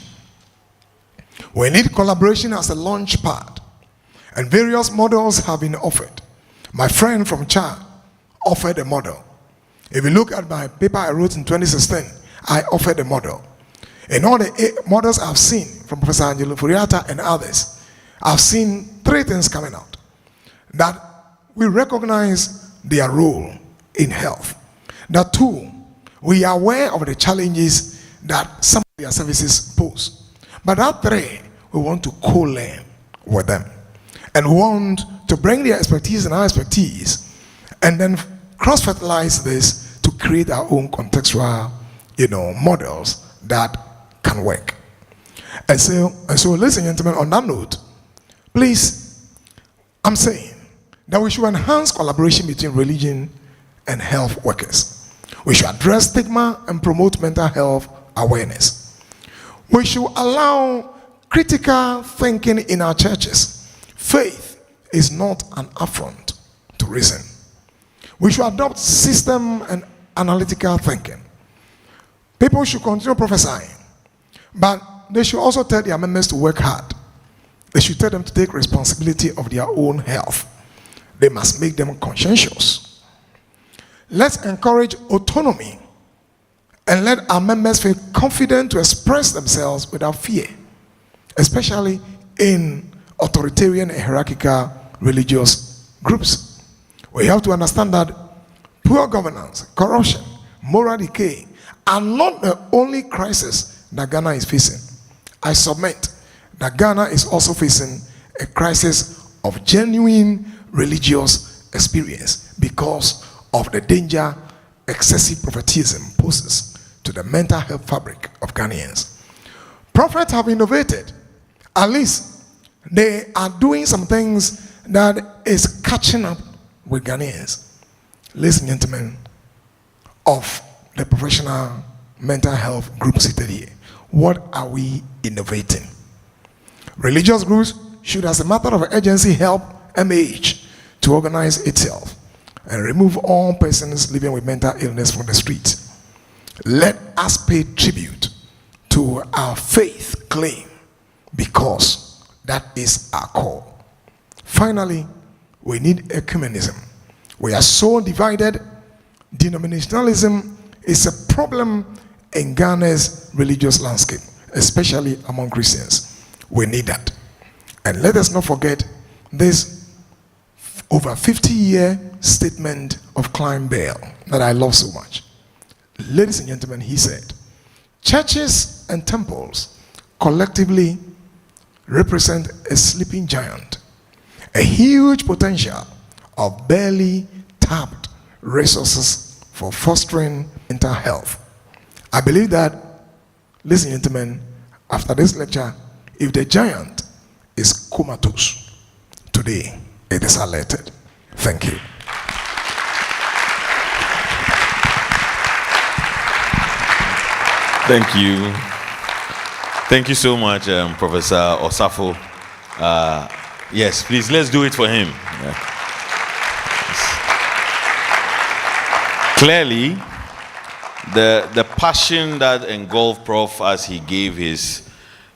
[SPEAKER 8] We need collaboration as a launch pad, and various models have been offered. My friend from Chad offered a model. If you look at my paper I wrote in 2016, I offered a model. In all the models I've seen from Professor Angelo Furiata and others, I've seen three things coming out. That we recognize their role in health. That two, we are aware of the challenges that some of their services pose. But that three, we want to co-learn with them. And we want to bring their expertise and our expertise, and then cross-fertilize this to create our own contextual, models that can work. And so, ladies and gentlemen, on that note, please, I'm saying that we should enhance collaboration between religion and health workers. We should address stigma and promote mental health awareness. We should allow critical thinking in our churches. Faith is not an affront to reason. We should adopt system and analytical thinking. People should continue prophesying, but they should also tell their members to work hard. They should tell them to take responsibility of their own health. They must make them conscientious. Let's encourage autonomy and let our members feel confident to express themselves without fear, especially in authoritarian and hierarchical religious groups. We have to understand that poor governance, corruption, moral decay are not the only crisis that Ghana is facing. I submit that Ghana is also facing a crisis of genuine religious experience because of the danger excessive prophetism poses to the mental health fabric of Ghanaians. Prophets have innovated. At least they are doing some things that is catching up with Ghanaians. Ladies and gentlemen of the professional mental health group seated here, what are we innovating? Religious groups should, as a matter of urgency, help MAH to organize itself and remove all persons living with mental illness from the streets. Let us pay tribute to our faith claim, because that is our call. Finally, we need ecumenism. We are so divided. Denominationalism is a problem in Ghana's religious landscape, especially among Christians. We need that. And let us not forget this over 50-year statement of Klein Bale that I love so much. Ladies and gentlemen, he said, churches and temples collectively represent a sleeping giant, a huge potential of barely tapped resources for fostering mental health. I believe that, ladies and gentlemen, after this lecture, if the giant is comatose, today it is alerted. Thank you.
[SPEAKER 2] Thank you. Thank you so much, Professor Osafo. Yes, please, let's do it for him. Yeah. Clearly, the passion that engulfed Prof as he gave his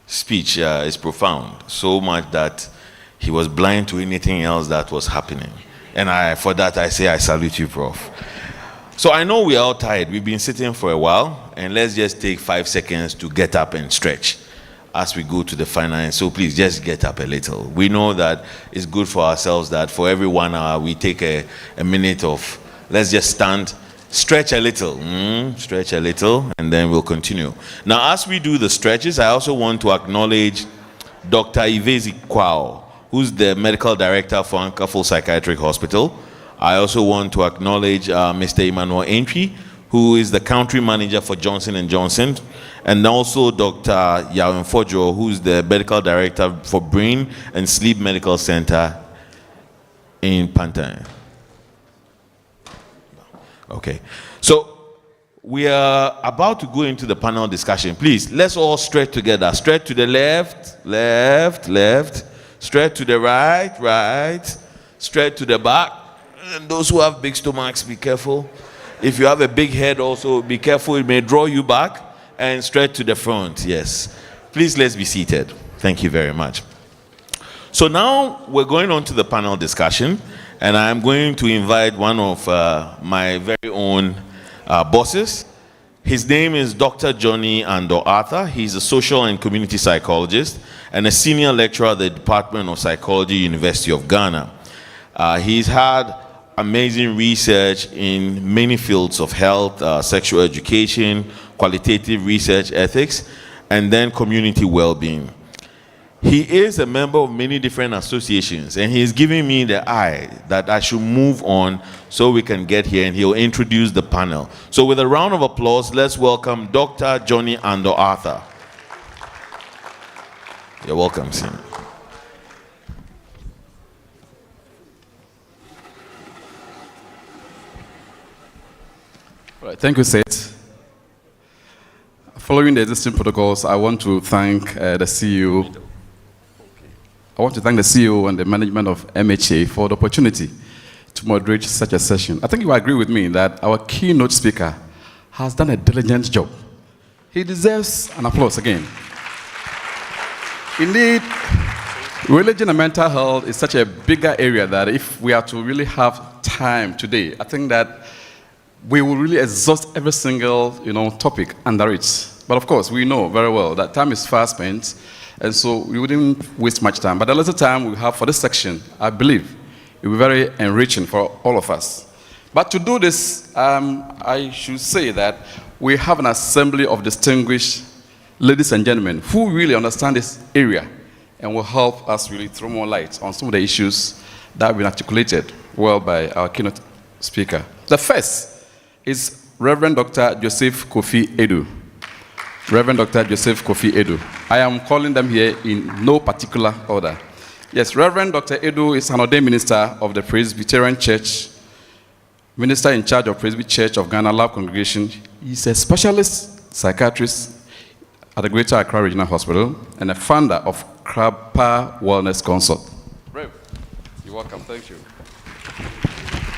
[SPEAKER 2] speech is profound, so much that he was blind to anything else that was happening. And for that, I say I salute you, Prof. So I know we are all tired. We've been sitting for a while, and let's just take 5 seconds to get up and stretch as we go to the final end. So please just get up a little. We know that it's good for ourselves that for every 1 hour we take a minute of, let's just stand, stretch a little, stretch a little, and then we'll continue. Now, as we do the stretches, I also want to acknowledge Dr. Ivezi Kwao, who's the medical director for Ankaful Psychiatric Hospital. I also want to acknowledge Mr. Emmanuel Entry, who is the country manager for Johnson & Johnson, and also Dr. Yawin Fojo, who's the medical director for Brain and Sleep Medical Center in Pantan. Okay, so we are about to go into the panel discussion. Please, let's all stretch together. Stretch to the left, left, left. Stretch to the right, right. Stretch to the back. And those who have big stomachs, be careful. If you have a big head also, be careful. It may draw you back. And straight to the front, yes. Please, let's be seated. Thank you very much. So now we're going on to the panel discussion. And I'm going to invite one of my very own bosses. His name is Dr. Johnny Ando Arthur. He's a social and community psychologist and a senior lecturer at the Department of Psychology, University of Ghana. He's had amazing research in many fields of health, sexual education, qualitative research ethics, and then community well-being. He is a member of many different associations, and he's giving me the eye that I should move on so we can get here, and he'll introduce the panel. So with a round of applause, let's welcome Dr. Johnny Ando Arthur. You're welcome, Sim.
[SPEAKER 10] All right, thank you, Seth. Following the existing protocols, I want to thank the CEO. I want to thank the CEO and the management of MHA for the opportunity to moderate such a session. I think you agree with me that our keynote speaker has done a diligent job. He deserves an applause again. Indeed, religion and mental health is such a bigger area that if we are to really have time today, I think that we will really exhaust every single topic under it. But of course, we know very well that time is fast spent, and so we wouldn't waste much time. But the little time we have for this section, I believe, it will be very enriching for all of us. But to do this, I should say that we have an assembly of distinguished ladies and gentlemen who really understand this area and will help us really throw more light on some of the issues that have been articulated well by our keynote speaker. The first is Reverend Dr. Joseph Kofi Edu. Reverend Dr. Joseph Kofi Edu. I am calling them here in no particular order. Yes, Reverend Dr. Edu is an ordained minister of the Presbyterian Church, minister in charge of Presbyterian Church of Ghana Lab Congregation. He's a specialist psychiatrist at the Greater Accra Regional Hospital and a founder of Krapa Wellness Consult. Rev, you're welcome. Thank you.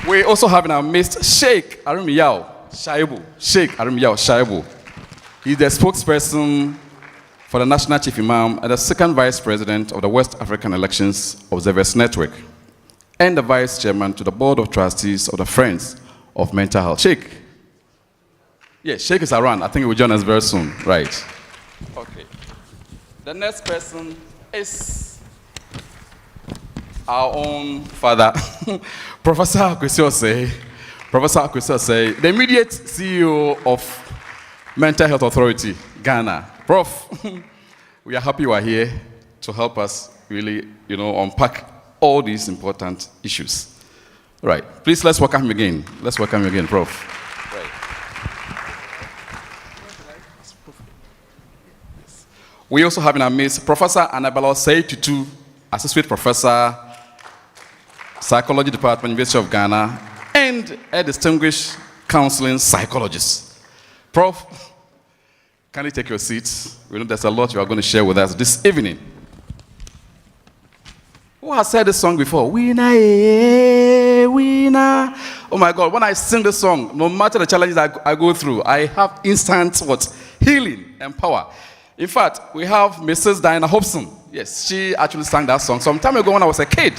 [SPEAKER 10] We also have in our midst Sheikh Arumi Yao. Shaibu, Sheikh Arimiao Shaibu. He's the spokesperson for the National Chief Imam and the second Vice President of the West African Elections Observers Network, and the Vice Chairman to the Board of Trustees of the Friends of Mental Health. Sheikh. Yeah, Sheikh is around. I think he will join us very soon. Right. Okay. The next person is our own father, Professor Akwesi. Professor Akwesi, the immediate CEO of Mental Health Authority, Ghana. Prof, we are happy you are here to help us really, unpack all these important issues. Right. Please, let's welcome him again. Let's welcome you again, Prof. Right. We also have in our midst Professor Annabella Seitutu, Associate Professor, Psychology Department, University of Ghana, and a distinguished counseling psychologist. Prof, can you take your seats? We know there's a lot you are going to share with us this evening. Who has said this song before? Winner, winner. Oh my God, when I sing this song, no matter the challenges I go through, I have instant healing and power. In fact, we have Mrs. Diana Hobson. Yes, she actually sang that song some time ago when I was a kid.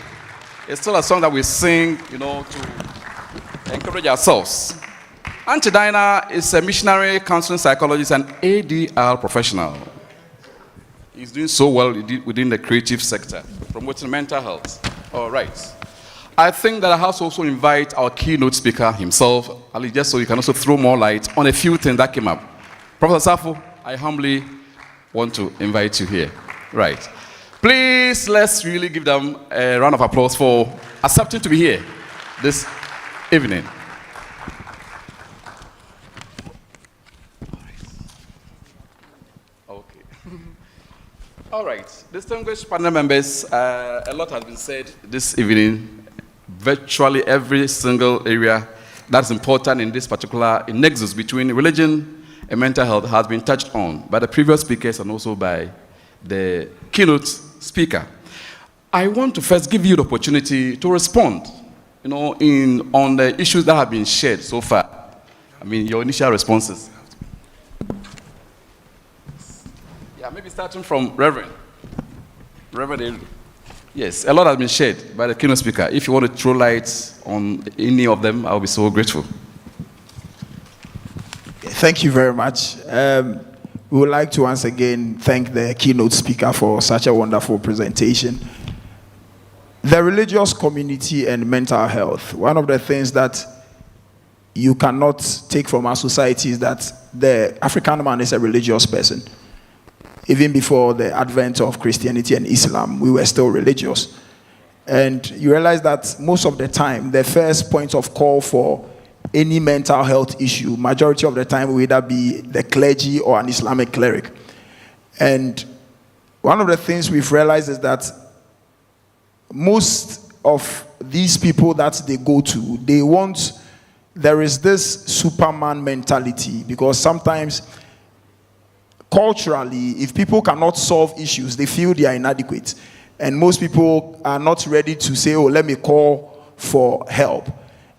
[SPEAKER 10] It's still a song that we sing, to encourage ourselves. Auntie Diana is a missionary, counseling psychologist, and ADR professional. He's doing so well within the creative sector, promoting mental health. All right. I think that I have to also invite our keynote speaker himself, Ali, just so you can also throw more light on a few things that came up. Professor Safo, I humbly want to invite you here. Right. Please, let's really give them a round of applause for accepting to be here this evening. Okay. All right. Distinguished panel members, a lot has been said this evening. Virtually every single area that's important in this particular nexus between religion and mental health has been touched on by the previous speakers and also by the keynote speaker. I want to first give you the opportunity to respond, on the issues that have been shared so far. I mean, your initial responses. Yeah, maybe starting from Reverend. Yes, a lot has been shared by the keynote speaker. If you want to throw light on any of them, I'll be so grateful.
[SPEAKER 8] Thank you very much. We would like to once again thank the keynote speaker for such a wonderful presentation. The religious community and mental health. One of the things that you cannot take from our society is that the African man is a religious person. Even before the advent of Christianity and Islam, we were still religious. And you realize that most of the time, the first point of call for any mental health issue, majority of the time, will either be the clergy or an Islamic cleric. And one of the things we've realized is that most of these people that they go to, there is this Superman mentality, because sometimes culturally, if people cannot solve issues, they feel they are inadequate. And most people are not ready to say, oh, let me call for help.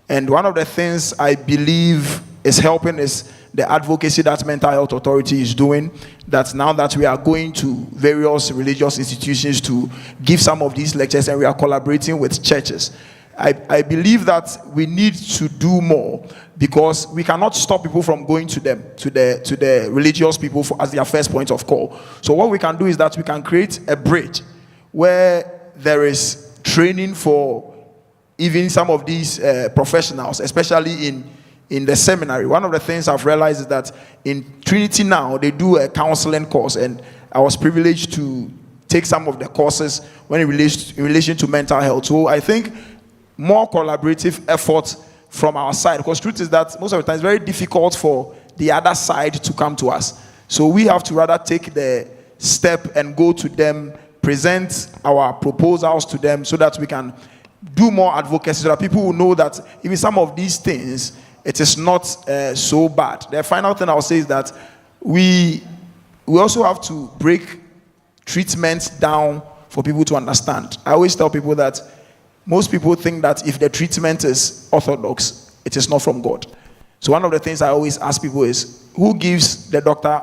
[SPEAKER 8] And one of the things I believe is helping is the advocacy that Mental Health Authority is doing, that now that we are going to various religious institutions to give some of these lectures and we are collaborating with churches, I believe that we need to do more, because we cannot stop people from going to them, to the religious people as their first point of call. So what we can do is that we can create a bridge where there is training for even some of these professionals, especially in the seminary. One of the things I've realized is that in Trinity now, they do a counseling course, and I was privileged to take some of the courses when in relation to mental health. So I think more collaborative effort from our side, because truth is that most of the time it's very difficult for the other side to come to us. So we have to rather take the step and go to them, present our proposals to them, so that we can do more advocacy, so that people will know that even some of these things, it is not so bad. The final thing I'll say is that we also have to break treatments down for people to understand. I always tell people that most people think that if the treatment is orthodox, it is not from God. So one of the things I always ask people is, who gives the doctor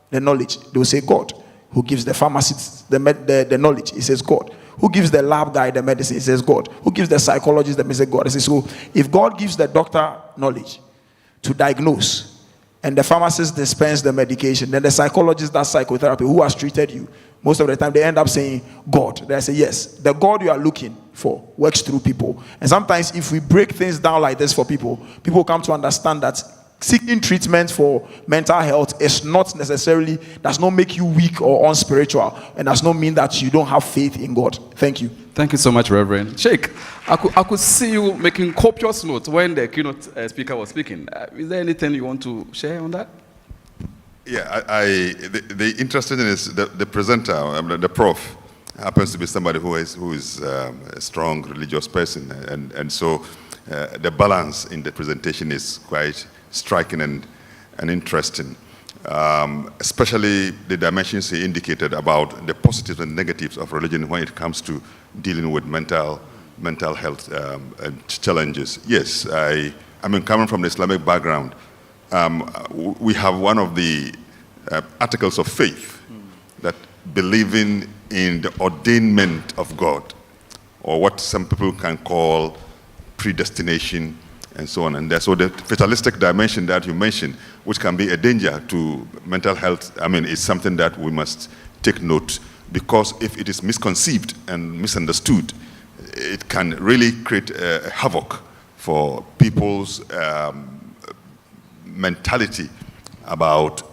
[SPEAKER 8] the knowledge? They will say God. Who gives the pharmacist the knowledge? He says God. Who gives the lab guy the medicine? He says God. Who gives the psychologist the medicine? God. He says, so if God gives the doctor knowledge to diagnose, and the pharmacist dispense the medication, then the psychologist does psychotherapy, who has treated you, most of the time they end up saying God. They say, yes, the God you are looking for works through people. And sometimes if we break things down like this for people, people come to understand that seeking treatment for mental health is not necessarily, does not make you weak or unspiritual, and does not mean that you don't have faith in God. Thank you.
[SPEAKER 10] Thank you so much, Reverend. Sheikh, I could see you making copious notes when the keynote speaker was speaking. Is there anything you want to share on that?
[SPEAKER 11] Yeah, the interesting is the presenter, the Prof, happens to be somebody who is a strong religious person, and so the balance in the presentation is quite striking and interesting, especially the dimensions he indicated about the positives and negatives of religion when it comes to dealing with mental health challenges. Yes, I mean, coming from the Islamic background, we have one of the articles of faith that believing in the ordainment of God, or what some people can call predestination, and so on. And so the fatalistic dimension that you mentioned, which can be a danger to mental health, I mean, is something that we must take note, because if it is misconceived and misunderstood, it can really create havoc for people's mentality about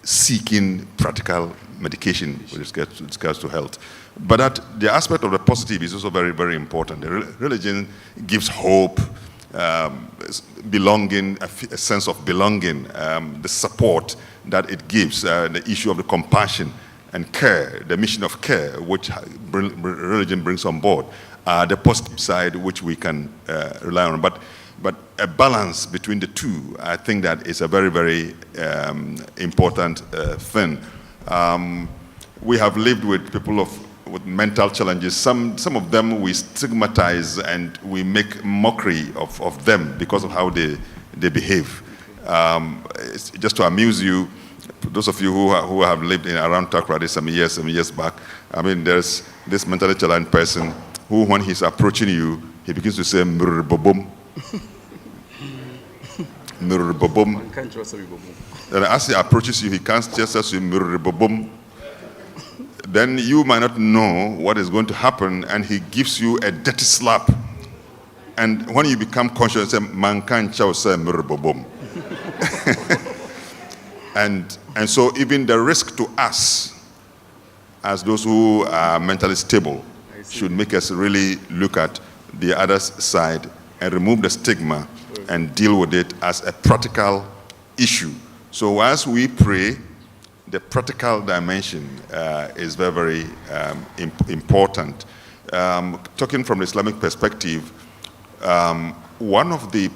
[SPEAKER 11] seeking practical medication with regards to health. But that the aspect of the positive is also very, very important. The religion gives hope, belonging, a sense of belonging, the support that it gives, the issue of the compassion and care, the mission of care, which religion brings on board, the positive side which we can rely on. But a balance between the two, I think that is a very, very important thing. We have lived with people with mental challenges. Some of them we stigmatize and we make mockery of them because of how they behave. Just to amuse you, those of you who have lived around Takoradi some years back, I mean, there's this mentally challenged person who, when he's approaching you, he begins to say "Mrrrbobom." Mrrrbobom. And as he approaches you, he can't just say "Mrrrbobom." Then you might not know what is going to happen, and he gives you a dirty slap. And when you become conscious, you say, "Man can't say Mrrrbobom." And so even the risk to us, as those who are mentally stable, should make us really look at the other side and remove the stigma and deal with it as a practical issue. So as we pray, the practical dimension is very, very important. Talking from the Islamic perspective, one of the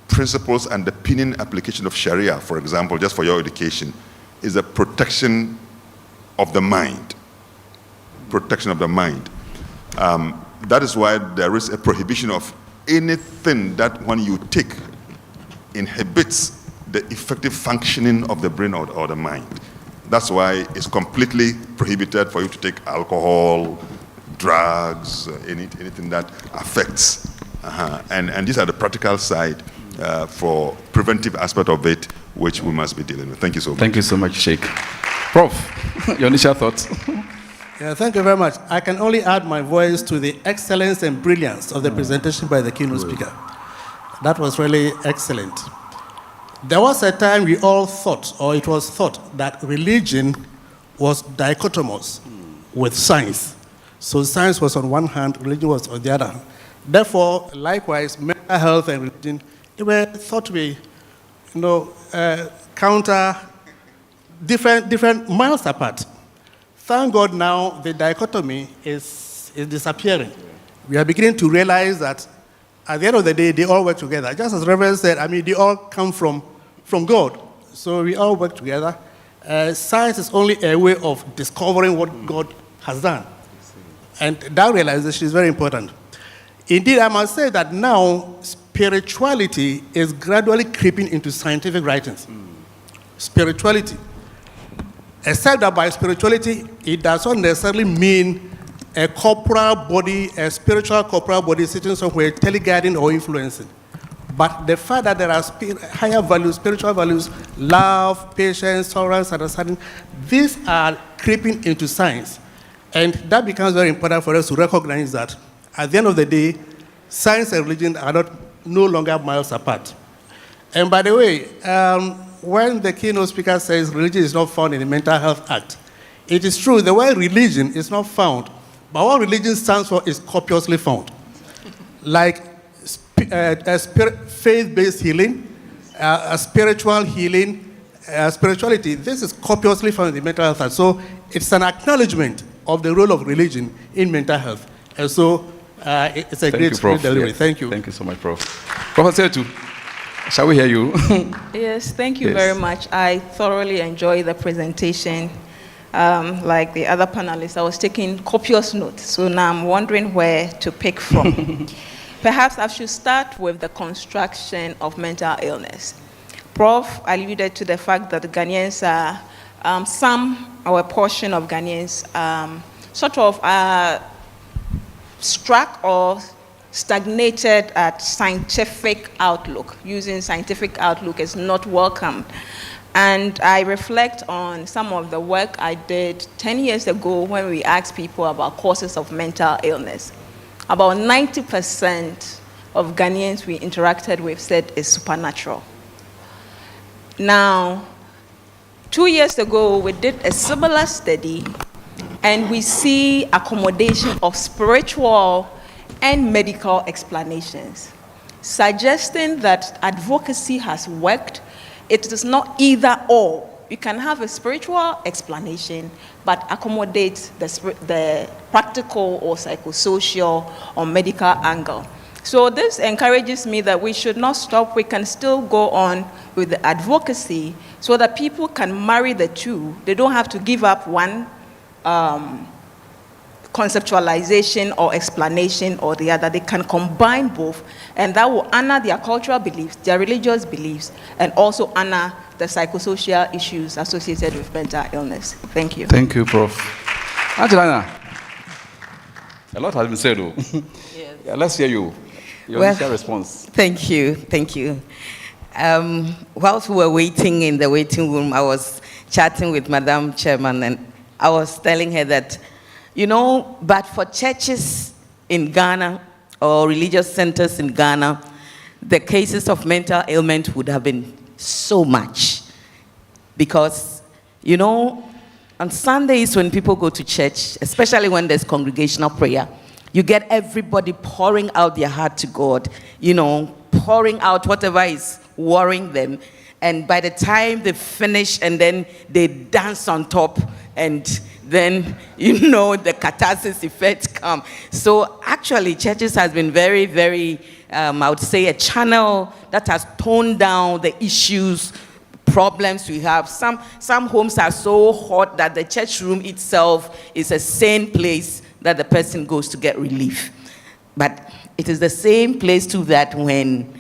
[SPEAKER 11] principles and the pinning application of Sharia, for example, just for your education, is the protection of the mind. Protection of the mind. That is why there is a prohibition of anything that when you take inhibits the effective functioning of the brain or the mind. That's why it's completely prohibited for you to take alcohol, drugs, anything that affects. And these are the practical side for preventive aspect of it, which we must be dealing with. Thank you so much.
[SPEAKER 10] Thank you so much, Sheikh. Prof, your initial thoughts?
[SPEAKER 12] Yeah, thank you very much. I can only add my voice to the excellence and brilliance of the presentation by the keynote speaker. That was really excellent. There was a time we all thought, or it was thought, that religion was dichotomous with science. So science was on one hand, religion was on the other. Therefore, likewise, mental health and religion, they were thought to be, counter, different miles apart. Thank God now the dichotomy is disappearing. We are beginning to realize that at the end of the day, they all work together. Just as Reverend said, they all come from God. So we all work together. Science is only a way of discovering what God has done. And that realization is very important. Indeed, I must say that now spirituality is gradually creeping into scientific writings. Spirituality. Except that by spirituality, it does not necessarily mean a corporal body, a spiritual corporal body sitting somewhere teleguiding or influencing. But the fact that there are higher values, spiritual values, love, patience, tolerance, understanding, these are creeping into science. And that becomes very important for us to recognize that at the end of the day, science and religion are no longer miles apart. And by the way, when the keynote speaker says religion is not found in the Mental Health Act, it is true, the word religion is not found, but what religion stands for is copiously found. Like faith-based healing, spiritual healing, spirituality, this is copiously found in the Mental Health Act. So it's an acknowledgement of the role of religion in mental health. And so it's a great spirit delivery. Thank you.
[SPEAKER 10] Thank you so much, Prof. Professor Setu, shall we hear you?
[SPEAKER 13] Yes, thank you very much. I thoroughly enjoyed the presentation. Like the other panelists, I was taking copious notes, so now I'm wondering where to pick from. Perhaps I should start with the construction of mental illness. Prof alluded to the fact that the Ghanaians are, some, or a portion of Ghanaians, sort of struck or stagnated at scientific outlook. Using scientific outlook is not welcomed. And I reflect on some of the work I did 10 years ago when we asked people about causes of mental illness. About 90% of Ghanaians we interacted with said it's supernatural. Now, 2 years ago, we did a similar study, and we see accommodation of spiritual and medical explanations, suggesting that advocacy has worked. It is not either or. You can have a spiritual explanation, but accommodate the practical or psychosocial or medical angle. So this encourages me that we should not stop. We can still go on with the advocacy so that people can marry the two. They don't have to give up one conceptualization or explanation or the other. They can combine both, and that will honor their cultural beliefs, their religious beliefs, and also honor the psychosocial issues associated with mental illness. Thank you.
[SPEAKER 10] Thank you, Prof. Angelina, a lot has been said, though.
[SPEAKER 14] Yes.
[SPEAKER 10] Yeah, let's hear you. Your initial response.
[SPEAKER 14] Thank you. Thank you. Whilst we were waiting in the waiting room, I was chatting with Madam Chairman, and I was telling her that, you know, but for churches in Ghana or religious centers in Ghana, the cases of mental ailment would have been so much. Because, you know, on Sundays when people go to church, especially when there's congregational prayer, you get everybody pouring out their heart to God, you know, pouring out whatever is worrying them. And by the time they finish and then they dance on top, and then, you know, the catharsis effect come. So actually, churches has been very, very, I would say, a channel that has toned down the issues, problems we have. Some homes are so hot that the church room itself is a sane place that the person goes to get relief. But it is the same place too that when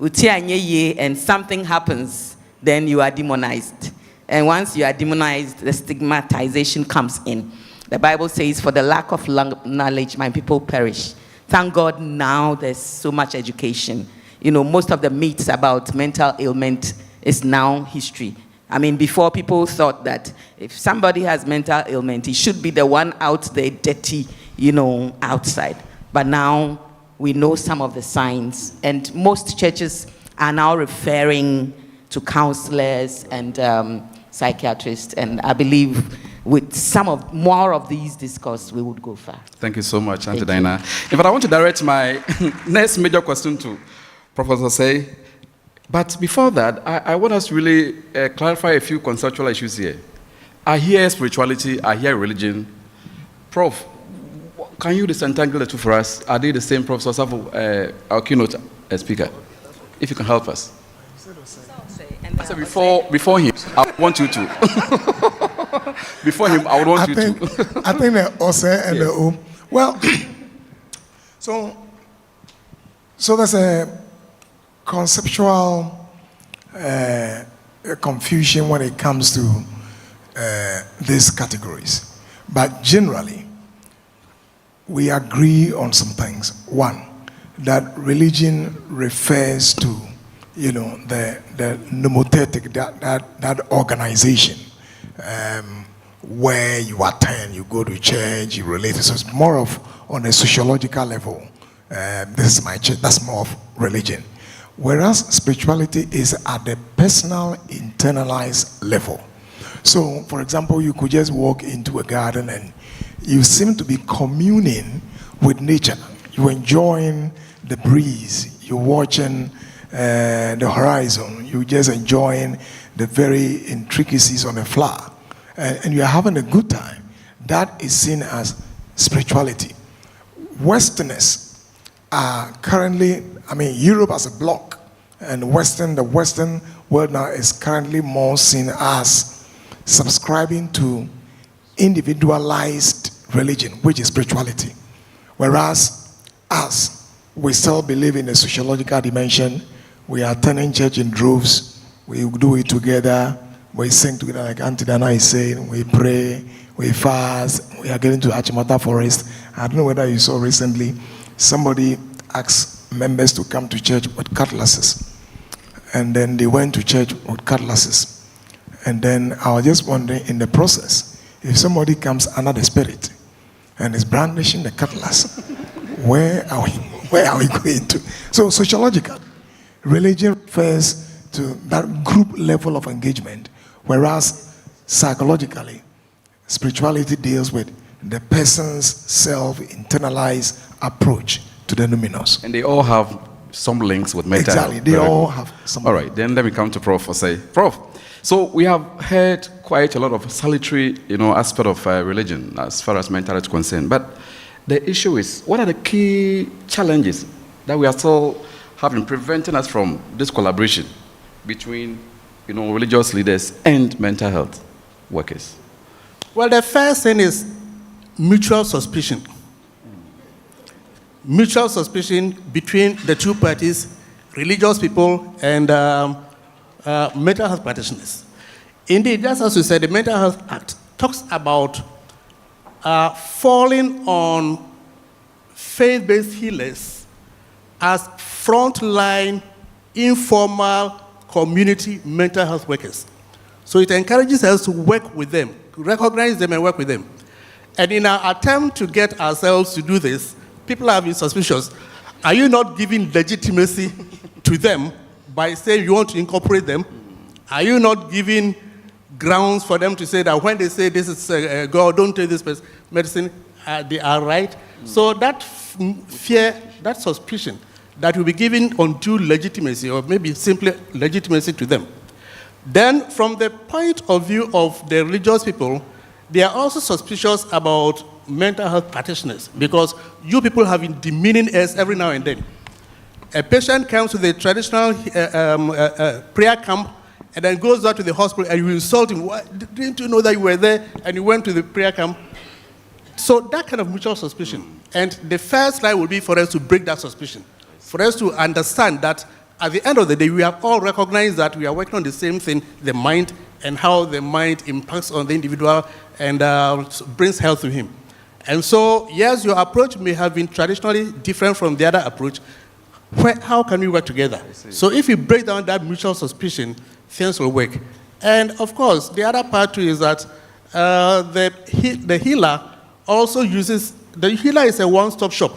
[SPEAKER 14] and something happens, then you are demonized. And once you are demonized, the stigmatization comes in. The Bible says, for the lack of knowledge, my people perish. Thank God now there's so much education. You know, most of the myths about mental ailment is now history. I mean, before people thought that if somebody has mental ailment, he should be the one out there dirty, you know, outside. But now we know some of the signs, and most churches are now referring to counselors and psychiatrists, and I believe with more of these discourse, we would go far.
[SPEAKER 10] Thank you so much, Auntie Dinah. In fact, I want to direct my next major question to Professor Say. But before that, I want us to really clarify a few conceptual issues here. I hear spirituality, I hear religion. Prof, can you disentangle the two for us? Are they the same professors of our keynote speaker? If you can help us. I said before him, I want you to. Before him, I would want you to.
[SPEAKER 8] I think the Ose and the O. Well, so there's conceptual confusion when it comes to these categories. But generally, we agree on some things. One, that religion refers to, the nomothetic, that organization where you attend, you go to church, you relate. So it's more of on a sociological level. This is my church, that's more of religion. Whereas spirituality is at the personal, internalized level. So, for example, you could just walk into a garden and you seem to be communing with nature. You're enjoying the breeze, you're watching the horizon, you're just enjoying the very intricacies on a flower, and you're having a good time. That is seen as spirituality. Westerners are currently, Europe as a bloc, and the Western world now is currently more seen as subscribing to individualized religion, which is spirituality. Whereas us, we still believe in a sociological dimension. We are attending church in droves. We do it together. We sing together, like Auntie Dana is saying. We pray. We fast. We are getting to Achimota Forest. I don't know whether you saw recently, somebody asked members to come to church with cutlasses. And then they went to church with cutlasses. And then I was just wondering, in the process, if somebody comes under the Spirit and is brandishing the cutlass, where are we going to? So sociological, religion refers to that group level of engagement, whereas psychologically, spirituality deals with the person's self-internalized approach to the numinous.
[SPEAKER 10] And they all have some links with mental health.
[SPEAKER 8] Exactly, they all have some.
[SPEAKER 10] All right, then let me come to Prof. for say. Prof, so we have heard quite a lot of salutary, aspect of religion as far as mental health is concerned. But the issue is, what are the key challenges that we are still having preventing us from this collaboration between, religious leaders and mental health workers?
[SPEAKER 12] Well, the first thing is mutual suspicion. Mutual suspicion between the two parties, religious people and mental health practitioners. Indeed, just as you said, the Mental Health Act talks about falling on faith-based healers as frontline, informal, community mental health workers. So it encourages us to work with them, recognize them and work with them. And in our attempt to get ourselves to do this, people have been suspicious. Are you not giving legitimacy to them by saying you want to incorporate them? Are you not giving grounds for them to say that when they say this is God, don't take this medicine, they are right? So that fear, that suspicion, that will be given undue legitimacy or maybe simply legitimacy to them. Then from the point of view of the religious people, they are also suspicious about mental health practitioners because you people have been demeaning us every now and then. A patient comes to the traditional prayer camp and then goes out to the hospital and you insult him. Didn't you know that you were there and you went to the prayer camp? So that kind of mutual suspicion. And the first line would be for us to break that suspicion, for us to understand that at the end of the day, we have all recognized that we are working on the same thing, the mind, and how the mind impacts on the individual and brings health to him. And so, yes, your approach may have been traditionally different from the other approach. How can we work together? So if we break down that mutual suspicion, things will work. And of course, the other part too is that the healer also uses, the healer is a one-stop shop.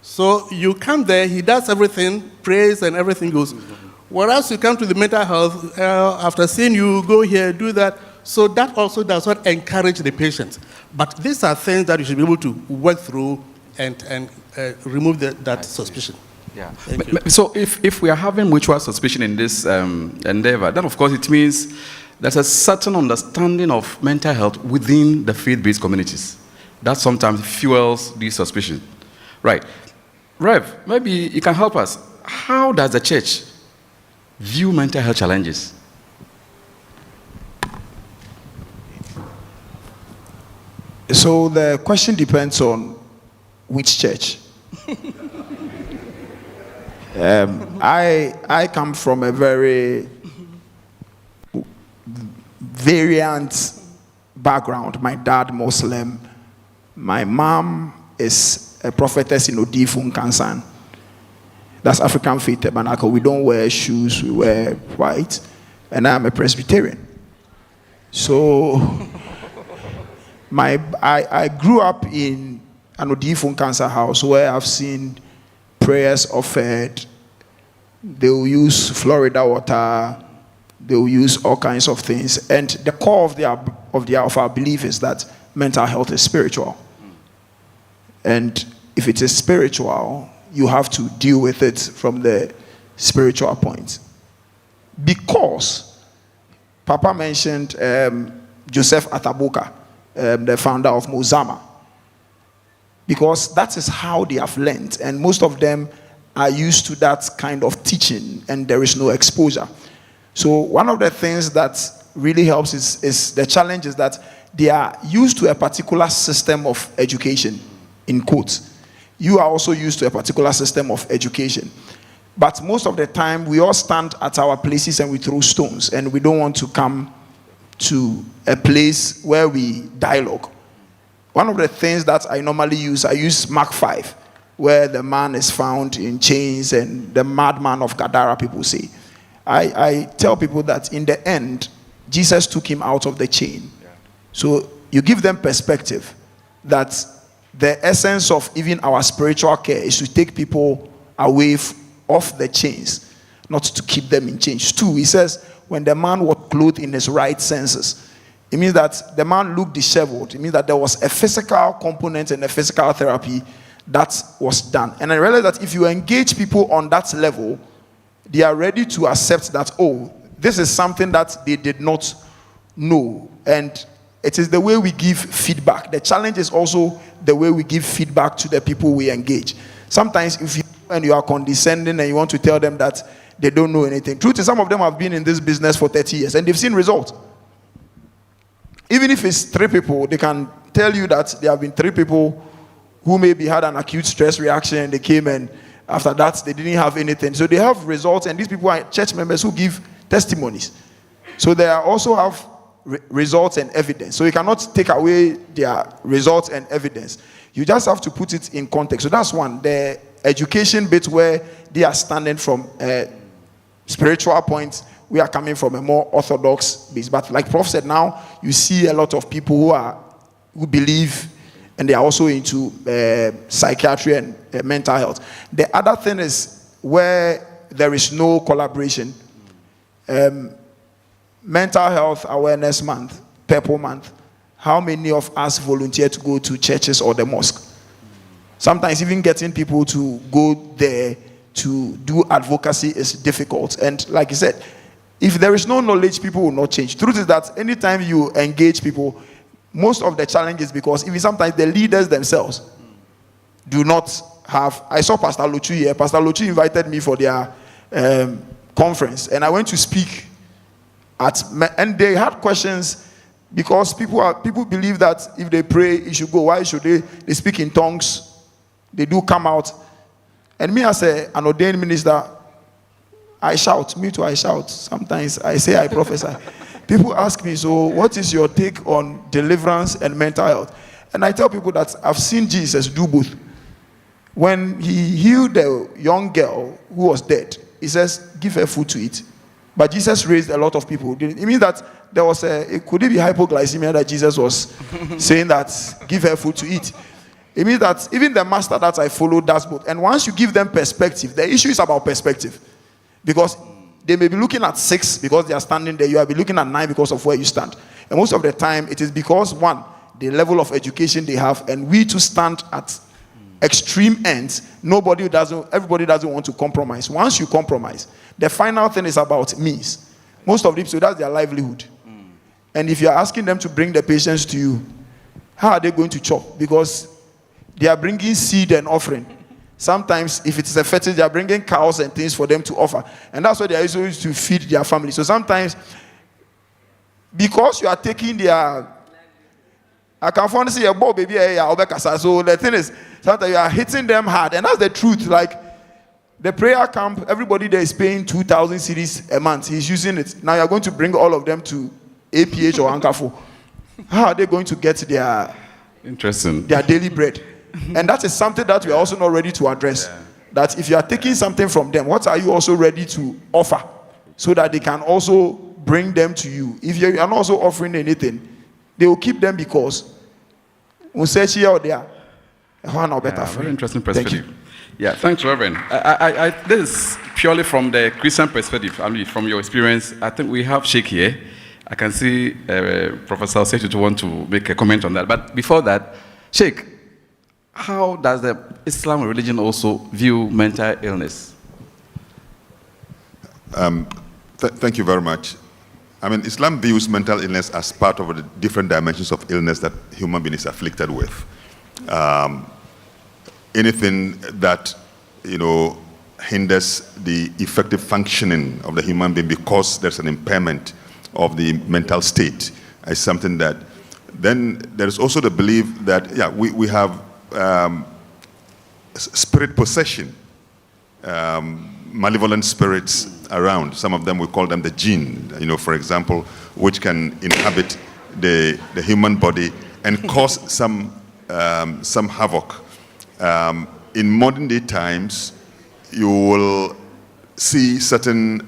[SPEAKER 12] So you come there, he does everything, prays and everything goes. Whereas you come to the mental health, after seeing you go here, do that, so that also does not encourage the patient. But these are things that you should be able to work through and remove that suspicion.
[SPEAKER 10] Yeah. So if we are having mutual suspicion in this endeavor, then of course it means there's a certain understanding of mental health within the faith-based communities. That sometimes fuels this suspicion. Right. Rev, maybe you can help us. How does the church view mental health challenges?
[SPEAKER 15] So the question depends on which church. I come from a very variant background. My dad Muslim, my mom is a prophetess in Odifun Kansan. That's African faith tabernacle. We don't wear shoes, we wear white, and I'm a Presbyterian. So I grew up in an Odifun Cancer house where I've seen prayers offered. They will use Florida water. They will use all kinds of things. And the core of our belief is that mental health is spiritual. And if it is spiritual, you have to deal with it from the spiritual point. Because Papa mentioned Joseph Atabuka, the founder of Mozama. Because that is how they have learned. And most of them are used to that kind of teaching, and there is no exposure. So one of the things that really helps is the challenge is that they are used to a particular system of education, in quotes. You are also used to a particular system of education. But most of the time, we all stand at our places and we throw stones, and we don't want to come to a place where we dialogue. One of the things that I normally use, I use Mark 5, where the man is found in chains and the madman of Gadara, people say. I tell people that in the end, Jesus took him out of the chain. So you give them perspective that the essence of even our spiritual care is to take people away off the chains, not to keep them in chains. 2, he says, when the man was clothed in his right senses, it means that the man looked disheveled. It means that there was a physical component and a physical therapy that was done. And I realized that if you engage people on that level, they are ready to accept that, oh, this is something that they did not know. And it is the way we give feedback. The challenge is also the way we give feedback to the people we engage. Sometimes if you are condescending and you want to tell them that they don't know anything. Truth is, some of them have been in this business for 30 years and they've seen results. Even if it's 3 people, they can tell you that there have been 3 people who maybe had an acute stress reaction and they came, and after that they didn't have anything. So they have results, and these people are church members who give testimonies. So they also have results and evidence. So you cannot take away their results and evidence. You just have to put it in context. So that's one, the education bit where they are standing from a spiritual point. We are coming from a more orthodox base. But like Prof said, now you see a lot of people who believe, and they are also into psychiatry and mental health. The other thing is where there is no collaboration. Mental Health Awareness Month, Purple Month. How many of us volunteer to go to churches or the mosque? Sometimes even getting people to go there to do advocacy is difficult. And like you said, if there is no knowledge, people will not change. Truth is that anytime you engage people, most of the challenge is because even sometimes the leaders themselves do not have. I saw Pastor Lochu here. Pastor Lochu invited me for their conference, and I went to speak and they had questions because people believe that if they pray, it should go. Why should they speak in tongues? They do come out. And me as an ordained minister, I shout. Me too, I shout. Sometimes I say I prophesy. People ask me, so what is your take on deliverance and mental health? And I tell people that I've seen Jesus do both. When he healed the young girl who was dead, he says, give her food to eat. But Jesus raised a lot of people. It means that there was could it be hypoglycemia that Jesus was saying that give her food to eat? It means that even the master that I follow does both. And once you give them perspective, the issue is about perspective. Because they may be looking at 6 because they are standing there. You will be looking at 9 because of where you stand. And most of the time, it is because, one, the level of education they have, and we to stand at extreme ends. Everybody doesn't want to compromise. Once you compromise, the final thing is about means. Most of the people, that's their livelihood. And if you're asking them to bring the patients to you, how are they going to chop? Because they are bringing seed and offering. Sometimes, if it is a fetish, they are bringing cows and things for them to offer. And that's what they are used to feed their family. So sometimes, because you are taking their... I can finally see a boy, baby, so the thing is, sometimes you are hitting them hard. And that's the truth. Like, The prayer camp, everybody there is paying 2,000 cedis a month. He's using it. Now you're going to bring all of them to APH or Ankafo. How are they going to get their daily bread? And that is something that we are also not ready to address. Yeah. That if you are taking something from them, what are you also ready to offer so that they can also bring them to you? If you are not also offering anything, they will keep them because we say here or there.
[SPEAKER 10] Very interesting perspective. Yeah, thanks, Reverend. This is purely from the Christian perspective. I mean, from your experience, I think we have Sheikh here. I can see Professor Setu to want to make a comment on that. But before that, Sheikh, how does the Islam religion also view mental illness?
[SPEAKER 11] Thank you very much. I mean, Islam views mental illness as part of the different dimensions of illness that human beings are afflicted with. Anything that, hinders the effective functioning of the human being because there's an impairment of the mental state is something that, then there is also the belief that, we have spirit possession, malevolent spirits around. Some of them, we call them the jinn, for example, which can inhabit the human body and cause some havoc. In modern day times, you will see certain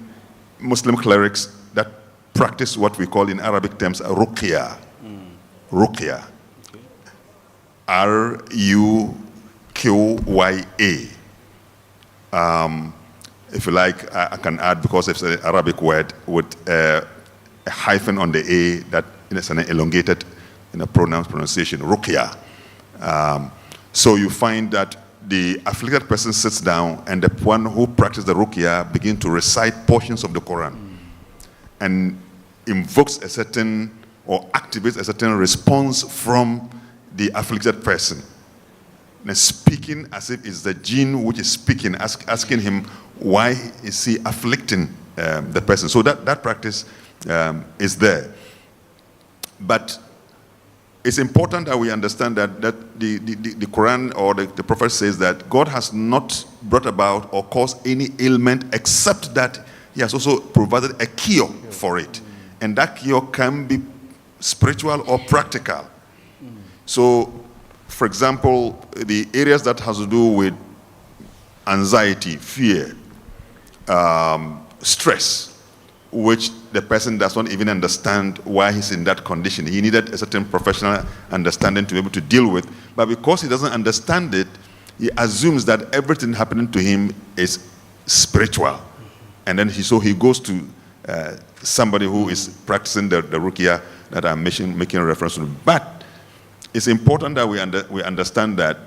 [SPEAKER 11] Muslim clerics that practice what we call in Arabic terms ruqya. Ruqya. R-U-Q-Y-A. If you like, I can add, because it's an Arabic word with a hyphen on the A, that is an elongated pronunciation, ruqya. So you find that the afflicted person sits down and the one who practices the ruqya begins to recite portions of the Quran and invokes a certain or activates a certain response from the afflicted person. And speaking as if it's the jinn which is speaking, asking him why is he afflicting the person. So that practice is there. But it's important that we understand that the Quran or the Prophet says that God has not brought about or caused any ailment except that he has also provided a cure for it. And that cure can be spiritual or practical. So, for example, the areas that has to do with anxiety, fear, stress, which the person does not even understand why he's in that condition. He needed a certain professional understanding to be able to deal with. But because he doesn't understand it, he assumes that everything happening to him is spiritual. And then he goes to somebody who is practicing the ruqya that I'm making a reference to. But it's important that we understand that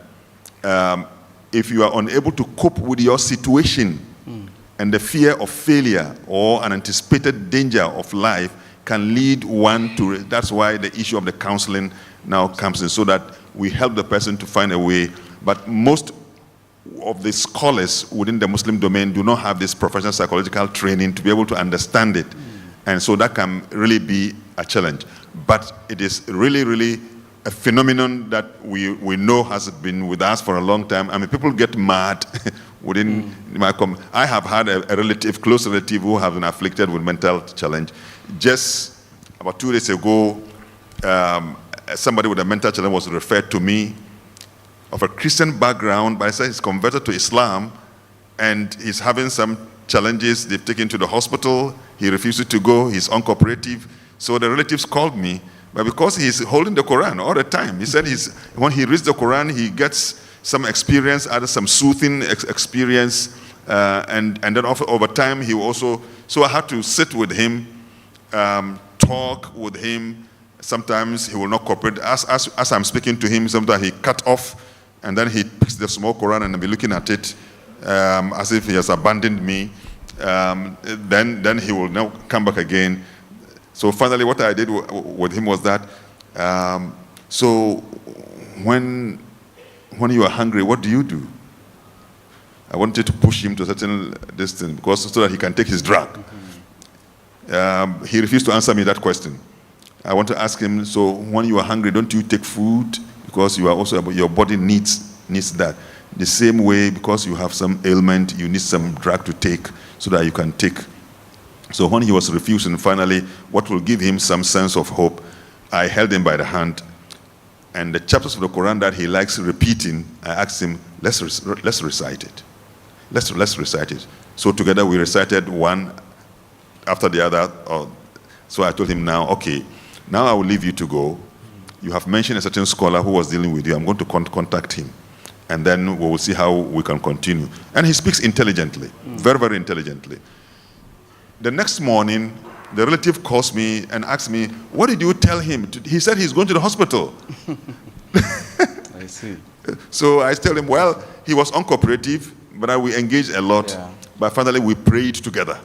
[SPEAKER 11] if you are unable to cope with your situation, and the fear of failure or an anticipated danger of life can lead one to, that's why the issue of the counseling now comes in, so that we help the person to find a way. But most of the scholars within the Muslim domain do not have this professional psychological training to be able to understand it. And so that can really be a challenge. But it is really, really a phenomenon that we know has been with us for a long time. I mean, people get mad within my I have had a close relative who have been afflicted with mental challenge. Just about 2 days ago, somebody with a mental challenge was referred to me, of a Christian background, but I said he's converted to Islam and he's having some challenges. They've taken him to the hospital. He refuses to go. He's uncooperative. So the relatives called me, but because he's holding the Quran all the time, he said when he reads the Quran, he gets some experience, some soothing experience, and then over time he will also, so I had to sit with him, talk with him. Sometimes he will not cooperate. As I'm speaking to him, sometimes he cut off, and then he picks the small Quran and I'll be looking at it as if he has abandoned me. Then he will now come back again. So finally what I did with him was that, so when you are hungry, what do? I wanted to push him to a certain distance so that he can take his drug. He refused to answer me that question. I want to ask him, so when you are hungry, don't you take food? Because you are also, your body needs that. The same way, because you have some ailment, you need some drug to take so that you can take. So when he was refusing, finally, what will give him some sense of hope, I held him by the hand, and the chapters of the Quran that he likes repeating, I asked him, let's recite it. Let's recite it. So together we recited one after the other. So I told him now, okay, now I will leave you to go. You have mentioned a certain scholar who was dealing with you. I'm going to contact him. And then we will see how we can continue. And he speaks intelligently, very, very intelligently. The next morning, the relative calls me and asks me, what did you tell him? He said he's going to the hospital.
[SPEAKER 10] I see.
[SPEAKER 11] So I tell him, well, he was uncooperative, but we engaged a lot. Yeah. But finally, we prayed together.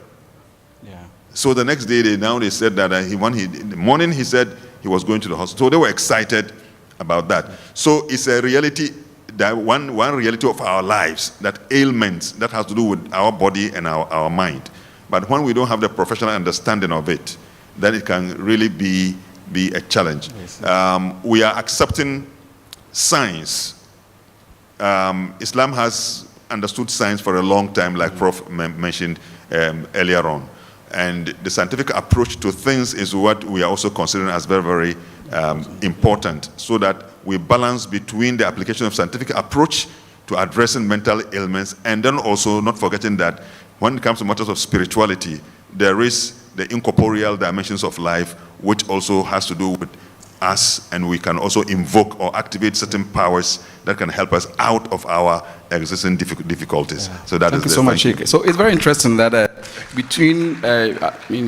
[SPEAKER 11] Yeah. So the next day, they said that in the morning, he said he was going to the hospital. So they were excited about that. So it's a reality, that one reality of our lives, that ailments, that has to do with our body and our mind. But when we don't have the professional understanding of it, then it can really be a challenge. We are accepting science. Islam has understood science for a long time, like Prof mentioned earlier on. And the scientific approach to things is what we are also considering as very, very important, so that we balance between the application of scientific approach to addressing mental ailments, and then also not forgetting that when it comes to matters of spirituality, there is the incorporeal dimensions of life, which also has to do with us, and we can also invoke or activate certain powers that can help us out of our existing difficulties. Yeah. So
[SPEAKER 10] Thank you so much, Sheikh. So it's very interesting that between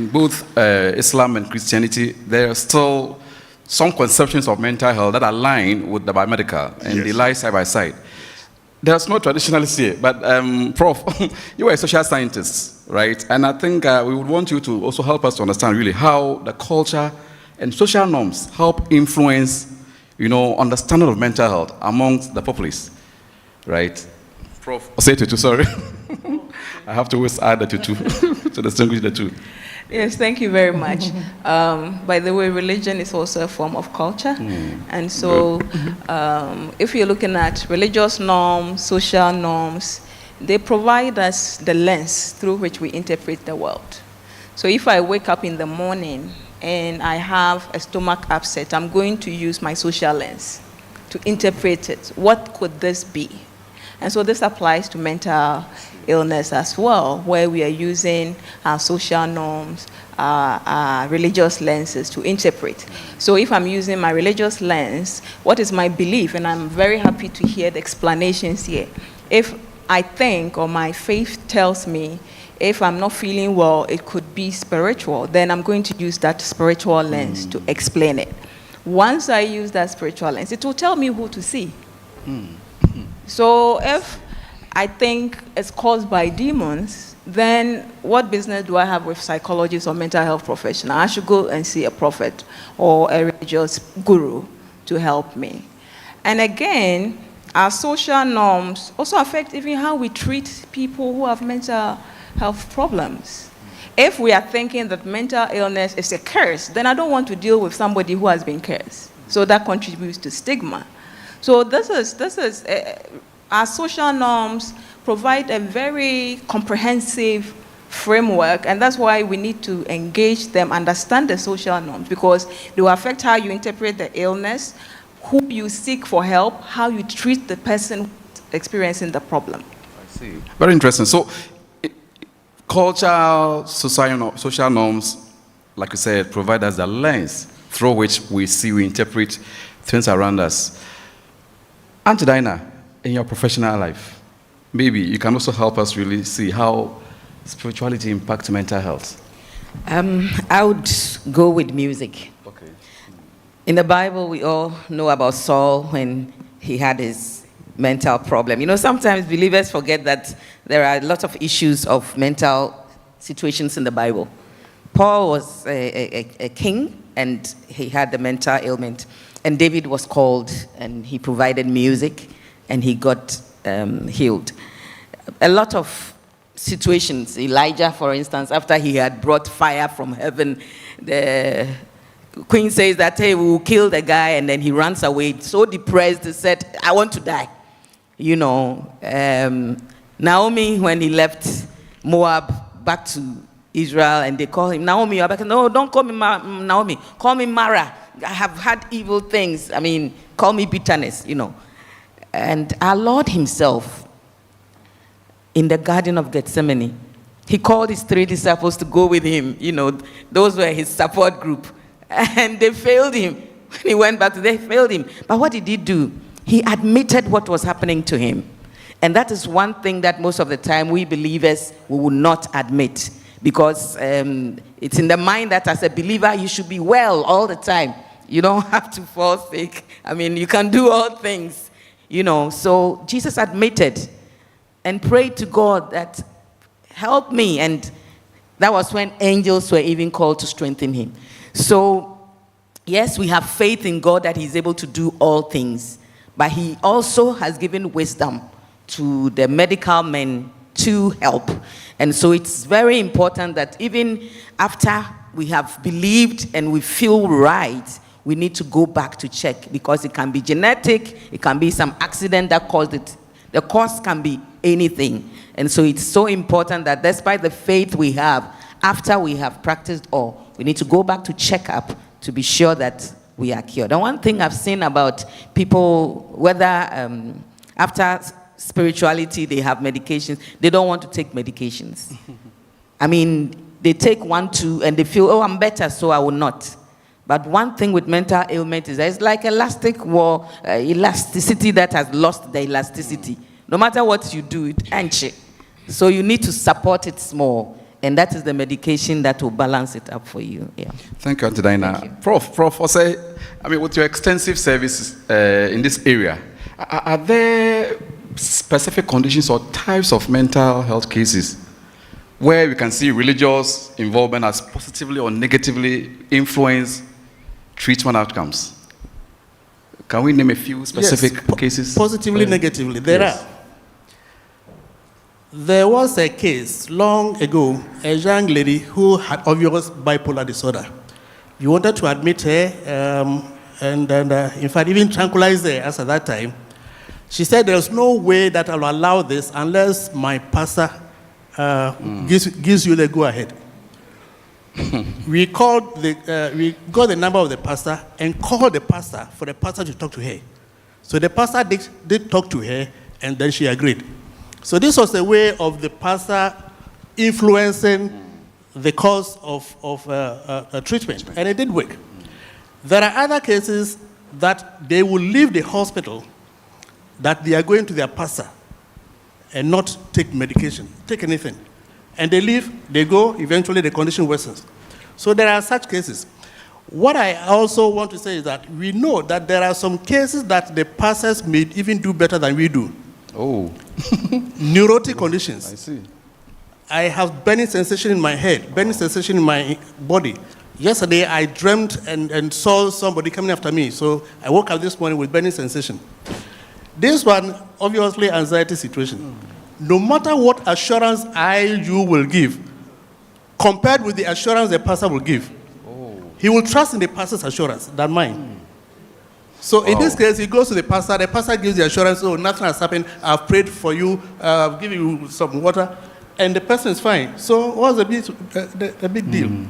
[SPEAKER 10] both Islam and Christianity, there are still some conceptions of mental health that align with the biomedical, and they lie side by side. There's no traditionalists here, but Prof, you are a social scientist, right? And I think we would want you to also help us to understand really how the culture and social norms help influence, understanding of mental health amongst the populace, right? Prof, I'll say tutu, sorry. I have to always add the tutu to distinguish the two.
[SPEAKER 13] Yes, thank you very much. By the way, religion is also a form of culture. And so if you're looking at religious norms, social norms, they provide us the lens through which we interpret the world. So if I wake up in the morning and I have a stomach upset, I'm going to use my social lens to interpret it. What could this be? And so this applies to mental illness as well, where we are using our social norms, our religious lenses to interpret. So if I'm using my religious lens, what is my belief? And I'm very happy to hear the explanations here. If I think, or my faith tells me, if I'm not feeling well, it could be spiritual, then I'm going to use that spiritual lens to explain it. Once I use that spiritual lens, it will tell me who to see. So if I think it's caused by demons, then what business do I have with psychologists or mental health professionals? I should go and see a prophet or a religious guru to help me. And again, our social norms also affect even how we treat people who have mental health problems. If we are thinking that mental illness is a curse, then I don't want to deal with somebody who has been cursed. So that contributes to stigma. So this is our social norms provide a very comprehensive framework, and that's why we need to engage them, understand the social norms, because they will affect how you interpret the illness, who you seek for help, how you treat the person experiencing the problem.
[SPEAKER 10] I see. Very interesting. So, cultural, social norms, like you said, provide us the lens through which we interpret things around us. Auntie Dinah, in your professional life, maybe you can also help us really see how spirituality impacts mental health.
[SPEAKER 14] I would go with music.
[SPEAKER 10] Okay.
[SPEAKER 14] In the Bible, we all know about Saul when he had his mental problem. Sometimes believers forget that there are a lot of issues of mental situations in the Bible. Paul was a king, and he had the mental ailment. And David was called, and he provided music, and he got healed. A lot of situations, Elijah, for instance, after he had brought fire from heaven, the queen says that, hey, we will kill the guy, and then he runs away, so depressed, he said, I want to die. You know, Naomi, when he left Moab back to Israel, and they call him Naomi, you're back. No, don't call me Naomi. Call me Mara. I have had evil things. I mean, call me bitterness, you know. And our Lord himself, in the Garden of Gethsemane, he called his 3 disciples to go with him. You know, those were his support group. And they failed him. When he went back, they failed him. But what did he do? He admitted what was happening to him. And that is one thing that most of the time we believers we will not admit. Because it's in the mind that as a believer, you should be well all the time. You don't have to fall sick. I mean, you can do all things. You know, so Jesus admitted and prayed to God that, help me. And that was when angels were even called to strengthen him. So, yes, we have faith in God that he's able to do all things. But he also has given wisdom to the medical men to help. And so it's very important that even after we have believed and we feel right, we need to go back to check, because it can be genetic, it can be some accident that caused it. The cause can be anything. And so it's so important that despite the faith we have, after we have practiced all, we need to go back to check up to be sure that we are cured. And one thing I've seen about people, whether after spirituality they have medications, they don't want to take medications. I mean, they take 1, 2, and they feel, oh, I'm better, so I will not. But one thing with mental ailment is that it's like elastic wall, elasticity that has lost the elasticity. No matter what you do, it ends it. So you need to support it small. And that is the medication that will balance it up for you. Yeah.
[SPEAKER 10] Thank you, Auntie Dinah. Prof, I mean, with your extensive services in this area, are there specific conditions or types of mental health cases where we can see religious involvement as positively or negatively influence treatment outcomes? Can we name a few specific cases?
[SPEAKER 12] Positively, negatively. There are. There was a case long ago, a young lady who had obvious bipolar disorder. You wanted to admit her, and in fact, even tranquilize her as at that time. She said, there's no way that I'll allow this unless my pastor gives you the go-ahead. We got the number of the pastor and called the pastor for the pastor to talk to her. So the pastor did talk to her, and then she agreed. So this was a way of the pastor influencing the cause of treatment, and it did work. There are other cases that they will leave the hospital, that they are going to their pastor and not take medication, take anything. And they leave, they go, eventually the condition worsens. So there are such cases. What I also want to say is that we know that there are some cases that the pastors may even do better than we do.
[SPEAKER 10] Oh.
[SPEAKER 12] Neurotic conditions.
[SPEAKER 10] I see.
[SPEAKER 12] I have burning sensation in my head, burning sensation in my body. Yesterday, I dreamt and saw somebody coming after me. So I woke up this morning with burning sensation. This one, obviously, anxiety situation. No matter what assurance you will give, compared with the assurance the pastor will give, he will trust in the pastor's assurance than mine. So in this case, he goes to the pastor gives the assurance, oh, nothing has happened, I've prayed for you, I've given you some water, and the person is fine. So what's the big deal?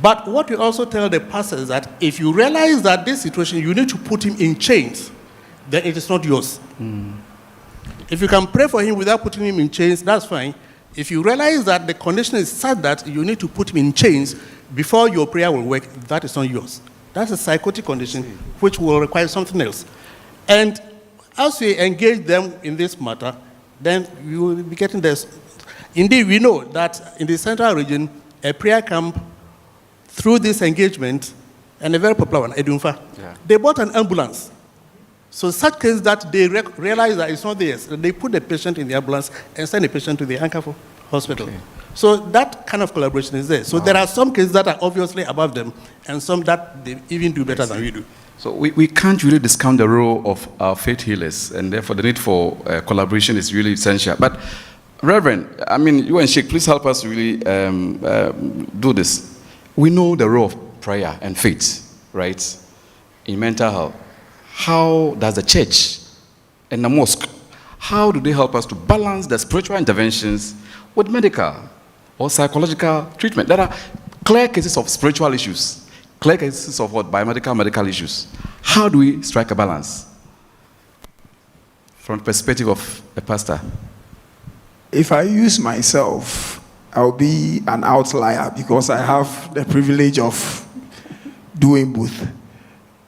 [SPEAKER 12] But what we also tell the pastor is that if you realize that this situation, you need to put him in chains, then it is not yours. If you can pray for him without putting him in chains, that's fine. If you realize that the condition is such that you need to put him in chains before your prayer will work, that is not yours. That's a psychotic condition which will require something else. And as we engage them in this matter, then we will be getting this. Indeed, we know that in the central region, a prayer camp, through this engagement, and a very popular one, Edunfa, they bought an ambulance. So such cases that they realize that it's not theirs, they put the patient in the ambulance and send the patient to the Anchor Hospital. Okay. So that kind of collaboration is there. So there are some cases that are obviously above them, and some that they even do better than we do.
[SPEAKER 10] So we can't really discount the role of our faith healers, and therefore the need for collaboration is really essential. But Reverend, I mean, you and Sheikh, please help us really do this. We know the role of prayer and faith, right, in mental health. How does the church and the mosque how do they help us to balance the spiritual interventions with medical or psychological treatment? There are clear cases of spiritual issues, clear cases of what? Biomedical, medical issues. How do we strike a balance from the perspective of a pastor?
[SPEAKER 15] If I use myself, I'll be an outlier because I have the privilege of doing both.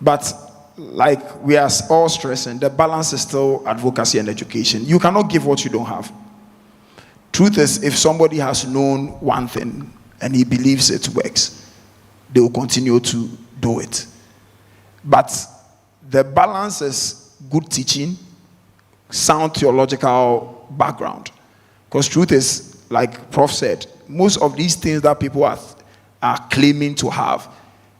[SPEAKER 15] But like we are all stressing, the balance is still advocacy and education. You cannot give what you don't have. Truth is, if somebody has known one thing and he believes it works, they will continue to do it. But the balance is good teaching, sound theological background. Because truth is, like Prof said, most of these things that people are claiming to have,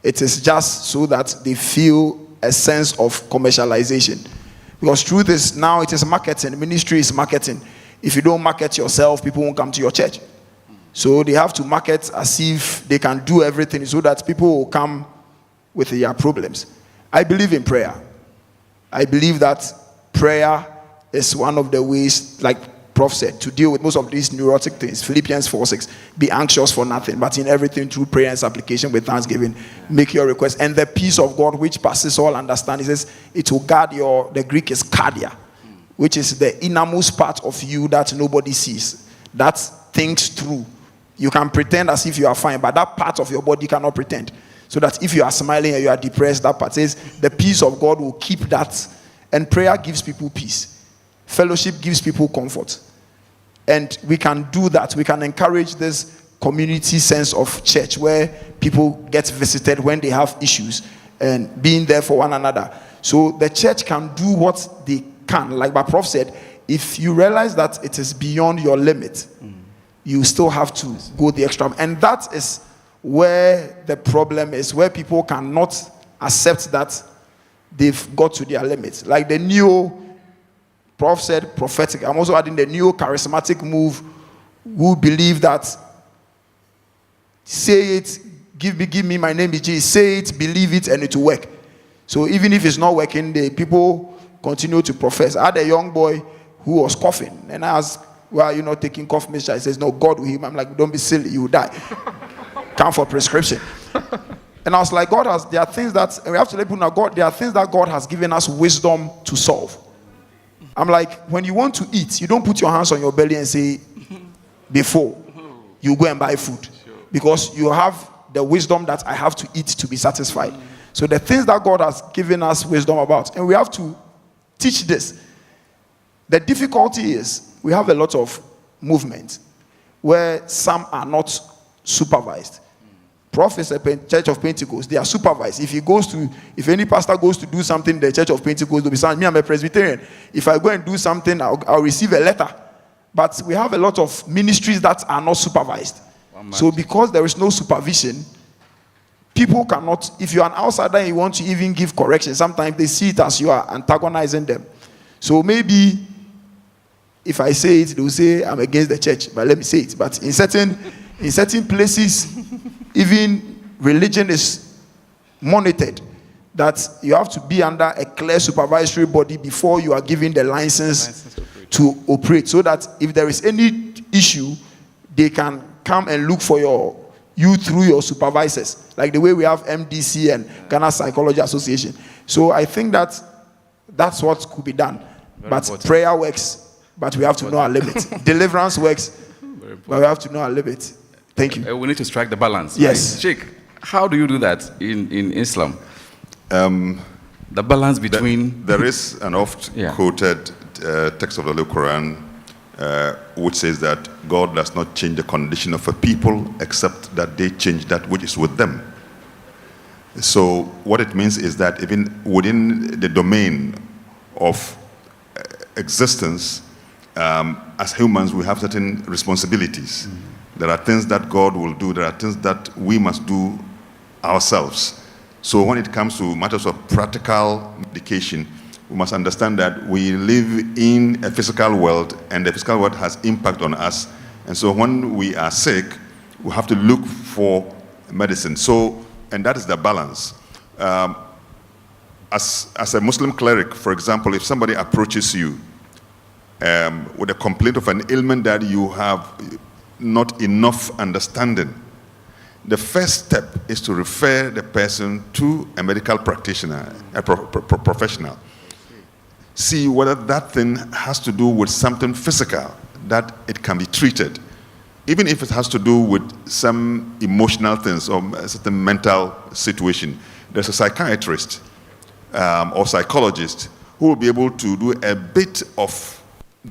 [SPEAKER 15] it is just so that they feel a sense of commercialization. Because truth is, now it is marketing. Ministry is marketing. If you don't market yourself, people won't come to your church. So they have to market as if they can do everything so that people will come with their problems. I believe in prayer. I believe that prayer is one of the ways, like Prof said, to deal with most of these neurotic things. Philippians 4:6, be anxious for nothing, but in everything through prayer and supplication with thanksgiving, make your request. And the peace of God, which passes all understanding, says it will guard the Greek is cardia, which is the innermost part of you that nobody sees, that thinks through. You can pretend as if you are fine, but that part of your body cannot pretend. So that if you are smiling and you are depressed, that part says the peace of God will keep that. And prayer gives people peace. Fellowship gives people comfort. And we can do that. We can encourage this community sense of church where people get visited when they have issues and being there for one another. So the church can do what they can. Like my Prof said, if you realize that it is beyond your limit, you still have to go the extra. And that is where the problem is, where people cannot accept that they've got to their limits. Like the Prof said prophetic. I'm also adding the neo-charismatic move who believe that say it, give me, my name is Jesus. Say it, believe it, and it will work. So even if it's not working, the people continue to profess. I had a young boy who was coughing, and I asked, "Why are you not taking cough mixture?" He says, "No, God will heal him." I'm like, "Don't be silly, you will die. Come for prescription." And I was like, there are things that, and we have to let people know, there are things that God has given us wisdom to solve. I'm like, when you want to eat, you don't put your hands on your belly and say, before you go and buy food. Because you have the wisdom that I have to eat to be satisfied. So the things that God has given us wisdom about, and we have to teach this. The difficulty is, we have a lot of movement where some are not supervised. Prof is a Church of Pentecost, they are supervised. If any pastor goes to do something in the Church of Pentecost, they'll be saying, me, I'm a Presbyterian. If I go and do something, I'll receive a letter. But we have a lot of ministries that are not supervised. So because there is no supervision, people cannot, if you're an outsider and you want to even give correction, sometimes they see it as you are antagonizing them. So maybe if I say it, they'll say I'm against the church, but let me say it. But in certain places, even religion is monitored, that you have to be under a clear supervisory body before you are given the license to operate, so that if there is any issue, they can come and look for you through your supervisors, like the way we have MDC and Ghana Psychology Association. So I think that that's what could be done. But prayer works, but we have to know our limits. Deliverance works, but we have to know our limits. Thank you.
[SPEAKER 10] We need to strike the balance.
[SPEAKER 15] Yes.
[SPEAKER 10] Right? Sheikh, how do you do that in Islam? The balance between...
[SPEAKER 11] There is an oft-quoted text of the Holy Quran which says that God does not change the condition of a people except that they change that which is with them. So what it means is that even within the domain of existence, as humans, we have certain responsibilities. There are things that God will do. There are things that we must do ourselves. So when it comes to matters of practical medication, we must understand that we live in a physical world, and the physical world has impact on us. And so when we are sick, we have to look for medicine. So, and that is the balance. As a Muslim cleric, for example, if somebody approaches you with a complaint of an ailment that you have not enough understanding, the first step is to refer the person to a medical practitioner, a professional. See whether that thing has to do with something physical, that it can be treated. Even if it has to do with some emotional things or a certain mental situation, there's a psychiatrist or psychologist who will be able to do a bit of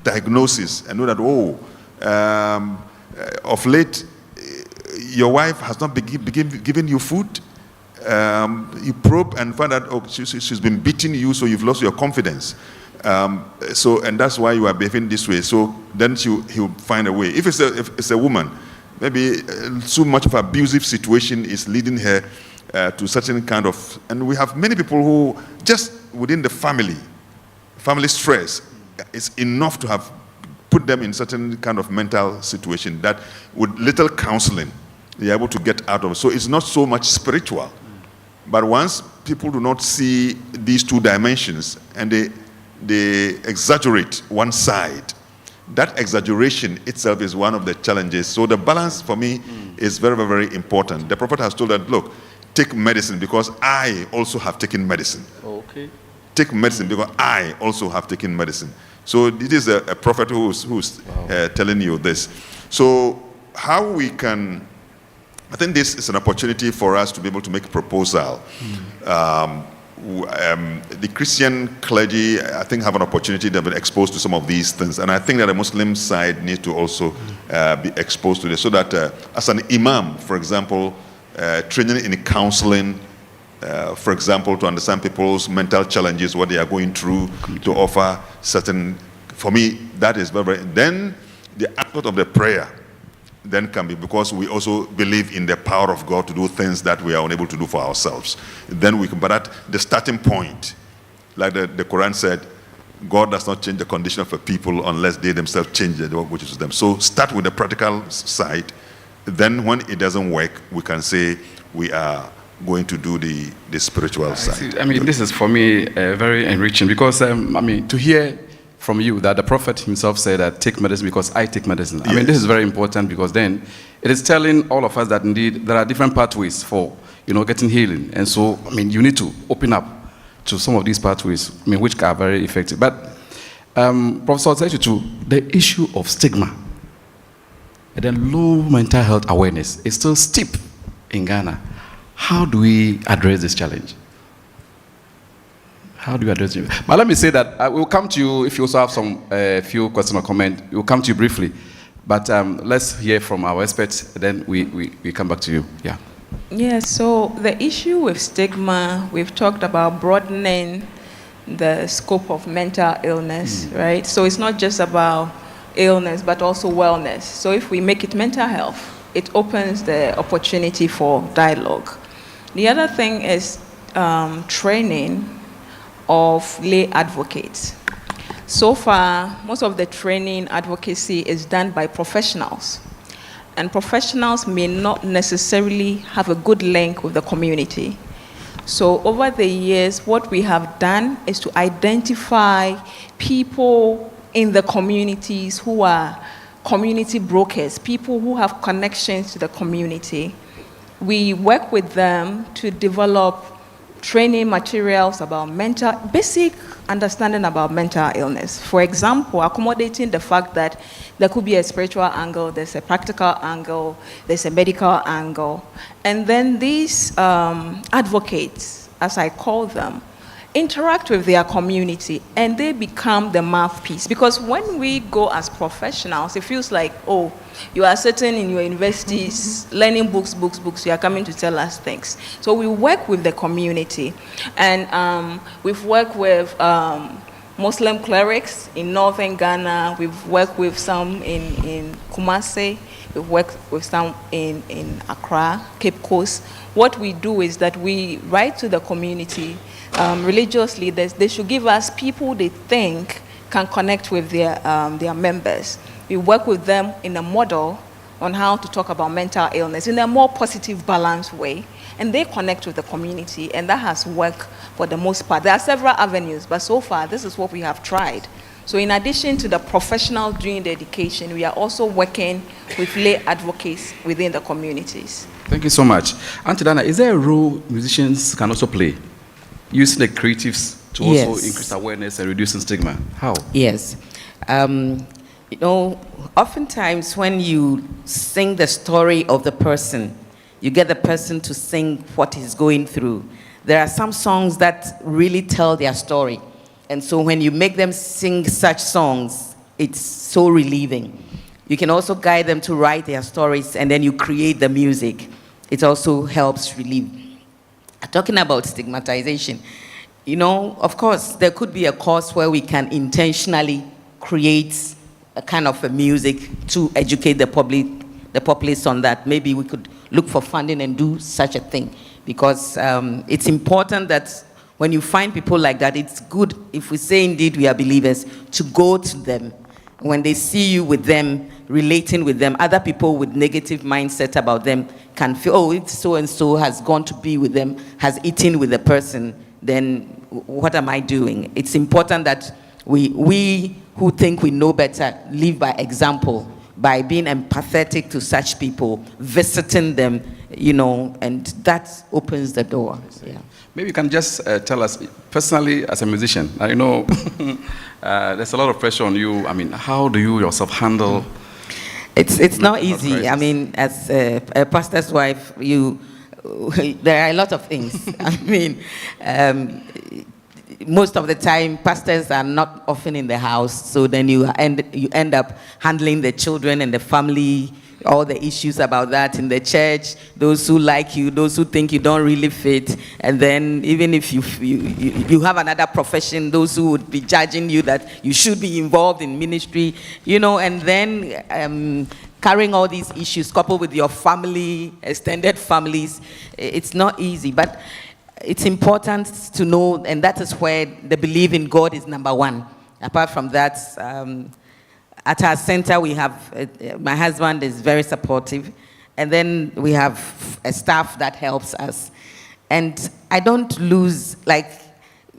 [SPEAKER 11] diagnosis and know that, of late, your wife has not been giving you food. You probe and find out, she's been beating you, so you've lost your confidence. And that's why you are behaving this way. So then he'll find a way. If it's a woman, maybe so much of abusive situation is leading her to certain kind of, and we have many people who just within the family stress is enough to have put them in certain kind of mental situation that with little counseling, they're able to get out of it. So it's not so much spiritual. But once people do not see these two dimensions and they exaggerate one side, that exaggeration itself is one of the challenges. So the balance for me is very, very, very important. The Prophet has told that, look, take medicine because I also have taken medicine.
[SPEAKER 10] Okay.
[SPEAKER 11] Take medicine because I also have taken medicine. So it is a prophet who's telling you this. So how we can, I think this is an opportunity for us to be able to make a proposal. The Christian clergy, I think, have an opportunity. They've been exposed to some of these things. And I think that the Muslim side needs to also be exposed to this. So that as an imam, for example, training in counseling, for example, to understand people's mental challenges, what they are going through, to offer certain, for me, that is very, very, then the aspect of the prayer then can be, because we also believe in the power of God to do things that we are unable to do for ourselves. Then we can, but at the starting point, like the Quran said, God does not change the condition of a people unless they themselves change the work which is them. So start with the practical side. Then when it doesn't work, we can say we are going to do the spiritual side.
[SPEAKER 10] I mean, this is for me very enriching because, I mean, to hear from you that the Prophet himself said that take medicine because I take medicine. I mean, this is very important because then it is telling all of us that indeed there are different pathways for, getting healing. And so, I mean, you need to open up to some of these pathways, I mean, which are very effective. But, Professor, I'll tell you too, the issue of stigma and then low mental health awareness is still steep in Ghana. How do we address this challenge? How do you address it? But let me say that we'll come to you if you also have some few questions or comments. We'll come to you briefly. But let's hear from our experts, then we come back to you. Yeah.
[SPEAKER 13] Yeah, so the issue with stigma, we've talked about broadening the scope of mental illness, right? So it's not just about illness, but also wellness. So if we make it mental health, it opens the opportunity for dialogue. The other thing is training of lay advocates. So far, most of the training advocacy is done by professionals. And professionals may not necessarily have a good link with the community. So over the years, what we have done is to identify people in the communities who are community brokers, people who have connections to the community. We work with them to develop training materials about basic understanding about mental illness. For example, accommodating the fact that there could be a spiritual angle, there's a practical angle, there's a medical angle. And then these advocates, as I call them, interact with their community and they become the mouthpiece. Because when we go as professionals, it feels like, oh, you are sitting in your universities, learning books, you are coming to tell us things. So we work with the community. And we've worked with Muslim clerics in northern Ghana. We've worked with some in Kumasi. We've worked with some in Accra, Cape Coast. What we do is that we write to the community, religious leaders. They should give us people they think can connect with their members. We work with them in a model on how to talk about mental illness in a more positive, balanced way. And they connect with the community, and that has worked for the most part. There are several avenues, but so far, this is what we have tried So in addition to the professionals doing the education, we are also working with lay advocates within the communities.
[SPEAKER 10] Thank you so much. Auntie Dana, is there a role musicians can also play, using the creatives to also increase awareness and reducing stigma? How?
[SPEAKER 14] Yes. You know, oftentimes when you sing the story of the person, you get the person to sing what he's going through. There are some songs that really tell their story. And so when you make them sing such songs, it's so relieving. You can also guide them to write their stories, and then you create the music. It also helps relieve. Talking about stigmatization, you know, of course, there could be a course where we can intentionally create a kind of a music to educate the populace on that. Maybe we could look for funding and do such a thing, because it's important that when you find people like that, it's good, if we say indeed we are believers, to go to them. When they see you with them, relating with them, other people with negative mindset about them can feel, oh, if so-and-so has gone to be with them, has eaten with the person, then what am I doing? It's important that we who think we know better live by example, by being empathetic to such people, visiting them, you know, and that opens the door. Yeah.
[SPEAKER 10] Maybe you can just tell us, personally, as a musician, I know there's a lot of pressure on you. I mean, how do you yourself handle?
[SPEAKER 14] It's not easy. Crisis? I mean, as a pastor's wife, there are a lot of things. I mean, most of the time, pastors are not often in the house, so then you end up handling the children and the family, all the issues about that in the church, those who like you, those who think you don't really fit, and then even if you have another profession, those who would be judging you that you should be involved in ministry, you know, and then carrying all these issues coupled with your family, extended families, it's not easy, but it's important to know, and that is where the belief in God is number one. Apart from that, at our center, we have, my husband is very supportive, and then we have a staff that helps us. And I don't lose, like,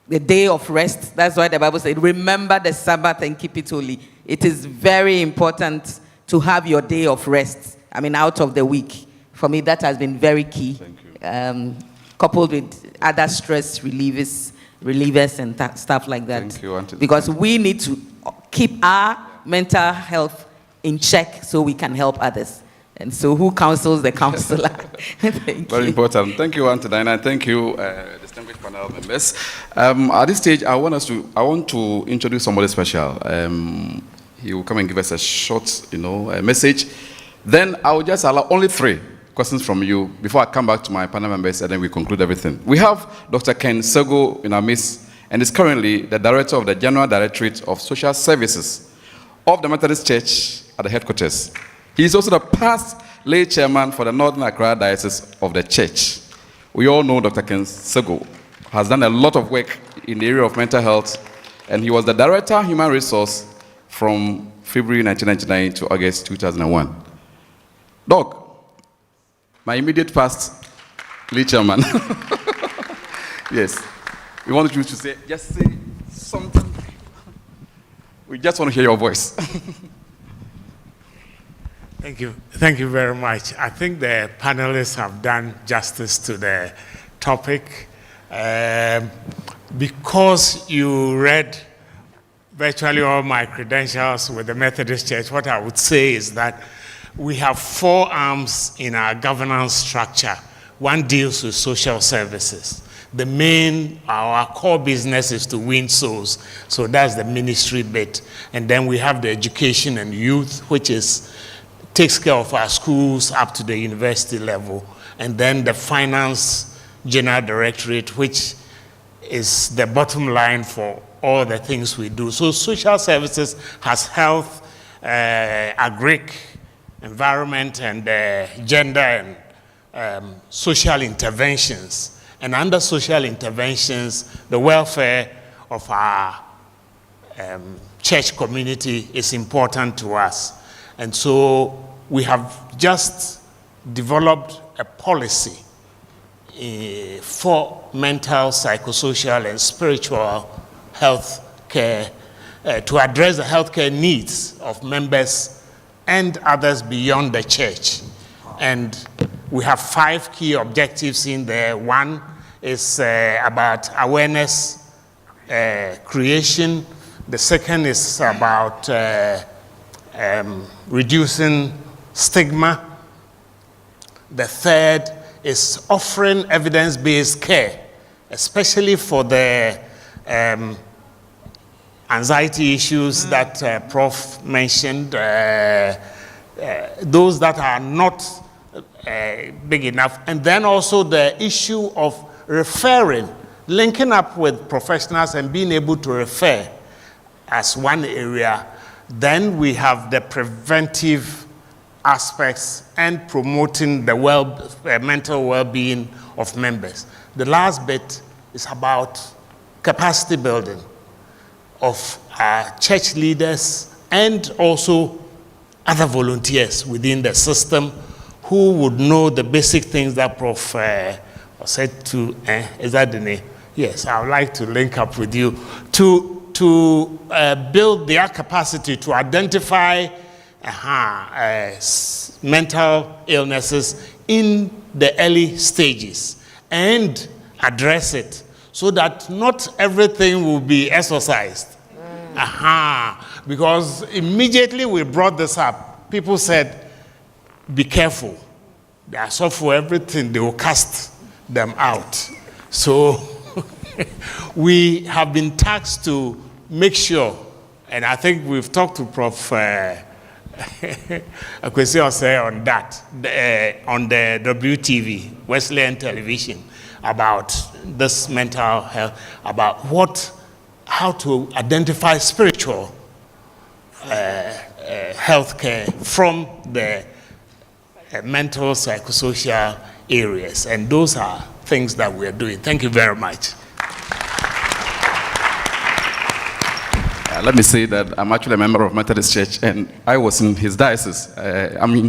[SPEAKER 14] the day of rest. That's why the Bible said, remember the Sabbath and keep it holy. It is very important to have your day of rest, I mean, out of the week. For me, that has been very key.
[SPEAKER 10] Thank you.
[SPEAKER 14] Coupled with other stress relievers and stuff like that.
[SPEAKER 10] Thank you, Auntie.
[SPEAKER 14] Because we need to keep our mental health in check so we can help others. And so who counsels the counselor?
[SPEAKER 10] Very important. Thank you, Auntie Diana. Thank you, distinguished panel members. At this stage, I want to introduce somebody special. He will come and give us a short, message. Then I will just allow only 3 questions from you before I come back to my panel members, and then we conclude everything. We have Dr. Ken Sego in our midst, and is currently the Director of the General Directorate of Social Services of the Methodist Church at the headquarters. He is also the past lay chairman for the Northern Accra Diocese of the Church. We all know Dr. Ken Sego has done a lot of work in the area of mental health, and he was the Director of Human Resource from February 1999 to August 2001. Doc, my immediate past lead chairman. Yes. We want you to say something. We just want to hear your voice.
[SPEAKER 16] Thank you. Thank you very much. I think the panelists have done justice to the topic. Because you read virtually all my credentials with the Methodist Church, what I would say is that we have 4 arms in our governance structure. One deals with social services. Our core business is to win souls. So that's the ministry bit. And then we have the education and youth, which takes care of our schools up to the university level. And then the finance general directorate, which is the bottom line for all the things we do. So social services has health, agric, environment, and gender and social interventions. And under social interventions, the welfare of our church community is important to us. And so we have just developed a policy for mental, psychosocial, and spiritual health care to address the healthcare needs of members and others beyond the church. And we have 5 key objectives in there. One is about awareness creation. The second is about reducing stigma. The third is offering evidence-based care, especially for the anxiety issues that Prof mentioned, those that are not big enough. And then also the issue of referring, linking up with professionals and being able to refer as one area. Then we have the preventive aspects and promoting the mental well-being of members. The last bit is about capacity building of church leaders and also other volunteers within the system who would know the basic things that Prof said to, is that the name? Yes, I would like to link up with you to build their capacity to identify mental illnesses in the early stages and address it so that not everything will be exorcised. Because immediately we brought this up, people said, be careful. They are so for everything, they will cast them out. So we have been tasked to make sure, and I think we've talked to Prof. Akwesi say on that, on the WTV, Wesleyan Television, about this mental health, about how to identify spiritual health care from the mental, psychosocial areas. And those are things that we're doing. Thank you very much.
[SPEAKER 10] Let me say that I'm actually a member of Methodist Church, and I was in his diocese.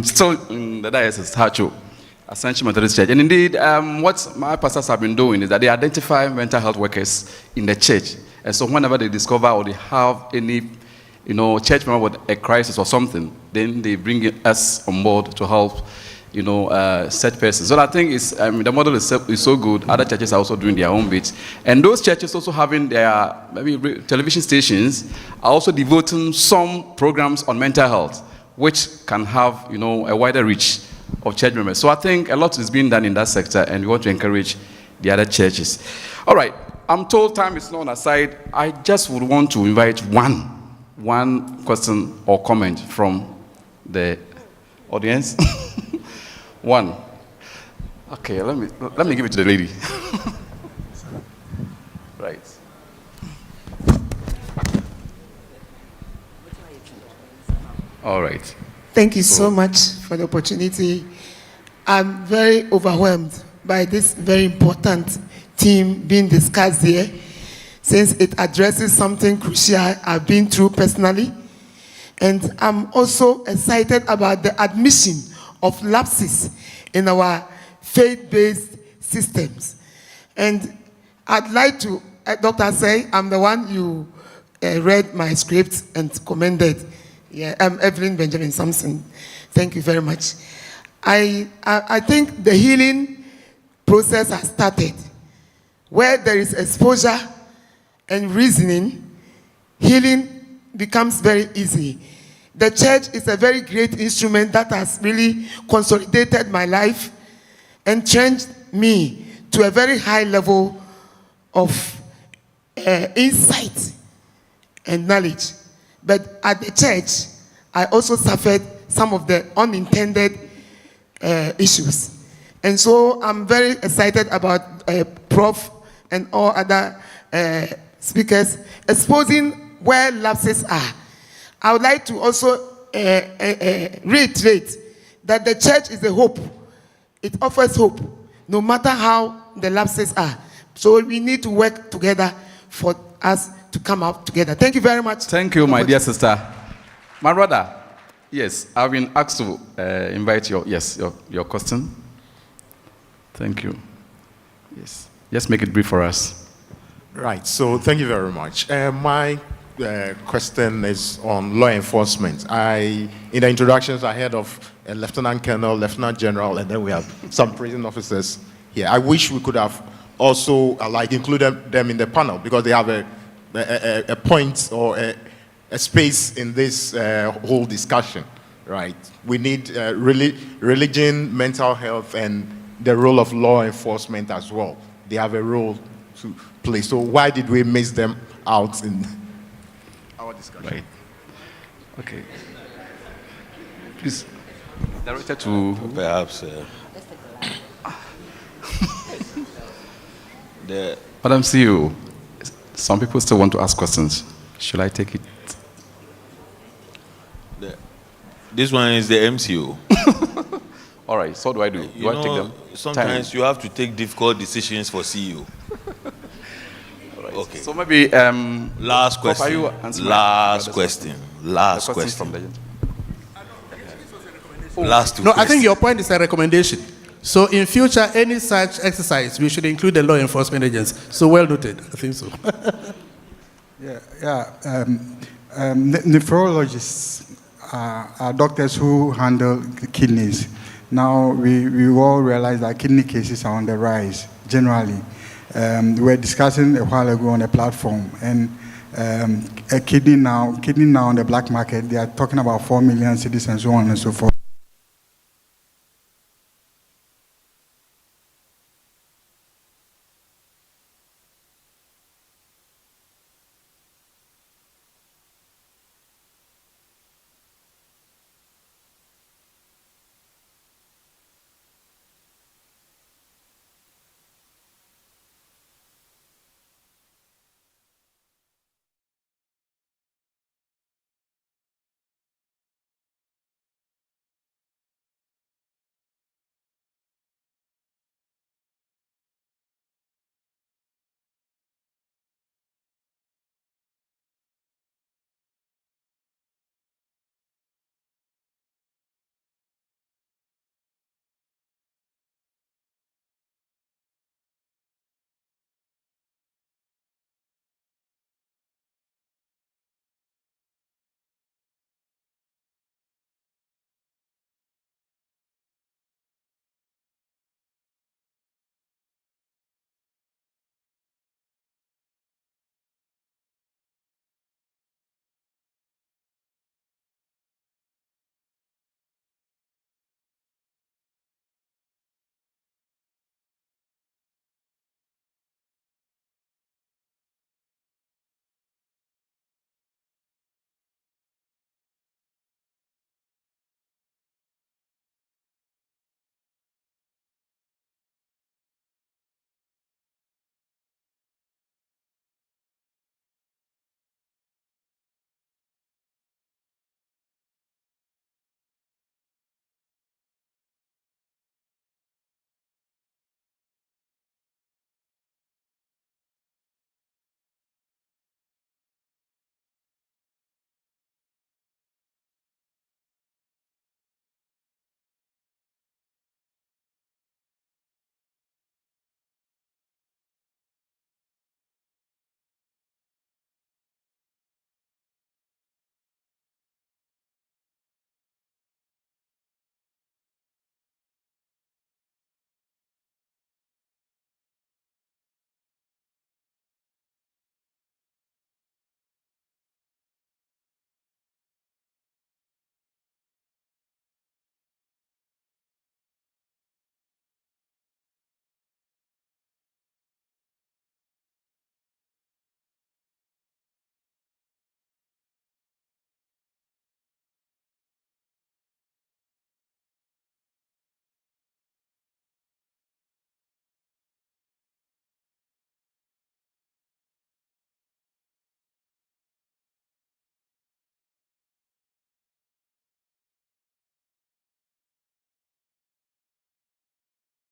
[SPEAKER 10] Still in the diocese, Hacho, Ascension Methodist Church. And indeed, what my pastors have been doing is that they identify mental health workers in the church. And so whenever they discover or they have any, church member with a crisis or something, then they bring us on board to help, such persons. So I think the model is so good. Other churches are also doing their own bits. And those churches also having their maybe television stations are also devoting some programs on mental health, which can have, a wider reach of church members. So I think a lot is being done in that sector, and we want to encourage the other churches. All right, I'm told time is not on our side. I just would want to invite one question or comment from the audience. One. Okay, let me give it to the lady. Right. All right.
[SPEAKER 17] Thank you so much for the opportunity. I'm very overwhelmed by this very important theme being discussed here, since it addresses something crucial I've been through personally. And I'm also excited about the admission of lapses in our faith-based systems. And I'd like to, Dr. Say, I'm the one you read my script and commended. Yeah, Evelyn Benjamin Sampson. Thank you very much. I think the healing process has started. Where there is exposure and reasoning, healing becomes very easy. The church is a very great instrument that has really consolidated my life and changed me to a very high level of insight and knowledge. But at the church, I also suffered some of the unintended issues. And so I'm very excited about Prof and all other speakers exposing where lapses are. I would like to also reiterate that the church is a hope. It offers hope, no matter how the lapses are. So we need to work together for us to come out together. Thank you very much.
[SPEAKER 10] Thank you, my dear sister. My brother, yes, I've been asked to invite your question. Thank you. Yes, just make it brief for us.
[SPEAKER 18] Right, so thank you very much. My question is on law enforcement. In the introductions, I heard of a lieutenant colonel, lieutenant general, and then we have some prison officers here. I wish we could have also included them in the panel because they have a point or a space in this whole discussion, right? We need religion, mental health, and the role of law enforcement as well. They have a role to play. So why did we miss them out in our discussion?
[SPEAKER 10] Right. Okay. Please, directed to
[SPEAKER 2] perhaps
[SPEAKER 10] Madam CEO. Some people still want to ask questions. Should I take it?
[SPEAKER 2] This one is the MCO.
[SPEAKER 10] All right, so what do I do? Do I take them?
[SPEAKER 2] Sometimes you have to take difficult decisions for CEO.
[SPEAKER 10] Right.
[SPEAKER 2] Okay.
[SPEAKER 10] So maybe
[SPEAKER 2] last
[SPEAKER 10] Prof,
[SPEAKER 2] question. Last question. Last question.
[SPEAKER 10] From the
[SPEAKER 2] Last two
[SPEAKER 12] No, I
[SPEAKER 2] questions.
[SPEAKER 12] think your point is a recommendation. So in future, any such exercise, we should include the law enforcement agents. So well noted. I think so.
[SPEAKER 19] Nephrologists are doctors who handle kidneys. Now, we all realize that kidney cases are on the rise, generally. We were discussing a while ago on a platform, and a kidney now on the black market, they are talking about 4 million cedis and so on and so forth.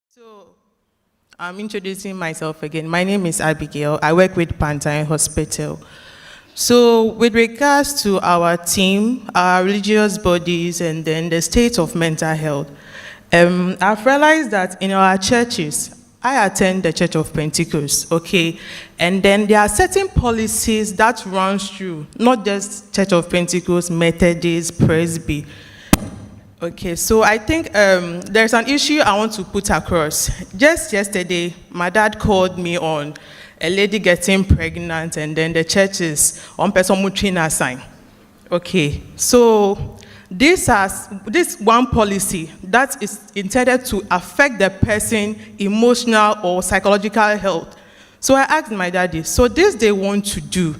[SPEAKER 20] So, I'm introducing myself again. My name is Abigail. I work with Pantine Hospital. So, with regards to our team, our religious bodies, and then the state of mental health, I've realized that in our churches, I attend the Church of Pentecost, okay? And then there are certain policies that runs through, not just Church of Pentecost, Methodist, Presby. Okay, so I think there's an issue I want to put across. Just yesterday, my dad called me on a lady getting pregnant, and then the church is on person mutrina sign. Okay, so this one policy that is intended to affect the person's emotional or psychological health. So I asked my daddy, so this they want to do,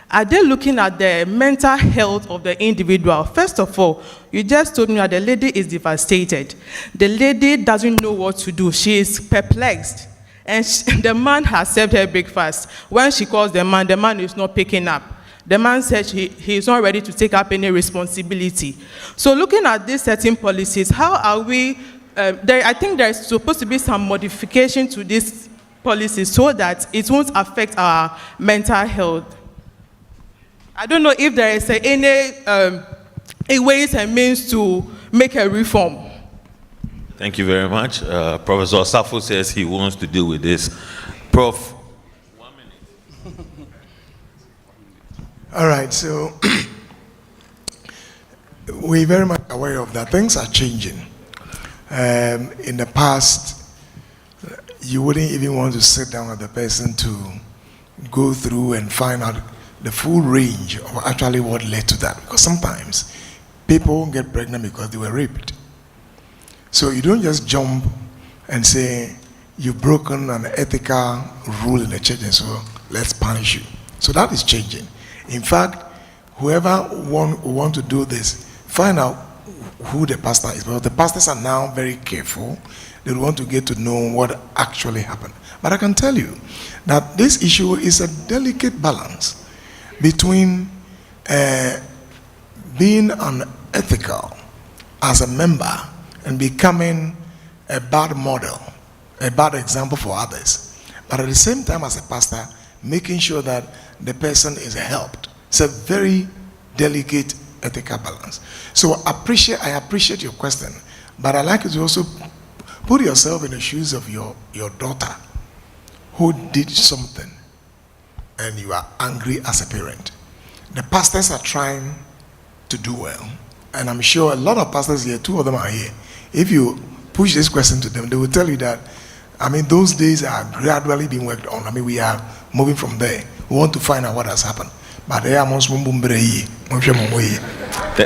[SPEAKER 20] are they looking at the mental health of the individual? First of all, you just told me that the lady is devastated. The lady doesn't know what to do. She is perplexed. And the man has served her breakfast. When she calls the man is not picking up. The man said he is not ready to take up any responsibility. So looking at these certain policies, how are we, I think there is supposed to be some modification to these policies so that it won't affect our mental health. I don't know if there is any ways and means to make a reform.
[SPEAKER 2] Thank you very much. Professor Osafo says he wants to deal with this. Prof.
[SPEAKER 8] All right, so we're very much aware of that. Things are changing. In the past, you wouldn't even want to sit down with the person to go through and find out the full range of actually what led to that. Because sometimes people get pregnant because they were raped. So you don't just jump and say, you've broken an ethical rule in the church and so let's punish you. So that is changing. In fact, whoever want to do this, find out who the pastor is. But the pastors are now very careful. They want to get to know what actually happened. But I can tell you that this issue is a delicate balance between being unethical as a member and becoming a bad model, a bad example for others. But at the same time, as a pastor, making sure that the person is helped. It's a very delicate ethical balance. So I appreciate your question, but I'd like you to also put yourself in the shoes of your daughter who did something and you are angry as a parent. The pastors are trying to do well, and I'm sure a lot of pastors here, 2 of them are here. If you push this question to them, they will tell you that, those days are gradually being worked on. We are moving from there. We want to find out what has happened. But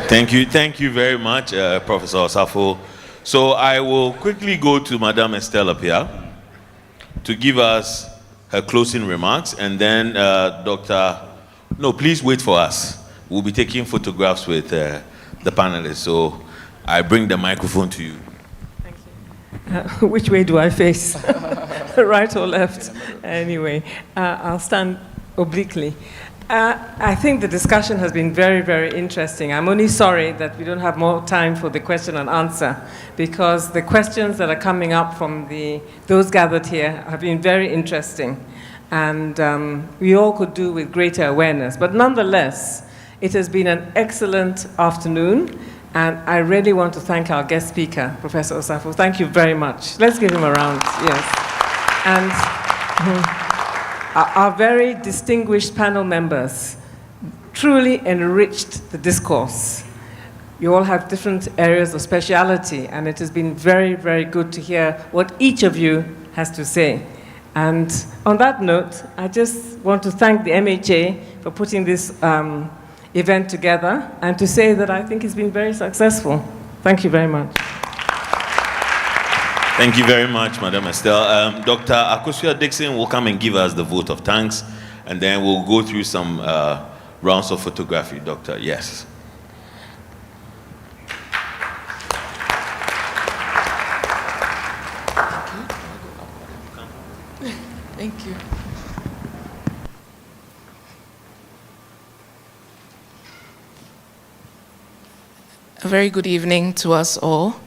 [SPEAKER 2] Thank you very much, Professor Osafo. So I will quickly go to Madame Estelle Apia to give us her closing remarks, and then please wait for us. We'll be taking photographs with the panelists. So I bring the microphone to you.
[SPEAKER 3] Thank you. Which way do I face? Right or left? Anyway, I'll stand obliquely. I think the discussion has been very, very interesting. I'm only sorry that we don't have more time for the question and answer, because the questions that are coming up from those gathered here have been very interesting, and we all could do with greater awareness. But nonetheless, it has been an excellent afternoon, and I really want to thank our guest speaker, Professor Osafo. Thank you very much. Let's give him a round, yes. And our very distinguished panel members truly enriched the discourse. You all have different areas of speciality, and it has been very, very good to hear what each of you has to say. And on that note, I just want to thank the MHA for putting this event together, and to say that I think it's been very successful. Thank you very much.
[SPEAKER 2] Thank you very much, Madam Estelle. Dr. Akosua Dixon will come and give us the vote of thanks, and then we'll go through some rounds of photography, Doctor. Yes.
[SPEAKER 21] Thank you. A very good evening to us all.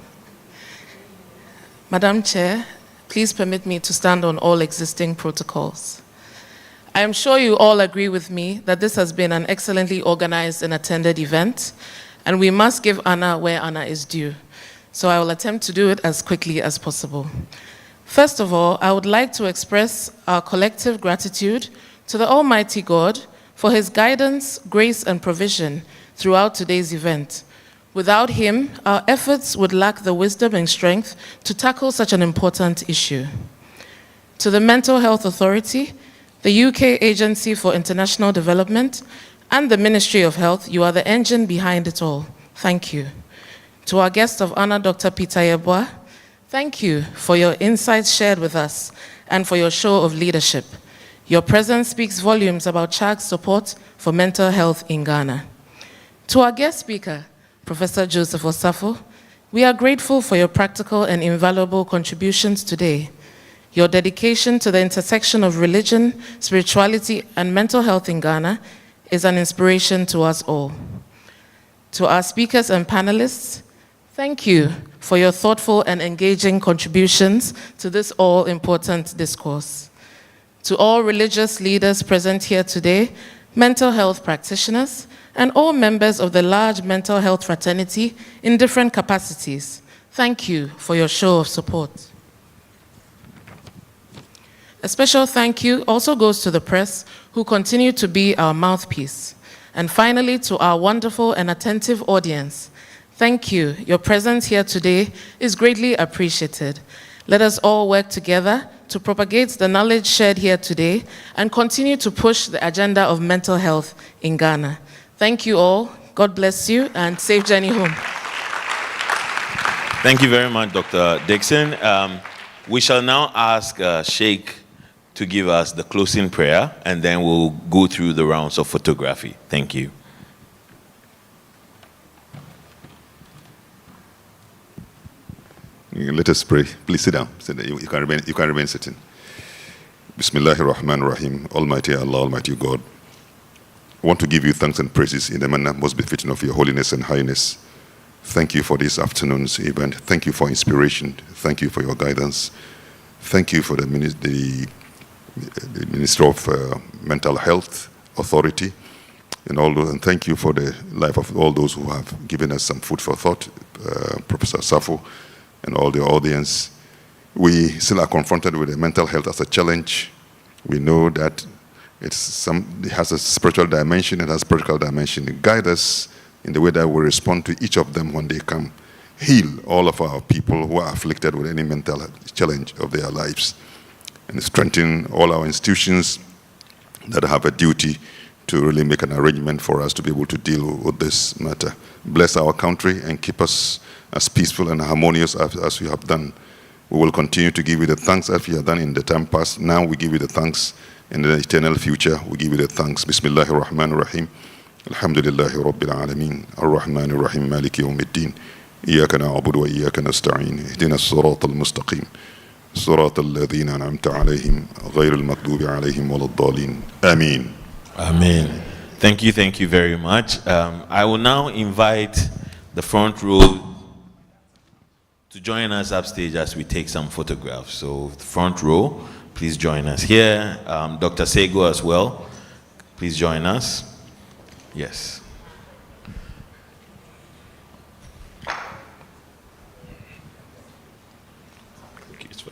[SPEAKER 21] Madam Chair, please permit me to stand on all existing protocols. I am sure you all agree with me that this has been an excellently organized and attended event, and we must give honor where honor is due. So I will attempt to do it as quickly as possible. First of all, I would like to express our collective gratitude to the Almighty God for His guidance, grace, and provision throughout today's event. Without Him, our efforts would lack the wisdom and strength to tackle such an important issue. To the Mental Health Authority, the UK Agency for International Development, and the Ministry of Health, you are the engine behind it all. Thank you. To our guest of honor, Dr. Peter Yeboah, thank you for your insights shared with us and for your show of leadership. Your presence speaks volumes about CHAG's support for mental health in Ghana. To our guest speaker, Professor Joseph Osafo, we are grateful for your practical and invaluable contributions today. Your dedication to the intersection of religion, spirituality, and mental health in Ghana is an inspiration to us all. To our speakers and panelists, thank you for your thoughtful and engaging contributions to this all-important discourse. To all religious leaders present here today, mental health practitioners, and all members of the large mental health fraternity in different capacities, thank you for your show of support. A special thank you also goes to the press, who continue to be our mouthpiece. And finally, to our wonderful and attentive audience, thank you. Your presence here today is greatly appreciated. Let us all work together to propagate the knowledge shared here today and continue to push the agenda of mental health in Ghana. Thank you all. God bless you, and safe journey home.
[SPEAKER 2] Thank you very much, Dr. Dixon. We shall now ask Sheikh to give us the closing prayer, and then we'll go through the rounds of photography. Thank you.
[SPEAKER 11] Let us pray. Please sit down. You can remain sitting. Bismillahir Rahmanir Rahim. Almighty Allah, Almighty God, I want to give you thanks and praises in the manner most befitting of your holiness and highness. Thank you for this afternoon's event. Thank you for inspiration. Thank you for your guidance. Thank you for the Minister of Mental Health Authority and all those. And thank you for the life of all those who have given us some food for thought, Professor Safo and all the audience. We still are confronted with mental health as a challenge. We know that it has a spiritual dimension, it has a practical dimension. It guides us in the way that we respond to each of them when they come. Heal all of our people who are afflicted with any mental challenge of their lives. And strengthen all our institutions that have a duty to really make an arrangement for us to be able to deal with this matter. Bless our country and keep us as peaceful and harmonious as we have done. We will continue to give you the thanks as we have done in the time past. Now we give you the thanks. In the eternal future, we give you the thanks. Bismillahir Rahmanir Rahim. Alhamdulillahi Rabbil Alameen. Ar-Rahmanir Rahim. Maliki Yawmiddin. Iyaka na'budu wa iyaka nasta'in. Ihdina as-sirata al-mustaqim. صراط الذين أنعمت عليهم غير المغضوب عليهم ولا الضالين. Ameen.
[SPEAKER 2] Amen. Thank you very much. I will now invite the front row to join us upstage as we take some photographs. So the front row, please join us here. Dr. Sego as well, please join us. Yes.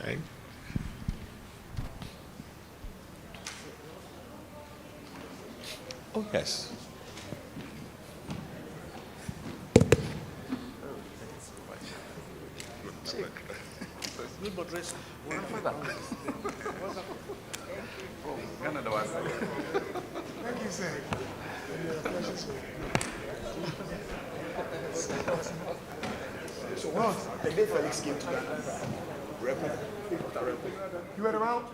[SPEAKER 2] Right. Oh, yes.
[SPEAKER 6] Thank you, sir. So what? The day Felix came to Ghana. You were around?